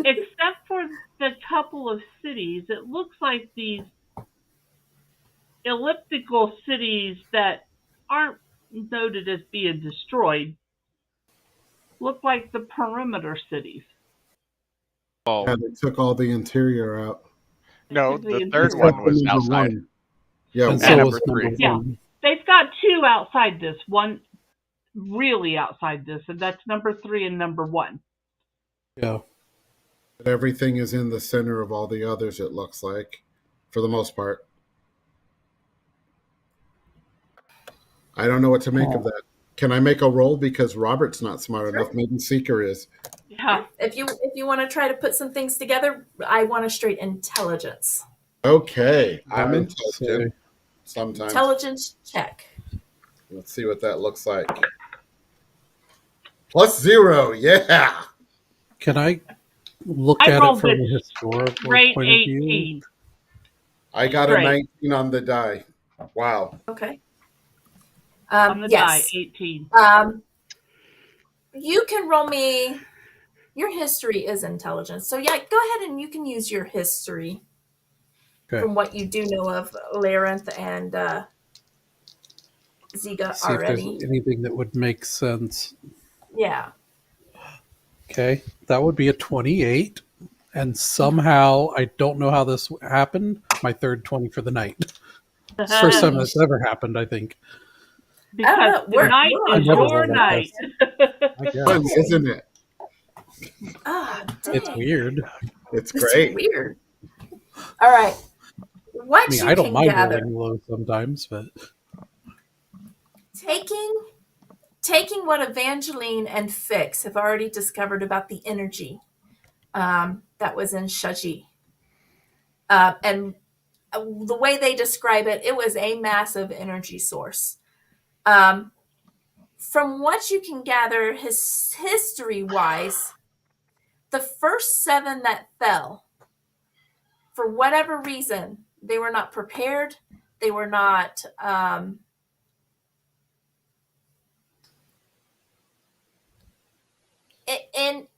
except for the couple of cities, it looks like these elliptical cities that aren't noted as being destroyed look like the perimeter cities. Well, Yeah, they took all the interior out. no, The the third interior. one was Number outside. one. Yeah, And And so number was number three. Yeah. one. They've got two outside this, one really outside this, and that's number 3 and number 1. Yeah. but everything is in the center of all the others, it looks like, for the most part. I don't know what to make of that. Can I make a roll? Because Robert's not smart enough. Maybe Seeker is. Yeah. If you want to try to put some things together, I want a straight intelligence. Okay. I'm I would say- intelligent sometimes. Intelligence check. Let's see what that looks like. +0. Yeah. Can I look I at it rolled from a it historical Straight point of view? 18. I got Great. a 19 on the die. Wow. Okay. On the die, Yes. 18. You can roll me. Your history is intelligence, so yeah, go ahead and you can use your history Okay. from what you do know of Larenth and Ziga See if there's already. anything that would make sense. Yeah. Okay. That would be a 28. And somehow, I don't know how this happened, my third 20 for the night. It's the first time that's ever happened, I think. Because we're- the night we're- is I never your rolled like night. I guess. Fun, isn't it? Ah, dang. It's weird. It's It's great. weird. All right. What I mean, you I don't can mind gather, rolling low sometimes, but taking what Evangeline and Fix have already discovered about the energy that was in Shaji, and the way they describe it, it was a massive energy source. From what you can gather, history-wise, the first 7 that fell, for whatever reason, they were not prepared. They were not. And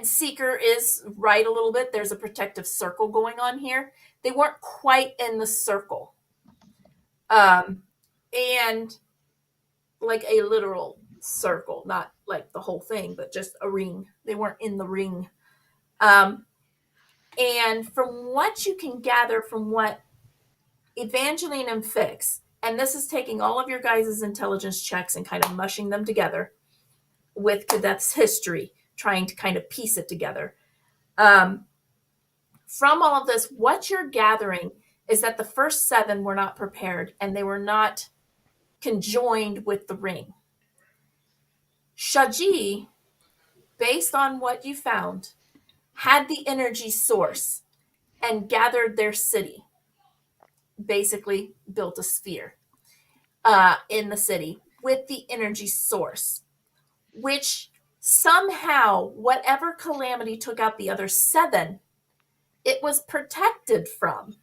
Seeker is right a little bit. There's a protective circle going on here. They weren't quite in the circle, and like a literal circle, not like the whole thing, but just a ring. They weren't in the ring. And from what you can gather from what Evangeline and Fix, and this is taking all of your guys' intelligence checks and kind of mushing them together with Cadeth's history, trying to kind of piece it together. From all of this, what you're gathering is that the first 7 were not prepared and they were not conjoined with the ring. Shaji, based on what you found, had the energy source and gathered their city. Basically built a sphere in the city with the energy source, which somehow, whatever calamity took out the other 7, it was protected from,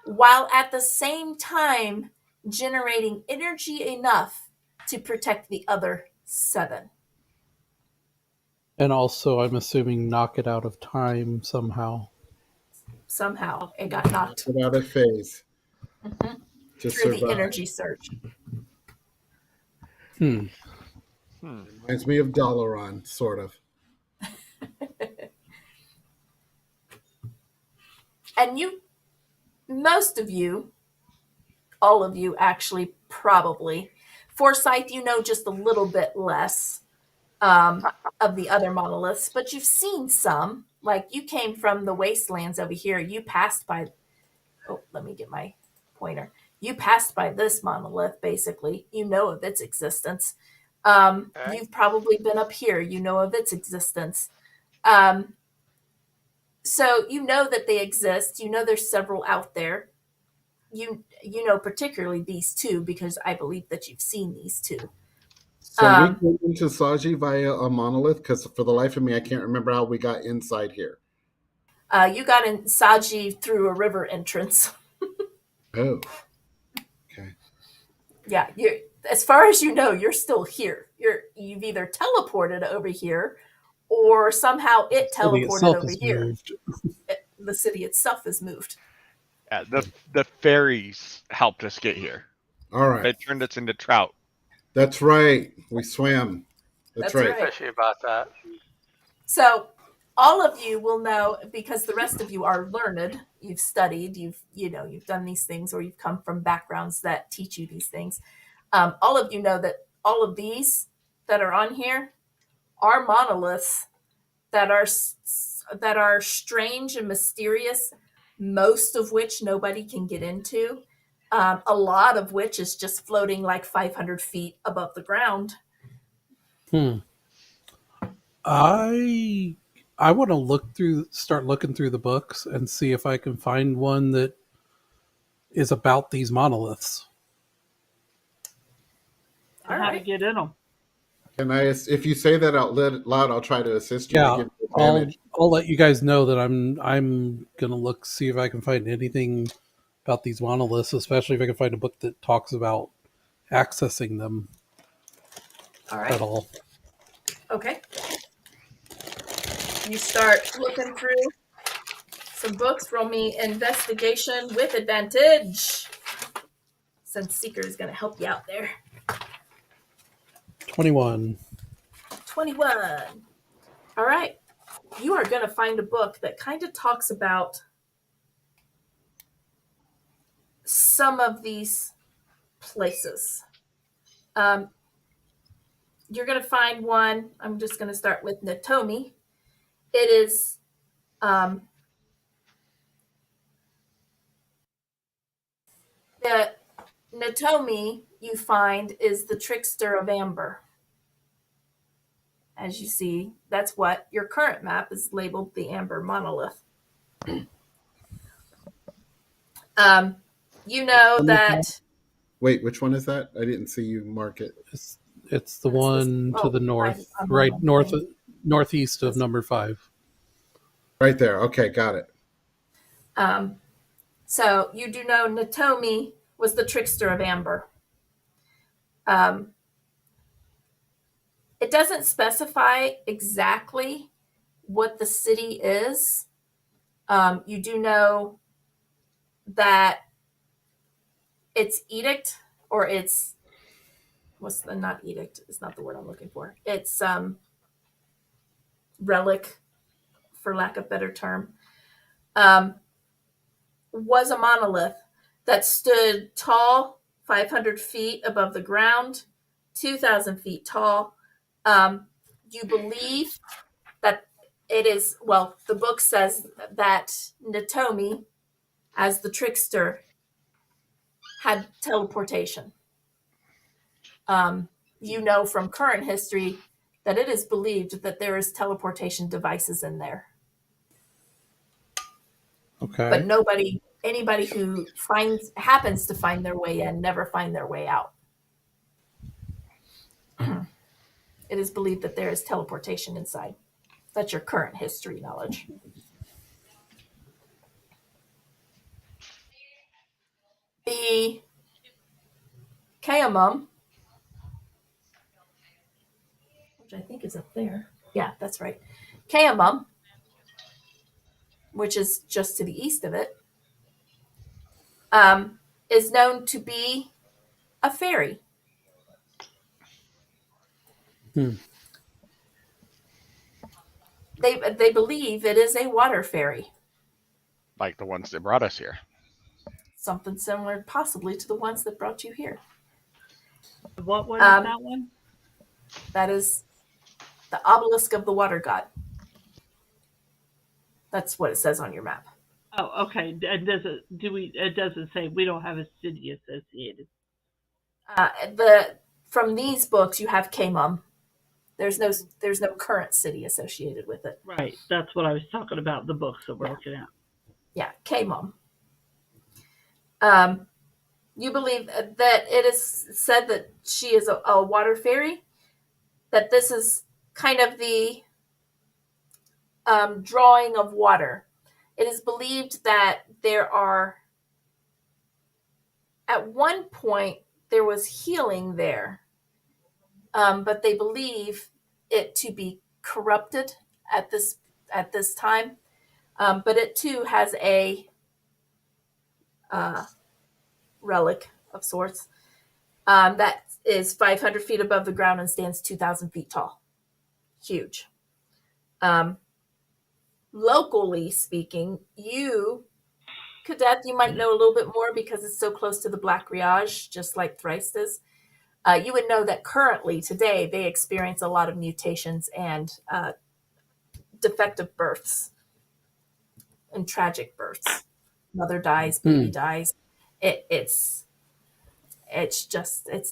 while at the same time generating energy enough to protect the other 7. and also I'm assuming knock it out of time somehow. Somehow it got knocked Without a phase. To through the survive. energy surge. Reminds me of Dalaran, sort of. And most of you, all of you actually, probably, Forsyth, you know just a little bit less of the other monoliths, but you've seen some. Like, you came from the wastelands over here. You passed by, let me get my pointer. You passed by this monolith, basically. You know of its existence. You've probably been up here. You know of its existence. So you know that they exist. You know there's several out there. You know particularly these 2 because I believe that you've seen these 2. So we came into Saji via a monolith, because for the life of me, I can't remember how we got inside here. You got in Saji through a river entrance. Oh. Okay. Yeah, as far as you know, you're still here. You've either teleported over here, or somehow it The city teleported itself over is here. moved. The city itself is moved. Yeah, the fairies helped us get here. All right. They turned us into trout. That's right. We swam. That's That's right. right. Fishy about that. So all of you will know, because the rest of you are learned. You've studied. You've done these things, or you've come from backgrounds that teach you these things. All of you know that all of these that are on here are monoliths that are strange and mysterious. Most of which nobody can get into. A lot of which is just floating like 500 feet above the ground. Hmm. I want to start looking through the books and see if I can find one that is about these monoliths. All How to right. get in them? Can I? If you say that out loud, I'll try to assist you to Yeah, give you I'll advantage. I'll let you guys know that I'm gonna see if I can find anything about these monoliths, especially if I can find a book that talks about accessing them All at right. all. Okay. You start looking through some books. Roll me investigation with advantage, since Seeker is going to help you out there. 21. 21. All right. You are going to find a book that kind of talks about some of these places. You're going to find one. I'm just going to start with Natomi. It is the Natomi you find is the trickster of Amber. As you see, that's what your current map is labeled, the Amber Monolith. You know that Wait, which one is that? I didn't see you mark it. It's the that's this. one to Oh, the I'm north, wrong right on the thing. northeast of number 5. Right there. Okay, got it. So you do know Natomi was the trickster of Amber. Um, it doesn't specify exactly what the city is. You do know that it's edict, or it's not edict. It's not the word I'm looking for. It's relic, for lack of a better term. Um, was a monolith that stood tall, 500 feet above the ground, 2,000 feet tall. You believe that it is, well, the book says that Natomi, as the trickster, had teleportation. You know from current history that it is believed that there is teleportation devices in there. But Okay. anybody who happens to find their way in, never find their way out. It is believed that there is teleportation inside. That's your current history knowledge. The Kayamum, which I think is up there. Yeah, that's right. Kayamum, which is just to the east of it, is known to be a fairy. Hmm. They believe it is a water fairy, Like the ones that brought us here. something similar possibly to the ones that brought you here. What is Um, that one? that is the obelisk of the water god. That's what it says on your map. Oh, okay. And does it? Do we? It doesn't say we don't have a city associated. From these books, you have Kamum. There's no current city associated with it. Right. That's what I was talking about. The books that we're Yeah. looking at. Yeah, Kamum. You believe that it is said that she is a water fairy. That this is kind of the drawing of water. It is believed that at one point, there was healing there, but they believe it to be corrupted at this time. But it too has a relic of sorts. That is 500 feet above the ground and stands 2,000 feet tall. Huge. Locally speaking, you, Cadet, you might know a little bit more because it's so close to the Black Riage, just like Thrice is. You would know that currently, today, they experience a lot of mutations and defective births and tragic births. Mother dies, baby dies. It's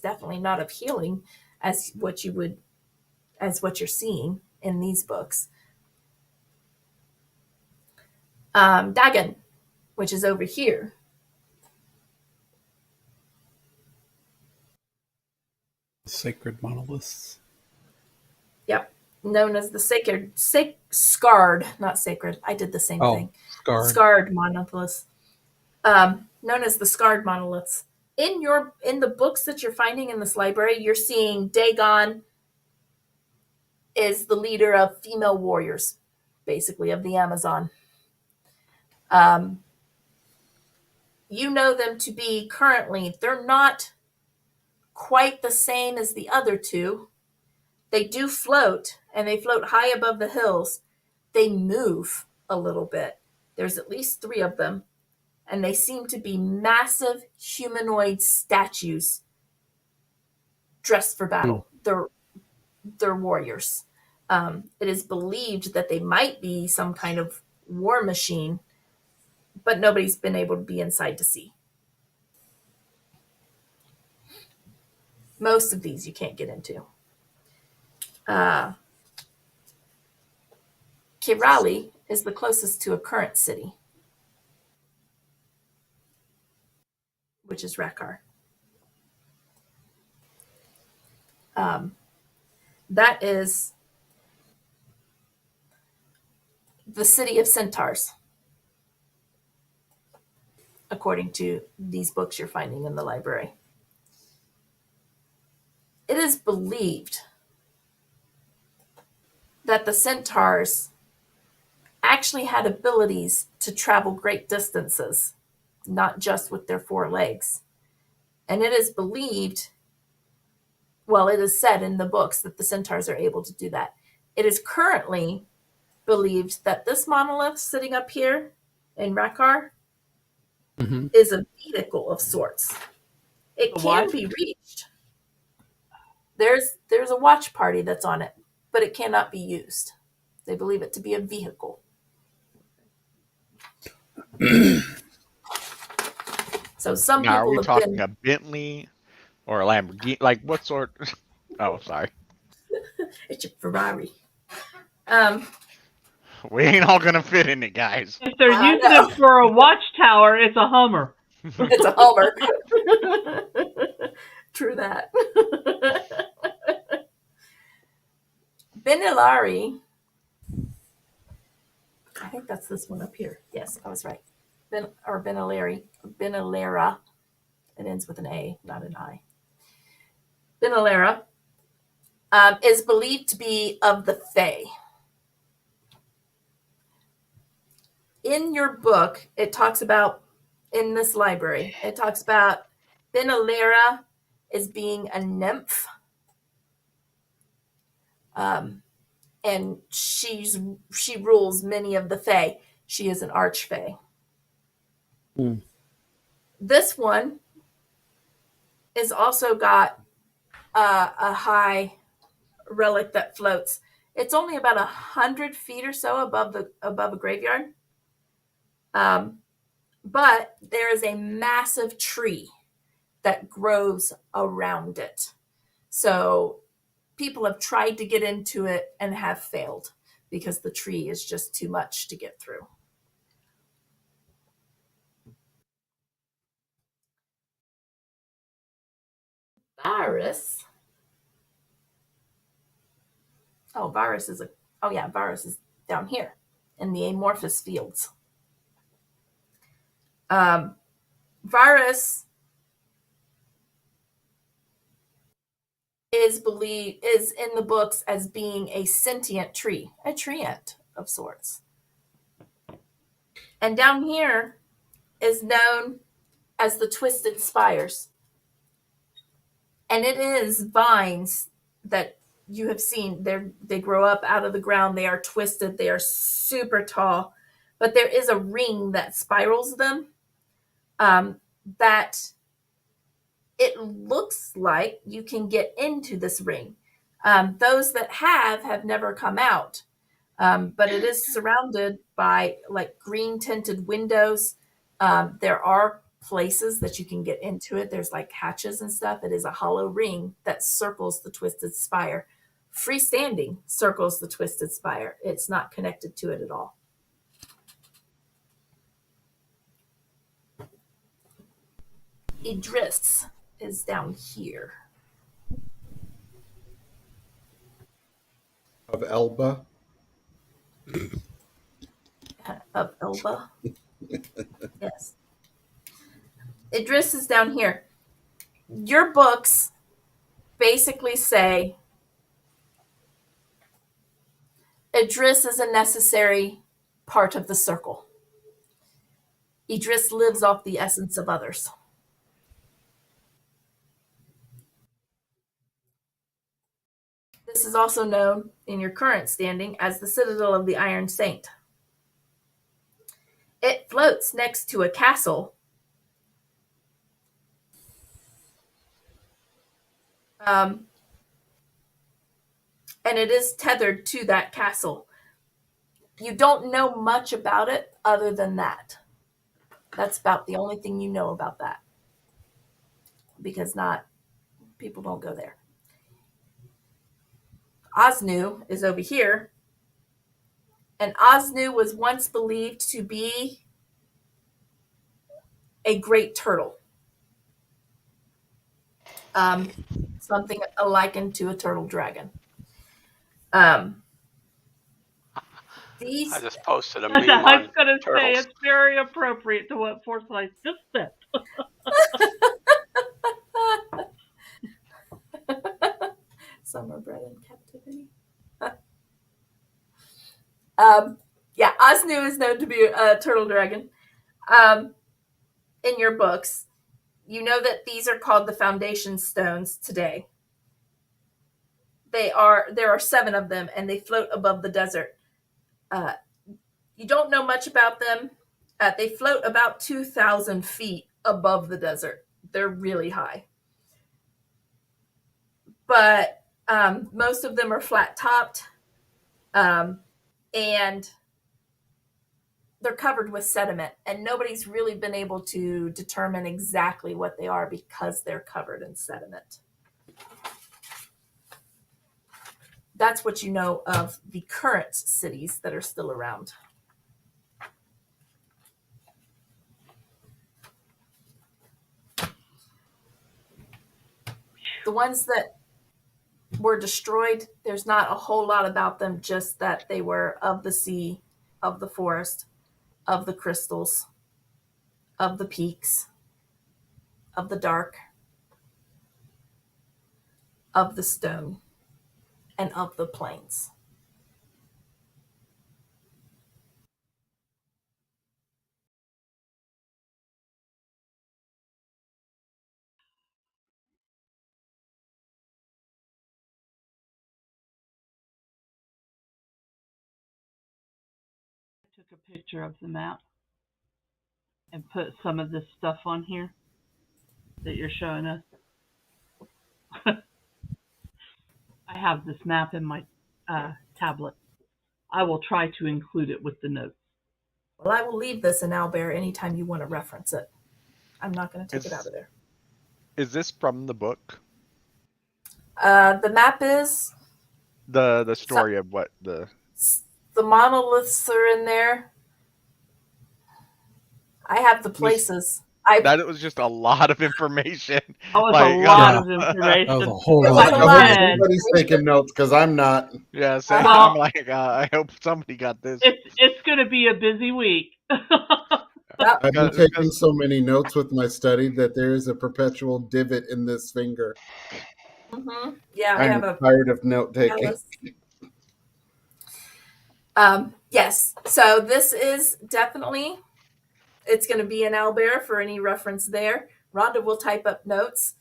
definitely not of healing as what you're seeing in these books. Dagon, which is over here. Sacred monoliths. Yep. Known as the scarred, not sacred. I did the same thing. Scarred monoliths. Known as the scarred monoliths. In the books that you're finding in this library, you're seeing Dagon is the leader of female warriors, basically, of the Amazon. You know them to be currently, they're not quite the same as the other two. They do float, and they float high above the hills. They move a little bit. There's at least 3 of them, and they seem to be massive humanoid statues dressed for battle. They're warriors. It is believed that they might be some kind of war machine, but nobody's been able to be inside to see. Most of these you can't get into. Kirali is the closest to a current city, which is Rakkar. That is the city of centaurs, according to these books you're finding in the library. It is believed that the centaurs actually had abilities to travel great distances, not just with their 4 legs. And it is believed, well, it is said in the books that the centaurs are able to do that. It is currently believed that this monolith sitting up here in Rakkar is a vehicle of sorts. It can be reached. There's a watch party that's on it, but it cannot be used. They believe it to be a vehicle. So some Now, are people we have talking been. a Bentley or a Lamborghini? Like, what sort? Oh, sorry. It's a Ferrari. We ain't all gonna fit in it, guys. If they're using it for a watchtower, it's a Hummer. It's a Hummer. True that. Benilari. I think that's this one up here. Yes, I was right. Benilari. Benilera. It ends with an A, not an I. Benilera is believed to be of the Fae. In your book, it talks about, in this library, it talks about Benilera as being a nymph. And she rules many of the Fae. She is an archfey. This one is also got a high relic that floats. It's only about 100 feet or so above a graveyard. But there is a massive tree that grows around it. So people have tried to get into it and have failed because the tree is just too much to get through. Varus. Varus is down here in the amorphous fields. Varus is in the books as being a sentient tree, a treant of sorts. And down here is known as the Twisted Spires. And it is vines that you have seen. They grow up out of the ground. They are twisted. They are super tall. But there is a ring that spirals them, that it looks like you can get into this ring. Those that have never come out. But it is surrounded by like green tinted windows. There are places that you can get into it. There's like hatches and stuff. It is a hollow ring that circles the twisted spire. Freestanding circles the twisted spire. It's not connected to it at all. Idris is down here. Of Elba. Of Elba. Yes. Idris is down here. Your books basically say Idris is a necessary part of the circle. Idris lives off the essence of others. This is also known in your current standing as the Citadel of the Iron Saint. It floats next to a castle. And it is tethered to that castle. You don't know much about it other than that. That's about the only thing you know about that. Because people don't go there. Osnu is over here. And Osnu was once believed to be a great turtle. Something likened to a turtle dragon. I just posted a meme I on was going to say turtles. it's very appropriate to what Forsyth just said. Some are bred in captivity. Yeah, Osnu is known to be a turtle dragon. In your books, you know that these are called the foundation stones today. There are 7 of them, and they float above the desert. You don't know much about them. They float about 2,000 feet above the desert. They're really high. But most of them are flat-topped, and they're covered with sediment, and nobody's really been able to determine exactly what they are because they're covered in sediment. That's what you know of the current cities that are still around. The ones that were destroyed, there's not a whole lot about them, just that they were of the sea, of the forest, of the crystals, of the peaks, of the dark, of the stone, and of the plains. I took a picture of the map and put some of this stuff on here that you're showing us. I have this map in my tablet. I will try to include it with the notes. Well, I will leave this in Owlbear anytime you want to reference it. I'm not going to take it out of there. Is this from the book? The map is The story of what the monoliths are in there. I have the places. that was just a lot of information. That was Like, a lot of information. That was a whole It lot. was a I lot. hope everybody's taking notes because I'm not. Yeah, same. Well- I'm like, I hope somebody got this. It's going to be a busy week. I've been Because- taking so many notes with my study that there is a perpetual divot in this finger. Mm-hmm. Yeah, I have I'm a tired of note taking. Yes. So this is definitely, it's going to be an Owlbear for any reference there. Rhonda will type up notes.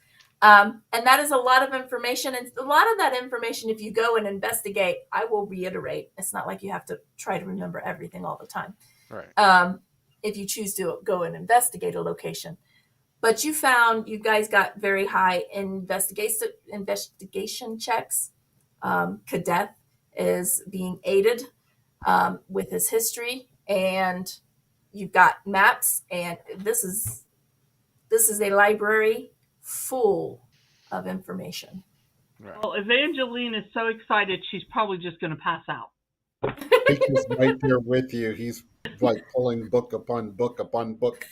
And that is a lot of information. And a lot of that information, if you go and investigate, I will reiterate, it's not like you have to try to remember everything all the time. Right. If you choose to go and investigate a location. But you guys got very high investigation checks. Cadet is being aided with his history, and you've got maps, and this is a library full of information. Right. Well, Evangeline is so excited, she's probably just going to pass out. He's right there with you. He's like pulling book upon book upon book.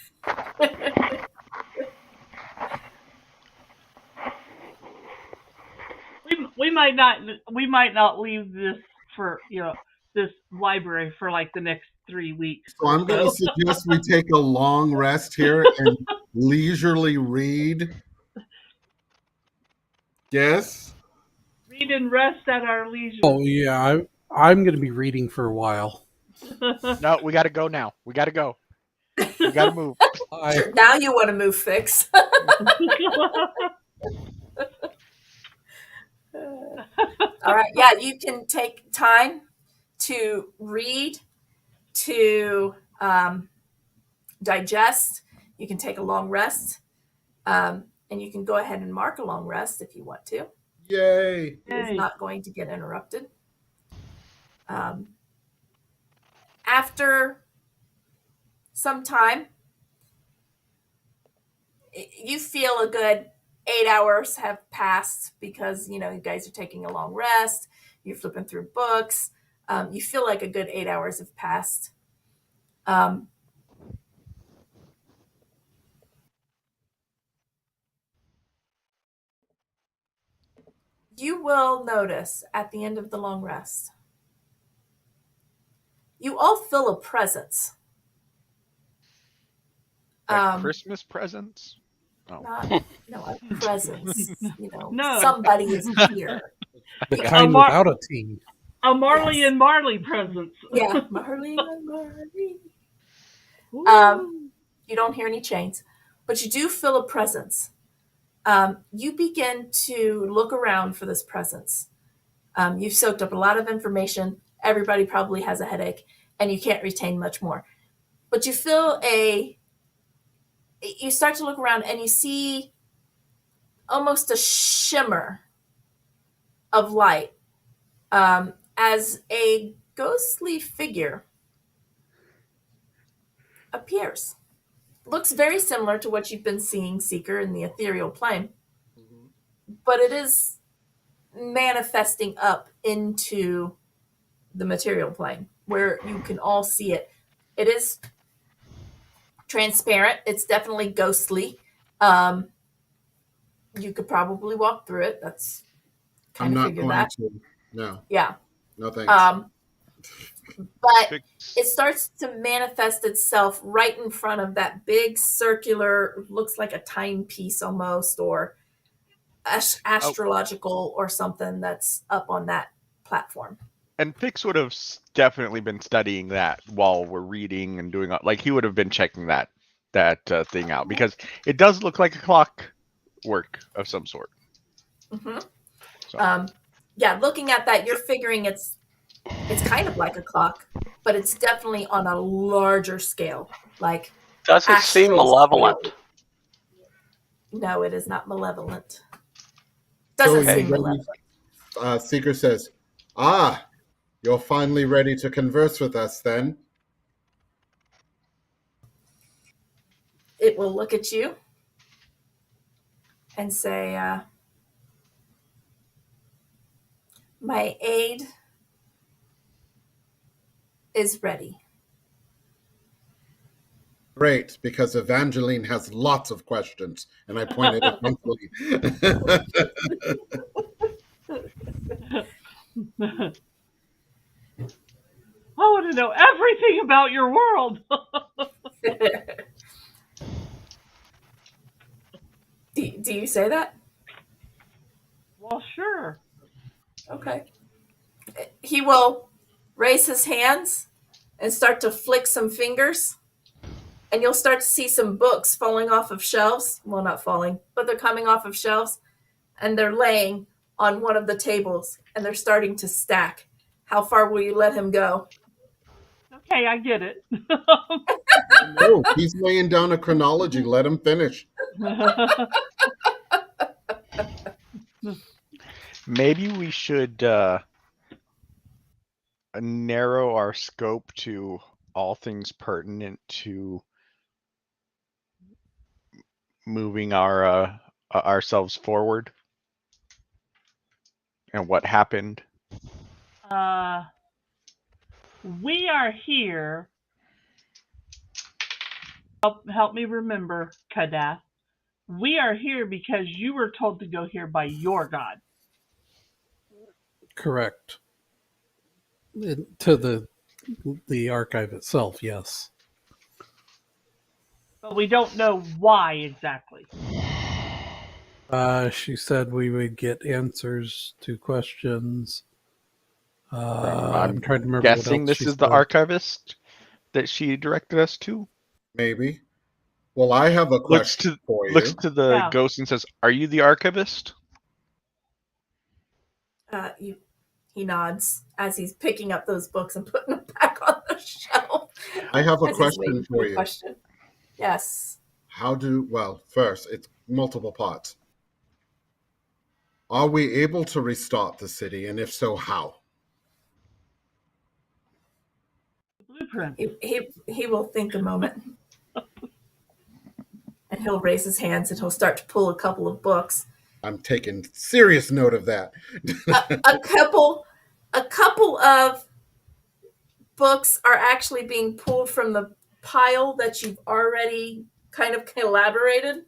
We might not leave this for this library for like the next 3 weeks. So I'm going to suggest we take a long rest here and leisurely read. Yes? Read and rest at our leisure. Oh yeah, I'm going to be reading for a while. No, we got to go now. We got to go. We got to move. Now you want to move, Fix. All right. Yeah, you can take time to read, to digest. You can take a long rest. And you can go ahead and mark a long rest if you want to. Yay! It is not going to get interrupted. After some time, you feel a good 8 hours have passed because, you guys are taking a long rest. You're flipping through books. You feel like a good 8 hours have passed. You will notice at the end of the long rest, you all feel a presence. Like Christmas presents? Oh. Not a presence. No. Somebody is here. The kind without a team. A Marley and Marley presence. Yeah, Marley and Marley. You don't hear any chains, but you do feel a presence. You begin to look around for this presence. You've soaked up a lot of information. Everybody probably has a headache, and you can't retain much more. But you feel you start to look around, and you see almost a shimmer of light as a ghostly figure appears. Looks very similar to what you've been seeing, Seeker, in the ethereal plane. Mm-hmm. But it is manifesting up into the material plane where you can all see it. It is transparent. It's definitely ghostly. You could probably walk through it. That's kind of figure that. To. No. Yeah. No thanks. But it starts to manifest itself right in front of that big circular, looks like a timepiece almost, or astrological or something that's up on that platform. And Fix would have definitely been studying that while we're reading and doing, like, he would have been checking that thing out because it does look like a clock work of some sort. Mm-hmm. So. Yeah, looking at that, you're figuring it's kind of like a clock, but it's definitely on a larger scale. Like, does it seem malevolent? Scale. No, it is not malevolent. Doesn't seem malevolent. Seeker says, you're finally ready to converse with us then. It will look at you and say, my aid is ready. Great, because Evangeline has lots of questions, and I pointed at Monthly. I want to know everything about your world. Do you say that? Well, sure. Okay. He will raise his hands and start to flick some fingers, and you'll start to see some books falling off of shelves. Well, not falling, but they're coming off of shelves, and they're laying on one of the tables, and they're starting to stack. How far will you let him go? Okay, I get it. Oh, he's laying down a chronology. Let him finish. Maybe we should narrow our scope to all things pertinent to moving our ourselves forward and what happened. We are here. Help me remember, Kadath. We are here because you were told to go here by your god. Correct. To the archive itself, yes. But we don't know why exactly. She said we would get answers to questions. I'm trying to remember. Guessing what else this she is the said. archivist that she directed us to. Maybe. Well, I have a question for you. Looks to the Yeah. ghost and says, "Are you the archivist?" He nods as he's picking up those books and putting them back on the shelf. I have a As he's waiting question for the you. question. Yes. First, it's multiple parts. Are we able to restart the city? And if so, how? Blueprint. He will think a moment. And he'll raise his hands and he'll start to pull a couple of books. I'm taking serious note of that. A couple of books are actually being pulled from the pile that you've already kind of collaborated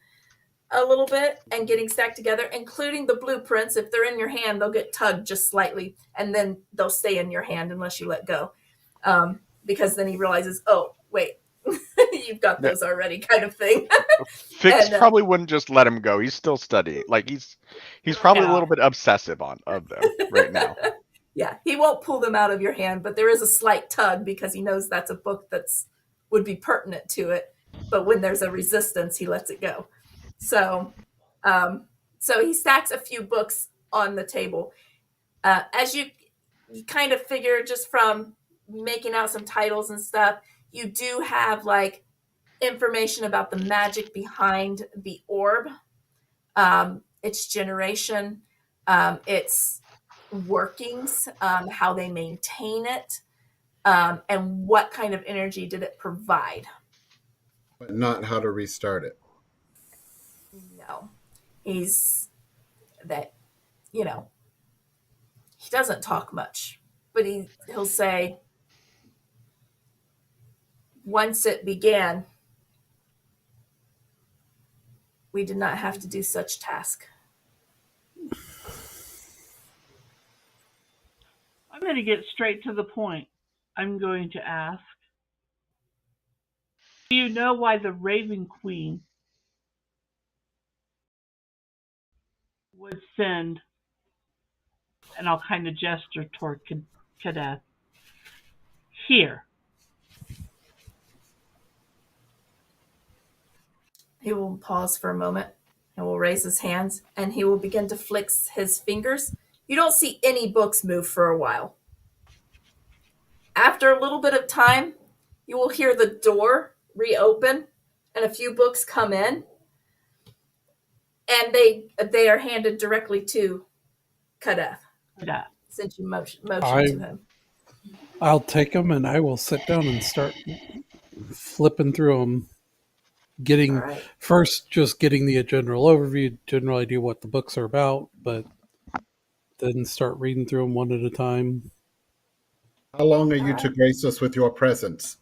a little bit and getting stacked together, including the blueprints. If they're in your hand, they'll get tugged just slightly, and then they'll stay in your hand unless you let go. Because then he realizes, oh, wait, you've got those already, kind of thing. Fix probably wouldn't just let him go. He's still studying. Like he's probably a little bit obsessive of them right now. Yeah, he won't pull them out of your hand, but there is a slight tug because he knows that's a book that's would be pertinent to it. But when there's a resistance, he lets it go. So he stacks a few books on the table. As you kind of figure just from making out some titles and stuff, you do have like information about the magic behind the orb, its generation, its workings, how they maintain it, and what kind of energy did it provide. But not how to restart it. No. He's that, he doesn't talk much, but he'll say, once it began, we did not have to do such task. I'm going to get straight to the point. I'm going to ask, do you know why the Raven Queen would send, and I'll kind of gesture toward Kadath, here? He will pause for a moment and will raise his hands and he will begin to flick his fingers. You don't see any books move for a while. After a little bit of time, you will hear the door reopen and a few books come in, and they are handed directly to Kadath. Since you motioned to him. I'll take them and I will sit down and start flipping through them. First, just getting the general overview, general idea what the books are about, but then start reading through them one at a time. How long are you to grace us with your presence?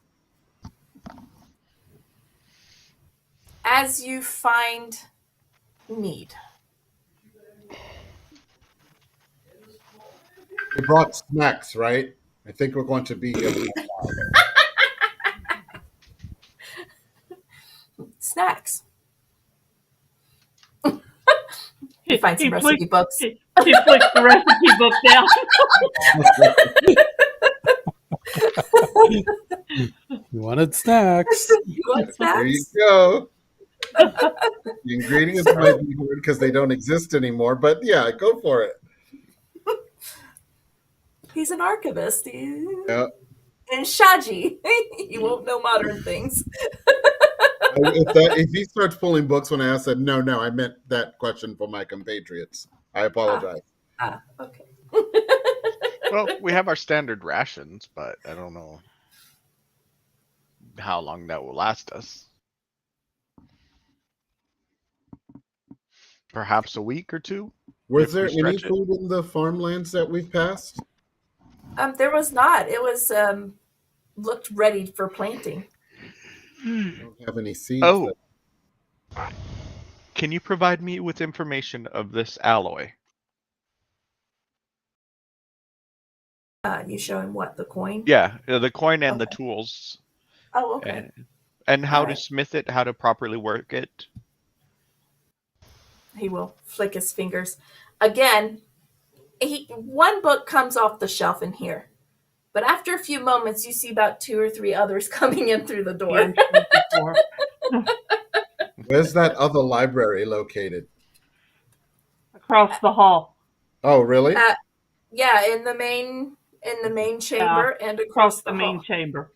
As you find need. We brought snacks, right? I think we're going to be here. Snacks. You find some recipe books. He flicks the recipe book down. wanted snacks. You want There you snacks? go. The ingredients might be hard because they don't exist anymore, but yeah, go for it. He's an archivist. Yeah. And Shaji. He won't know modern things. If he starts pulling books when I said no, I meant that question for my compatriots. I apologize. Okay. Well, we have our standard rations, but I don't know how long that will last us. Perhaps a week or two. Was if there we any stretch it. food in the farmlands that we've passed? There was not. It was looked ready for planting. I don't have any seeds. Oh, can you provide me with information of this alloy? You show him what, the coin? Yeah, the coin and the Okay. tools, Oh, okay. and how to Alright. smith it, how to properly work it. He will flick his fingers. Again, one book comes off the shelf in here. But after a few moments, you see about 2 or 3 others coming in through the door. Where's that other library located? Across the hall. Oh, really? Yeah, in the main chamber and across the main chamber.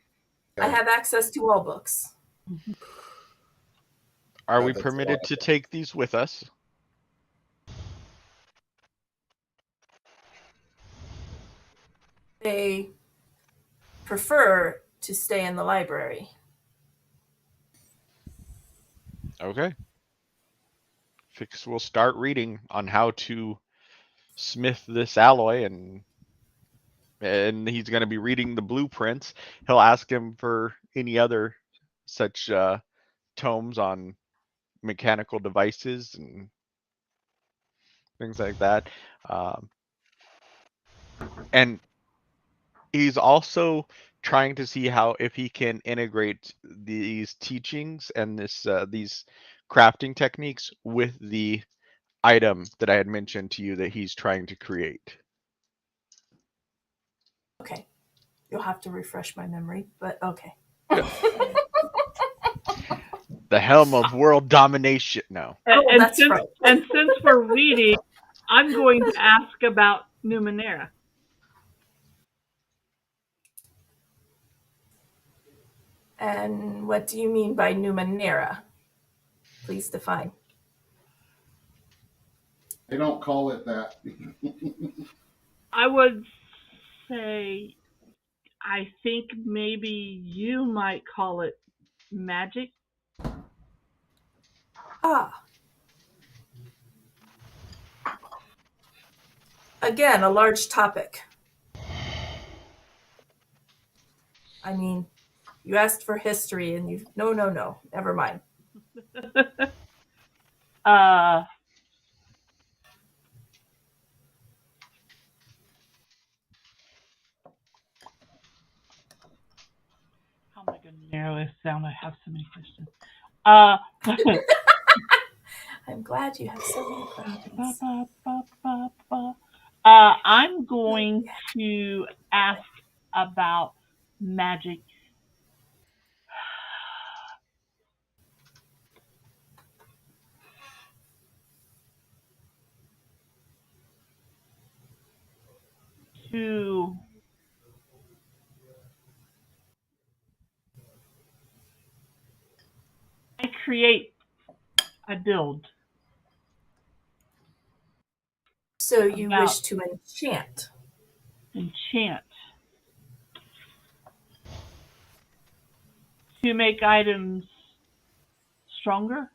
I have access to all books. Are Yeah, we that's a permitted lot of to them. take these with us? They prefer to stay in the library. Okay. Fix will start reading on how to smith this alloy, and he's going to be reading the blueprints. He'll ask him for any other such tomes on mechanical devices and things like that. And he's also trying to see how if he can integrate these teachings and these crafting techniques with the item that I had mentioned to you that he's trying to create. Okay. You'll have to refresh my memory, but okay. The helm of world domination. No. That's right. And since we're reading, I'm going to ask about Numenera. And what do you mean by Numenera? Please define. They don't call it that. I would say, I think maybe you might call it magic. Again, a large topic. I mean, you asked for history and you... No, never mind. How am I going to narrow this down? I have so many questions. I'm glad you have so many questions. I'm going to ask about magic. I create, I build. So you wish to enchant. Enchant. To make items stronger,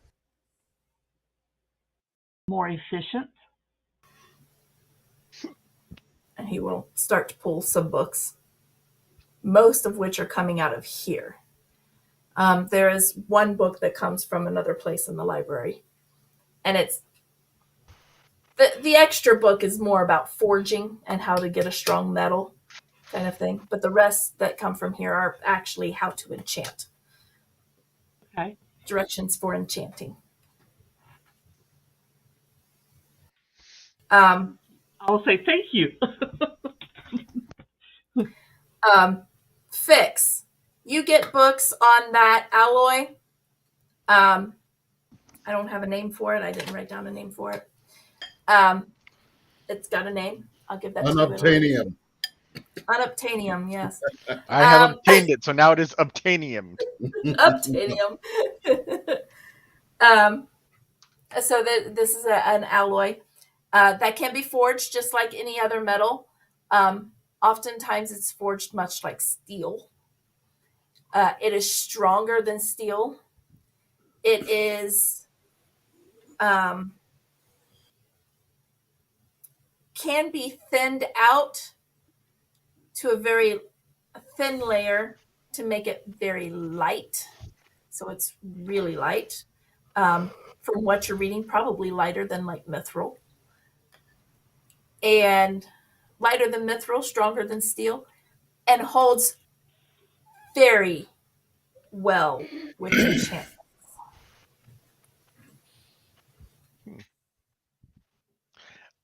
more efficient. And he will start to pull some books, most of which are coming out of here. There is one book that comes from another place in the library. And it's the extra book is more about forging and how to get a strong metal kind of thing. But the rest that come from here are actually how to enchant. Okay. Directions for enchanting. I'll say thank you. Fix. you get books on that alloy. I don't have a name for it. I didn't write down a name for it. It's got a name. I'll give that to you. Unobtainium. Unobtainium, yes. I have obtained it, so now it is obtainium. Obtainium. So this is an alloy that can be forged just like any other metal. Oftentimes it's forged much like steel. It is stronger than steel. It is can be thinned out to a very thin layer to make it very light. So it's really light. From what you're reading, probably lighter than like mithril. And lighter than mithril, stronger than steel, and holds very well with enchantment.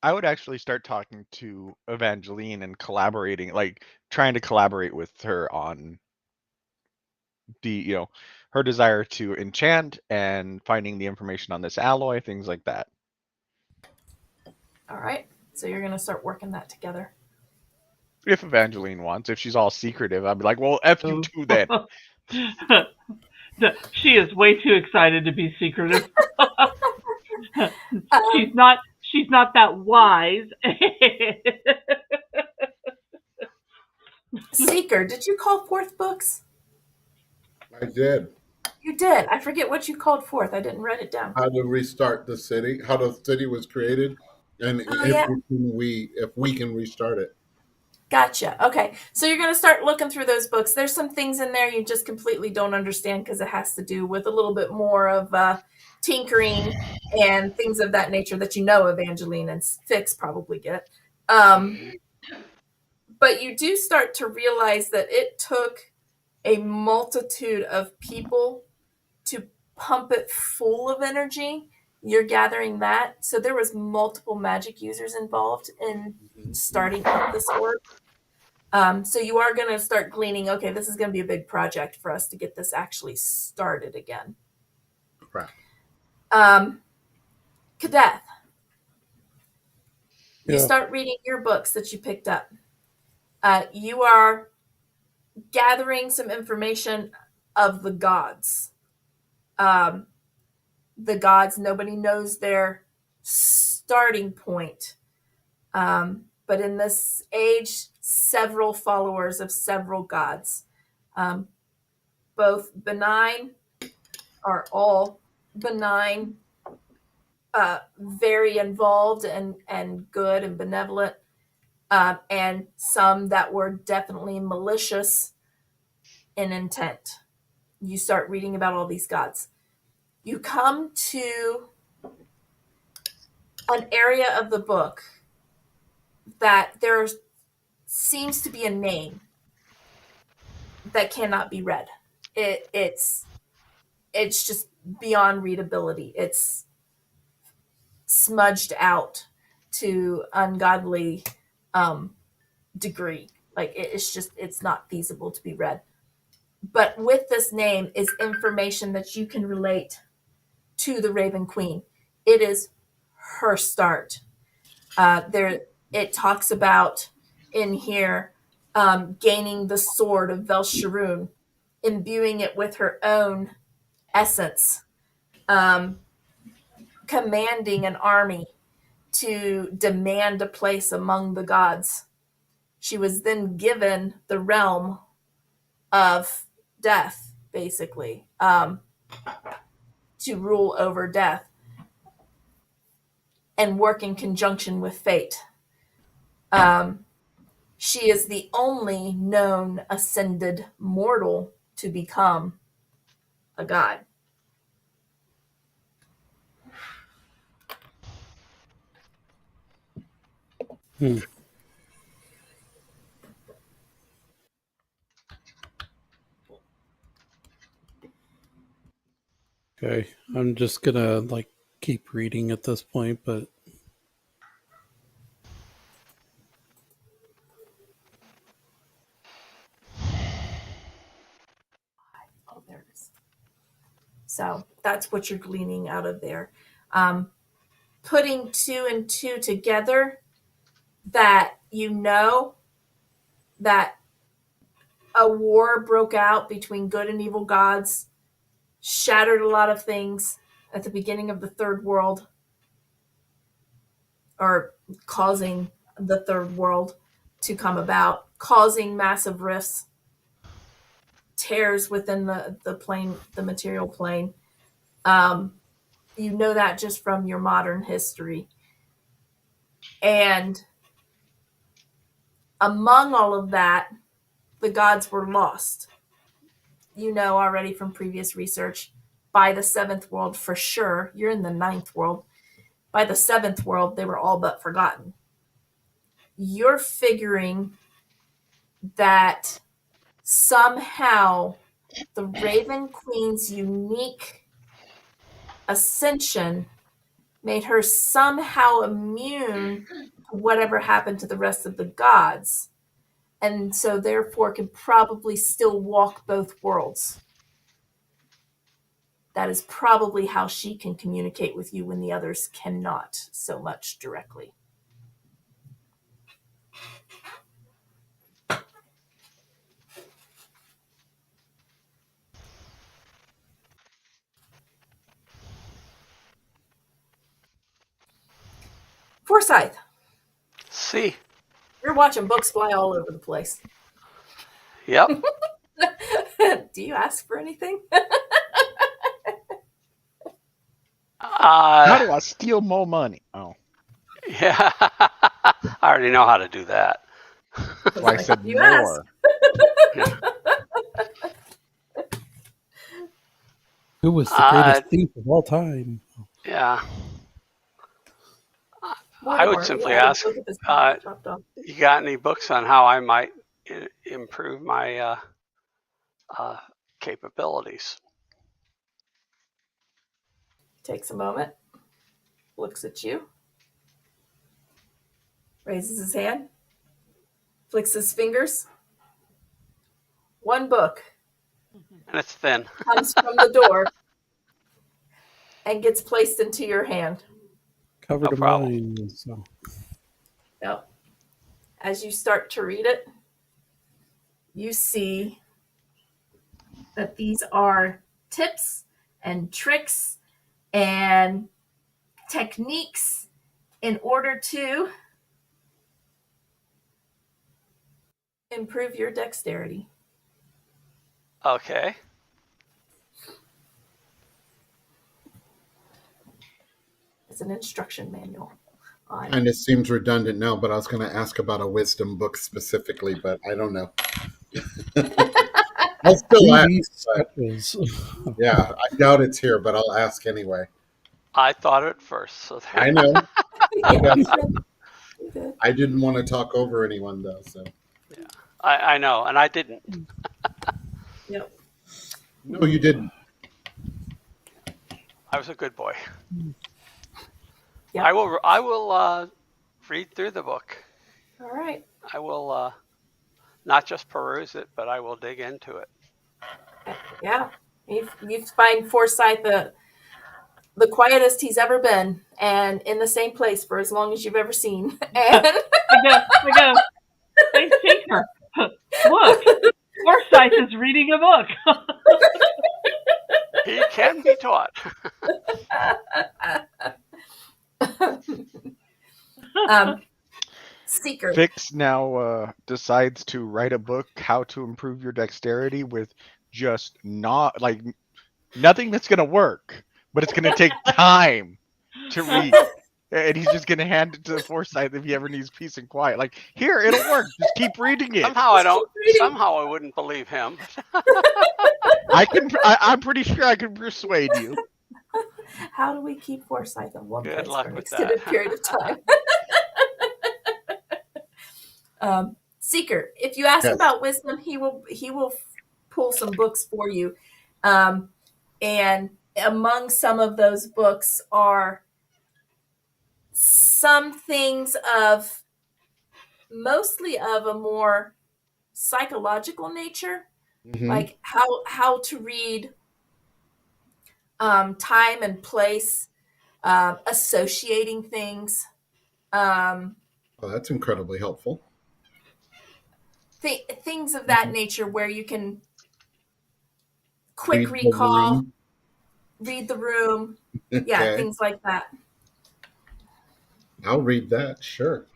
I would actually start talking to Evangeline and collaborating, like trying to collaborate with her on the, her desire to enchant and finding the information on this alloy, things like that. All right. So you're going to start working that together. If Evangeline wants, if she's all secretive, I'd be like, well, F you too then. She is way too excited to be secretive. She's not that wise. Seeker, did you call forth books? I did. You did. I forget what you called forth. I didn't write it down. How to restart the city, how the city was created, and if we can restart it. Gotcha. Okay. So you're going to start looking through those books. There's some things in there you just completely don't understand because it has to do with a little bit more of tinkering and things of that nature that Evangeline and Fix probably get. But you do start to realize that it took a multitude of people to pump it full of energy. You're gathering that. So there was multiple magic users involved in starting up this orb. So you are going to start gleaning, okay, this is going to be a big project for us to get this actually started again. Right. Kadeth, Yeah. you start reading your books that you picked up. You are gathering some information of the gods. The gods, nobody knows their starting point. But in this age, several followers of several gods. Both benign, are all benign, very involved and good and benevolent, and some that were definitely malicious in intent. You start reading about all these gods. You come to an area of the book that there seems to be a name that cannot be read. It's just beyond readability. It's smudged out to ungodly degree. Like it's not feasible to be read. But with this name is information that you can relate to the Raven Queen. It is her start. It talks about in here gaining the sword of Velsharoon, imbuing it with her own essence, commanding an army to demand a place among the gods. She was then given the realm of death, basically, to rule over death and work in conjunction with fate. She is the only known ascended mortal to become a god. Okay, I'm just gonna keep reading at this point, but There it is. So that's what you're gleaning out of there. Putting 2 and 2 together, that you know that a war broke out between good and evil gods, shattered a lot of things at the beginning of the third world, or causing the third world to come about, causing massive rifts, tears within the plane, the material plane. You know that just from your modern history. And among all of that, the gods were lost. You know already from previous research, by the 7th world for sure. You're in the 9th world. By the 7th world, they were all but forgotten. You're figuring that somehow the Raven Queen's unique ascension made her somehow immune to whatever happened to the rest of the gods, and so therefore can probably still walk both worlds. That is probably how she can communicate with you when the others cannot so much directly. Forsyth, See. you're watching books fly all over the place. Yep. Do you ask for anything? How do I steal more money? Oh, Yeah. I already know how to do that. that's why I said You asked. more. Who was the greatest thief of all time? Yeah. More I would more. simply Yeah, ask, look at this dropped off. you got any books on how I might improve my capabilities? Takes a moment, looks at you, raises his hand, flicks his fingers. One book And it's thin. comes from the door and gets placed into your hand. Covered No in problem. mine. So. Yep. As you start to read it, you see that these are tips and tricks and techniques in order to improve your dexterity. Okay. It's an instruction manual. And it seems redundant now, but I was going to ask about a wisdom book specifically, but I don't know. I'll still ask. TV But sketches. yeah, I doubt it's here, but I'll ask anyway. I thought it first. So there. I know. Yeah, you did. I didn't want to talk over anyone, though. So I know, and I didn't. Yep. no, you didn't. I was a good boy. Yep. I will read through the book. All right. I will not just peruse it, but I will dig into it. Yeah. You find Forsyth the quietest he's ever been, and in the same place for as long as you've ever seen. And I go, hey, Tinker, look, Forsyth is reading a book. He can be taught. Seeker. Vix now decides to write a book, How to Improve Your Dexterity, with just not like nothing that's gonna work, but it's gonna take time to read. And he's just gonna hand it to Forsyth if he ever needs peace and quiet. Like, here, it'll work. Just keep reading it. Somehow I wouldn't believe him. I'm pretty sure I can persuade you. How do we keep Forsyth in one Good place luck for an with extended that. period of time? Seeker, if you ask Yes. about wisdom, he will pull some books for you, and among some of those books are some things of mostly of a more psychological nature, like how to read time and place, associating things, Oh, that's incredibly helpful. things of that nature where you can quick Read the recall, room. read the room, yeah, Okay. things like that. I'll read that, sure.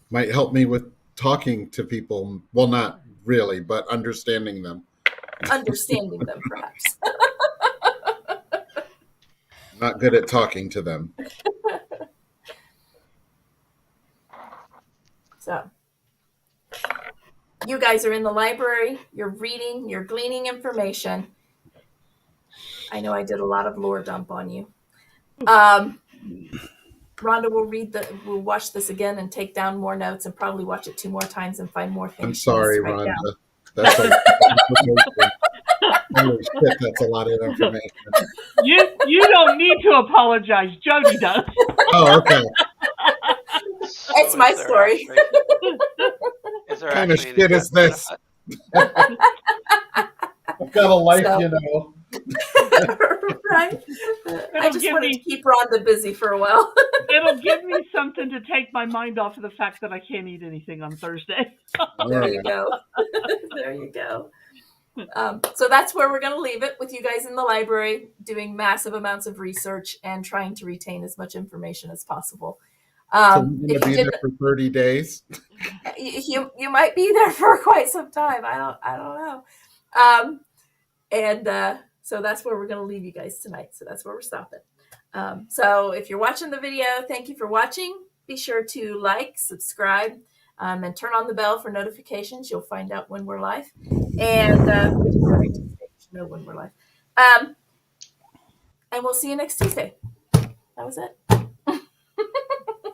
Might help me with talking to people. Well, not really, but understanding them. Understanding them, perhaps. Not good at talking to them. So, you guys are in the library, you're reading, you're gleaning information. I know I did a lot of lore dump on you. Rhonda will we'll watch this again and take down more notes and probably watch it 2 more times and find more things. I'm sorry, she needs to write Rhonda. down. That's a lot of information. Holy shit, that's a lot of information. You don't need to apologize. Jody does. Oh, okay. So It's my is there story. actually- Is there What kind of actually shit any is this? benefit? I've got a life, So- you know. Right? I just give wanted me- to keep Rhonda busy for a while. It'll give me something to take my mind off of the fact that I can't eat anything on Thursday. There you go. There you go. So that's where we're going to leave it, with you guys in the library doing massive amounts of research and trying to retain as much information as possible. So we're going If to you be did, there for 30 days. you might be there for quite some time. I don't know. So that's where we're going to leave you guys tonight. So that's where we're stopping. So if you're watching the video, thank you for watching. Be sure to like, subscribe, and turn on the bell for notifications. You'll find out when we're live, and which is every Tuesday. You should know when we're live. And we'll see you next Tuesday. That was it.